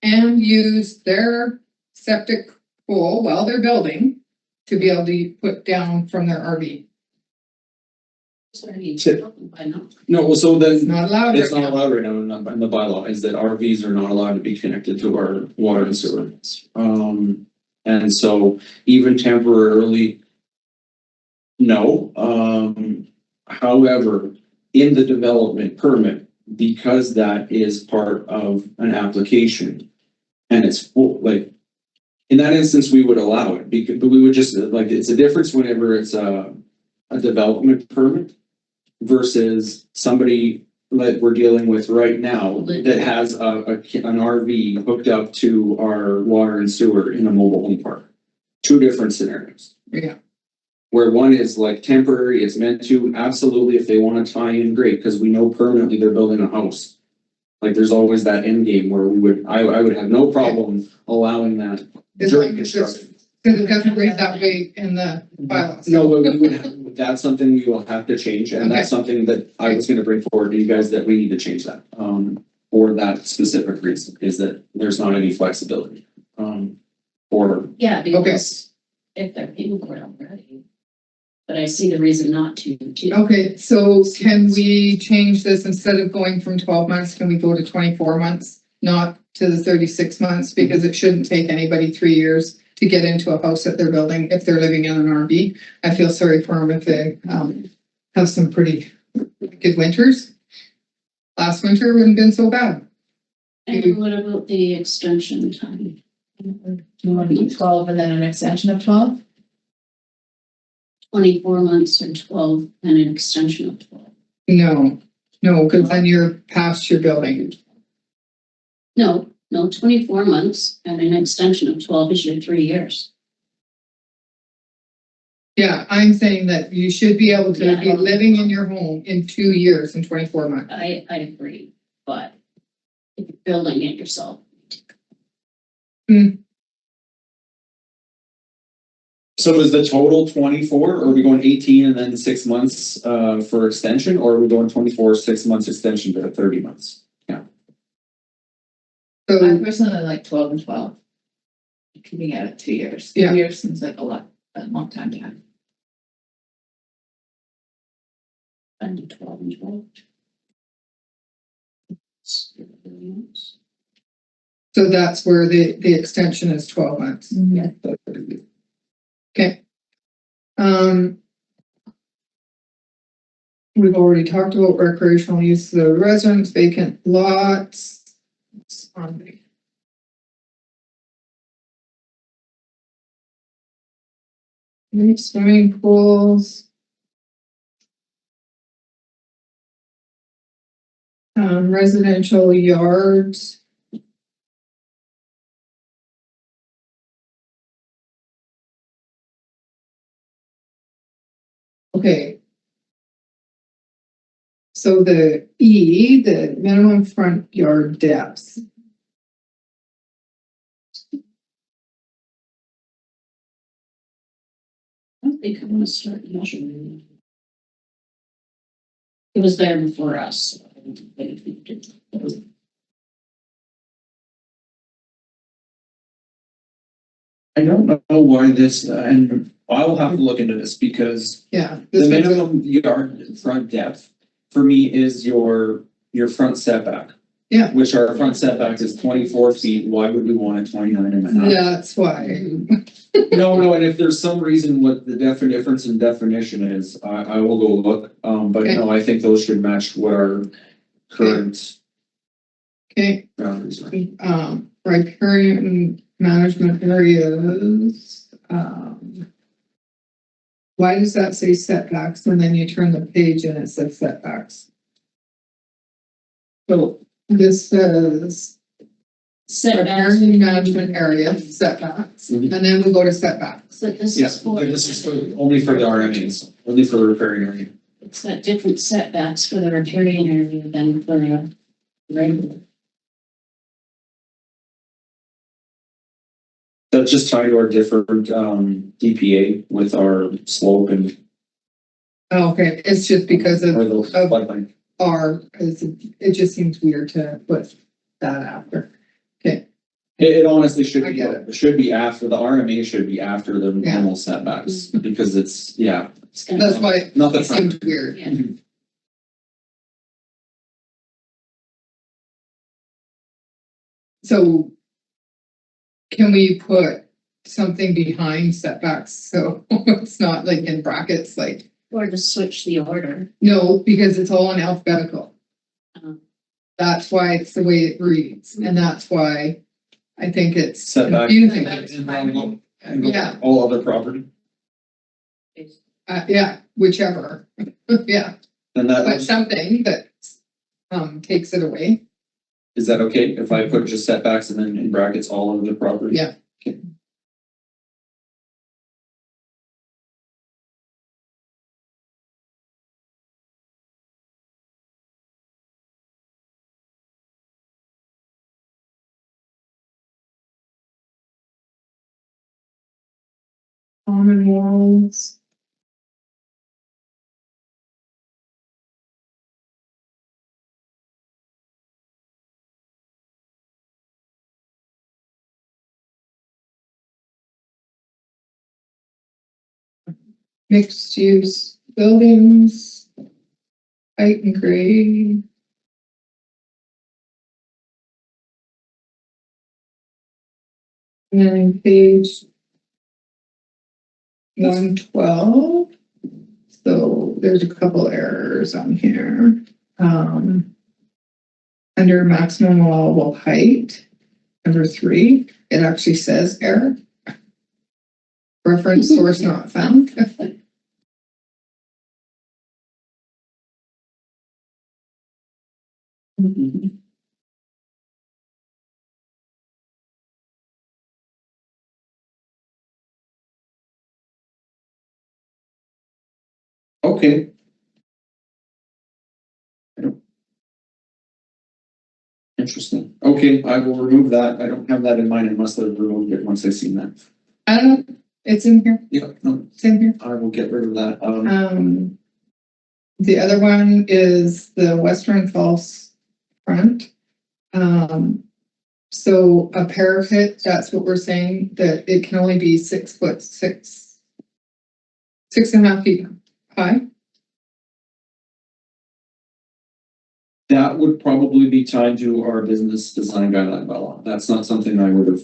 and use their septic pool while they're building to be able to put down from their RV. No, well, so It's then, not allowed it's right not now. allowed right now in the bylaw, is that RVs are not allowed to be connected to our water and sewer. And so even temporarily, no, however, in the development permit, because that is part of an application. And it's full, like, in that instance, we would allow it, because, but we would just, like, it's a difference whenever it's a development permit versus somebody like we're dealing with right now that has an RV hooked up to our water and sewer in a mobile home park. Two different scenarios. Yeah. Where one is like temporary, it's meant to, absolutely, if they want to tie in, great, because we know permanently they're building a house. Like there's always that end game where I would have no problem allowing that As during long as construction. Because it doesn't read that way in the bylaws. No, but we would have, that's something we will have to change, and that's something that I was gonna bring forward to you guys, that we need to change that. For that specific reason, is that there's not any flexibility. Or, Yeah, because if they're paying for it already. But I see the reason not to. too. Okay, so can we change this, instead of going from 12 months, can we go to 24 months? Not to the 36 months, because it shouldn't take anybody 3 years to get into a house that they're building if they're living in an RV. I feel sorry for them if they have some pretty good winters. Last winter wouldn't have been so bad. And what about the extension time? You want to do 12 and then an extension of 12? 24 months or 12 and an extension of 12. No, because then you're past your building. No, 24 months and an extension of 12 is your 3 years. Yeah, I'm saying that you should be able to Yeah. be living in your home in 2 years and 24 months. I agree, but if you're building it yourself. so is the total 24, or are we going 18 and then 6 months for extension, or are we going 24, 6 months extension to 30 months? I So, personally like 12 and 12. keeping it at 2 years. Yeah. 2 years seems like a long time to have. And 12 and 12. So that's where the extension is 12 months. Yeah. Okay. We've already talked about recreational use of the residents, vacant lots. Swimming pools. Residential yards. Okay. So the minimum front yard depth. I don't think I want to start measuring. It was there before us. So I don't think we did. I don't know why this, and I will have to look into this because Yeah. the This one's a- minimum yard front depth for me is your front setback. Yeah. Which our front setback is 24 feet. Why would we want a 29 and a half? That's why. No, and if there's some reason what the difference in definition is, I will go look. But Okay. no, I think those should match what our current Okay. boundaries are. Riparian management areas. Why does that say setbacks and then you turn the page and it says setbacks? So this says Setbacks. riparian management area setbacks, Mhm. and then we go to setbacks. So this Yeah, is for. but this is only for the RMAs, only for the riparian area. It's got different setbacks for the riparian area than for a regular. That's just tied to our different DPA with our slope and Okay, it's just because or of the floodplain. R, because it just seems weird to put that after. It honestly should I be, get it. it should be after, the RMA should be after the Yeah. normal setbacks, because it's, yeah. It's gonna. That's why Not it the seemed front. weird. Yeah. So can we put something behind setbacks so it's not like in brackets, like, Or just switch the order. no, because it's all in alphabetical. Um, That's why it's the way it reads, and that's why I think it's Setback. confusing. And go Yeah. all other property. Yeah, whichever, yeah, And but that, something that takes it away. is that okay if I put just setbacks and then in brackets all of the property? Yeah. Okay. Common walls. Mixed use buildings. Height and grade. And then page 112. So there's a couple errors on here. Under maximum allowable height, number 3, it actually says error. Reference source not found. Okay. Interesting. Okay, I will remove that. I don't have that in mind unless they've removed it once I've seen that. I don't know, it's in here, Yeah, no, it's in here. I will get rid of that. The other one is the Western Falls front. So a parapet, that's what we're saying, that it can only be 6'6", 6.5 feet high. That would probably be tied to our business design guideline bylaw. That's not something I would have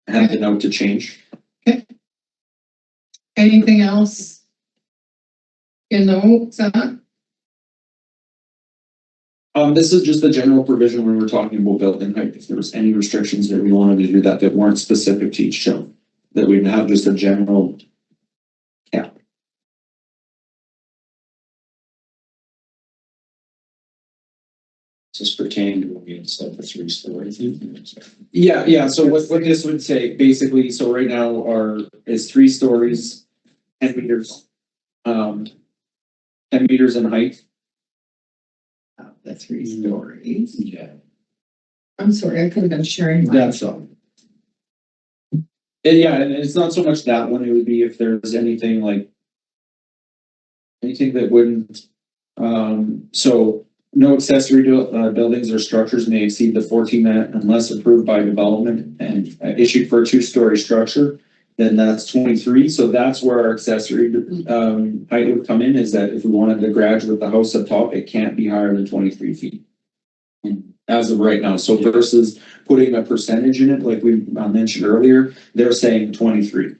had the note to change. Anything else? You know, Sam? This is just the general provision when we're talking about building height. If there was any restrictions that we wanted to do that weren't specific to each zone, that we'd have just a general. Does this pertain to what we had said for 3-story thing? Yeah. So what this would say, basically, so right now is 3 stories, 10 meters. 10 meters in height. The 3 stories. Yeah. I'm sorry, I could have been sharing. That's all. Yeah, and it's not so much that one, it would be if there's anything like. Anything that wouldn't, so no accessory buildings or structures may exceed the 14 unless approved by development and issued for a 2-story structure, then that's 23. So that's where our accessory height would come in, is that if we wanted to graduate the house up top, it can't be higher than 23 feet. As of right now. So versus putting a percentage in it, like we mentioned earlier, they're saying 23.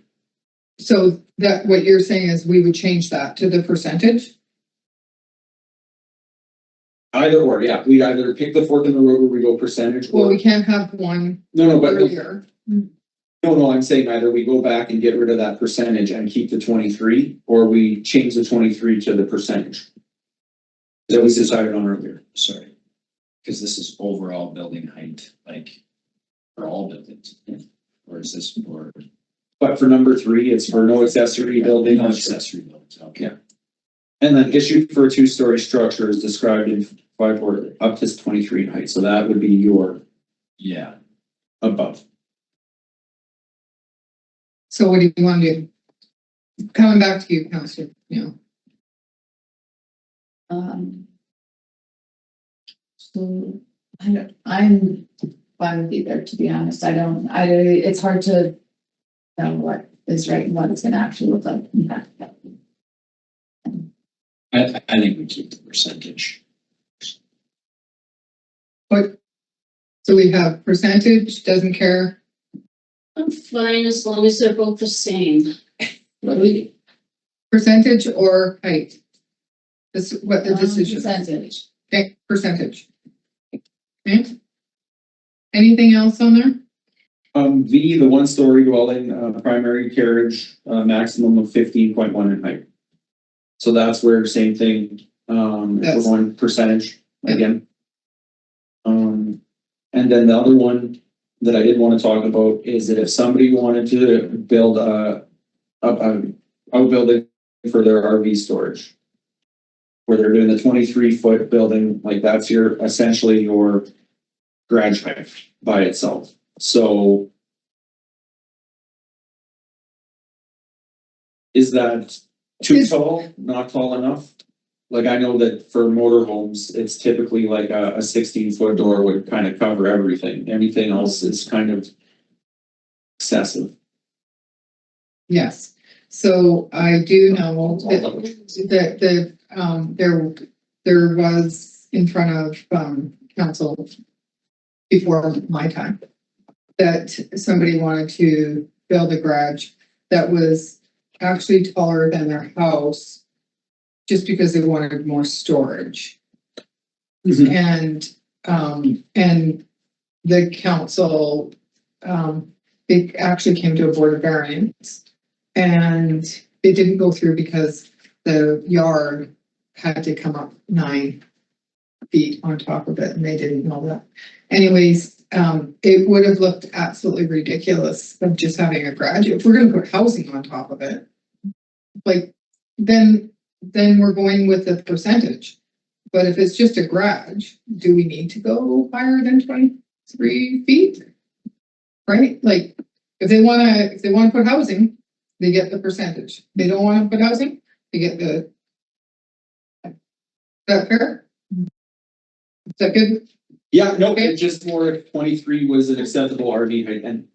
So that, what you're saying is we would change that to the percentage? Either or, yeah, we'd either pick the fork in the road where we go percentage. Well, or we can't have one but earlier. no, I'm saying either we go back and get rid of that percentage and keep the 23, or we change the 23 to the percentage that we decided on earlier. Sorry. Because this is overall building height, like for all buildings. Or is this for? But for number 3, it's for no accessory building. No accessory buildings, okay. Yeah. And then issued for a 2-story structure is described in 5 or up to 23 in height. So that would be your Yeah. above. So what do you want to do? Coming back to you, Counselor, So I'm fine with either, to be honest. It's hard to know what is right and what it's gonna actually look like. I think we keep the percentage. What? So we have percentage, doesn't care. I'm fine as long as they're both the same. What do we? Percentage or height? This is what the decision. Percentage. Okay, percentage. Okay. Anything else on there? V, the 1-story dwelling, primary carriage, maximum of 15.1 in height. So that's where same thing, That's- for one percentage again. And then the other one that I did want to talk about is that if somebody wanted to build a outbuilding for their RV storage, where they're doing the 23-foot building, like that's essentially your garage height by itself. So is that too tall, not tall enough? Like I know that for motorhomes, it's typically like a 16-foot door would kind of cover everything. Anything else is kind of excessive. Yes. So I do know that there was in front of council before my time that somebody wanted to build a garage that was actually taller than their house just because they wanted more storage. Mhm. And the council, they actually came to a board of variance and it didn't go through because the yard had to come up 9 feet on top of it and they didn't know that. Anyways, it would have looked absolutely ridiculous of just having a garage. If we're gonna put housing on top of it, like, then we're going with the percentage. But if it's just a garage, do we need to go higher than 23 feet? Right? Like, if they wanna put housing, they get the percentage. They don't wanna put housing, they get the. Is that fair? Is that good? Yeah, no, it just more if 23 was an acceptable RV height, and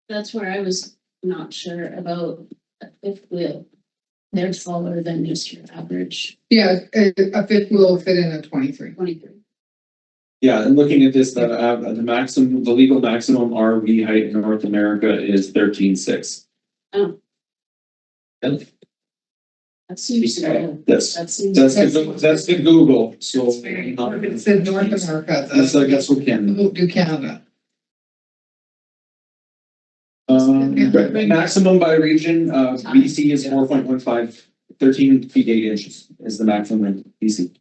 That's where I was not sure about a fifth wheel. They're taller than just your average Yeah, a fifth will fit in a 23. 23. yeah, and looking at this, the maximum, the legal maximum RV height in North America is 13.6. Oh. And That seems low. That's That seems. that's the Google, so. It said North America. That's I guess we can. We'll do Canada. Maximum by region, BC is 4.15, 13 feet 8 inches is the maximum in BC,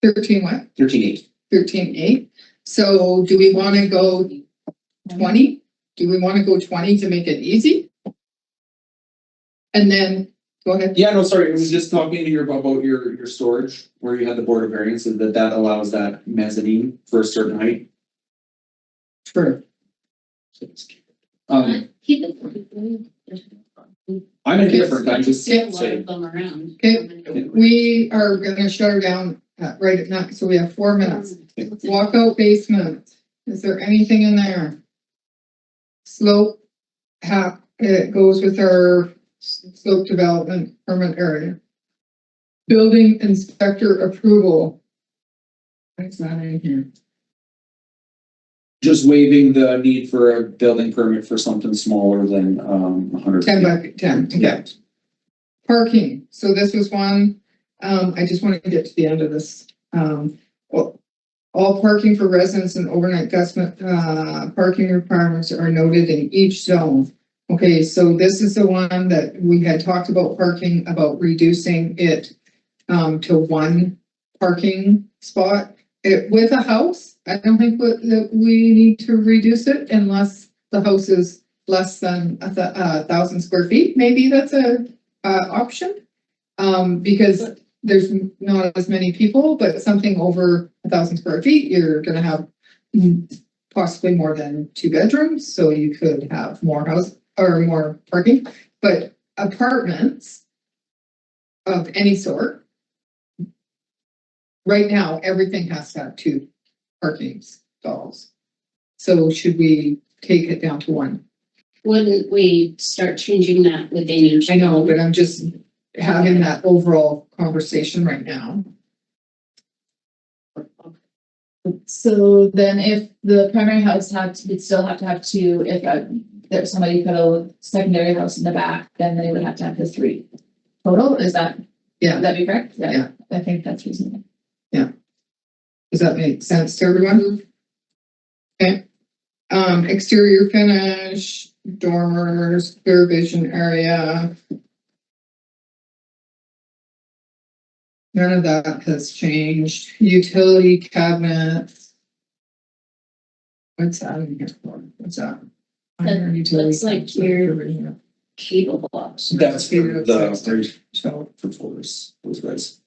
13 what? 13.8. 13.8. So do we want to go 20? Do we want to go 20 to make it easy? And then, go ahead. Yeah, no, sorry, I was just talking to you about your storage, where you had the Board of Variances, that allows that mezzanine for a certain height. True. Keep it. I'm indifferent, I'm just See a lot saying. of them around. Okay. We are gonna shut her down right at night, so we have 4 minutes. Walkout basement, is there anything in there? Slope, it goes with our slope development permit area. Building inspector approval. What's that in here? Just waiving the need for a building permit for something smaller than 100. 10 by 10, okay. Parking, so this was one, I just want to get to the end of this. Well, all parking for residents and overnight guest, parking requirements are noted in each zone. Okay, so this is the one that we had talked about parking, about reducing it to one parking spot. With a house, I don't think that we need to reduce it unless the house is less than 1,000 square feet. Maybe that's a option, because there's not as many people, but something over 1,000 square feet, you're going to have possibly more than 2 bedrooms, so you could have more house or more parking. But apartments of any sort, right now, everything has to have 2 parking stalls. So should we take it down to 1? Wouldn't we start changing that within each? I know, but I'm just having that overall conversation right now. So then if the primary house would still have to have 2, if there's somebody put a secondary house in the back, then they would have to have the 3 total, is that? Yeah. Would that be correct? Yeah. I think that's reasonable. Does that make sense to everyone? Okay. Exterior finish, dormers, clear vision area. None of that has changed. Utility cabinets. What's that in here for? What's that? That's like your cable box. That's for the So, for floors, those guys.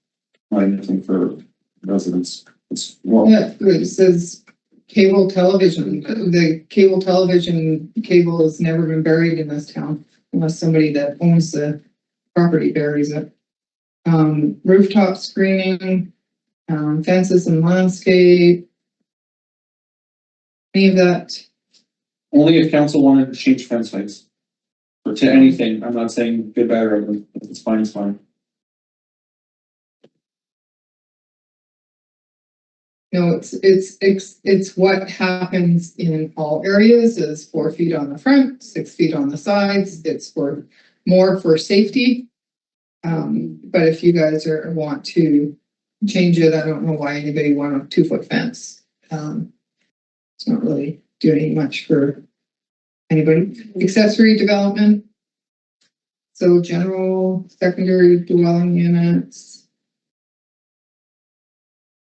Not anything for residents. It's well, yeah, it says cable television. The cable television cable has never been buried in this town unless somebody that owns the property buries it. Rooftop screening, fences and landscape. Any of that? only if council wanted to change fence heights. Or to anything, I'm not saying good, bad, or ugly. If it's fine, it's fine. No, it's what happens in all areas is 4 feet on the front, 6 feet on the sides. It's more for safety. But if you guys want to change it, I don't know why anybody want a 2-foot fence. It's not really doing much for anybody. Accessory development. So general, secondary dwelling units.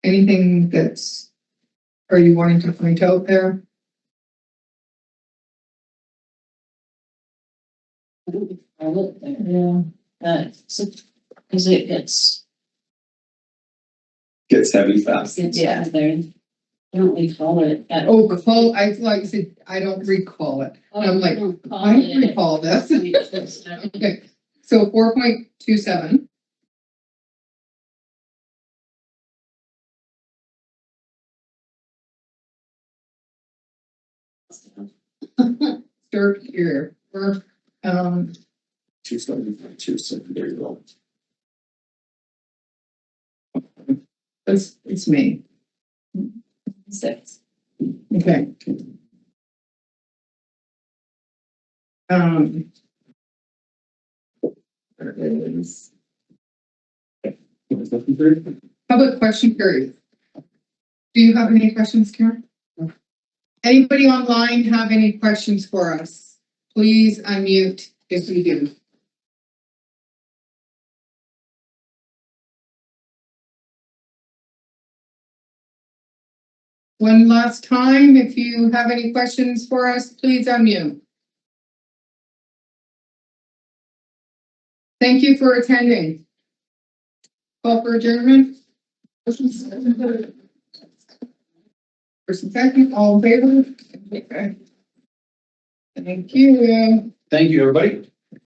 Anything are you wanting to point out there? Yeah. Because it gets Gets heavy fast. yeah there. Don't we call it? Oh, I said, I don't recall it. I'm like, I don't recall this. Okay, so 4.27. Start here, or, 272, so there you go. it's me. 6. Okay. There it is. Public question period. Do you have any questions, Karen? Anybody online have any questions for us? Please unmute if you do. One last time, if you have any questions for us, please unmute. Thank you for attending. Call for adjournment. First and second, all in favor? Okay. Thank you. Thank you, everybody.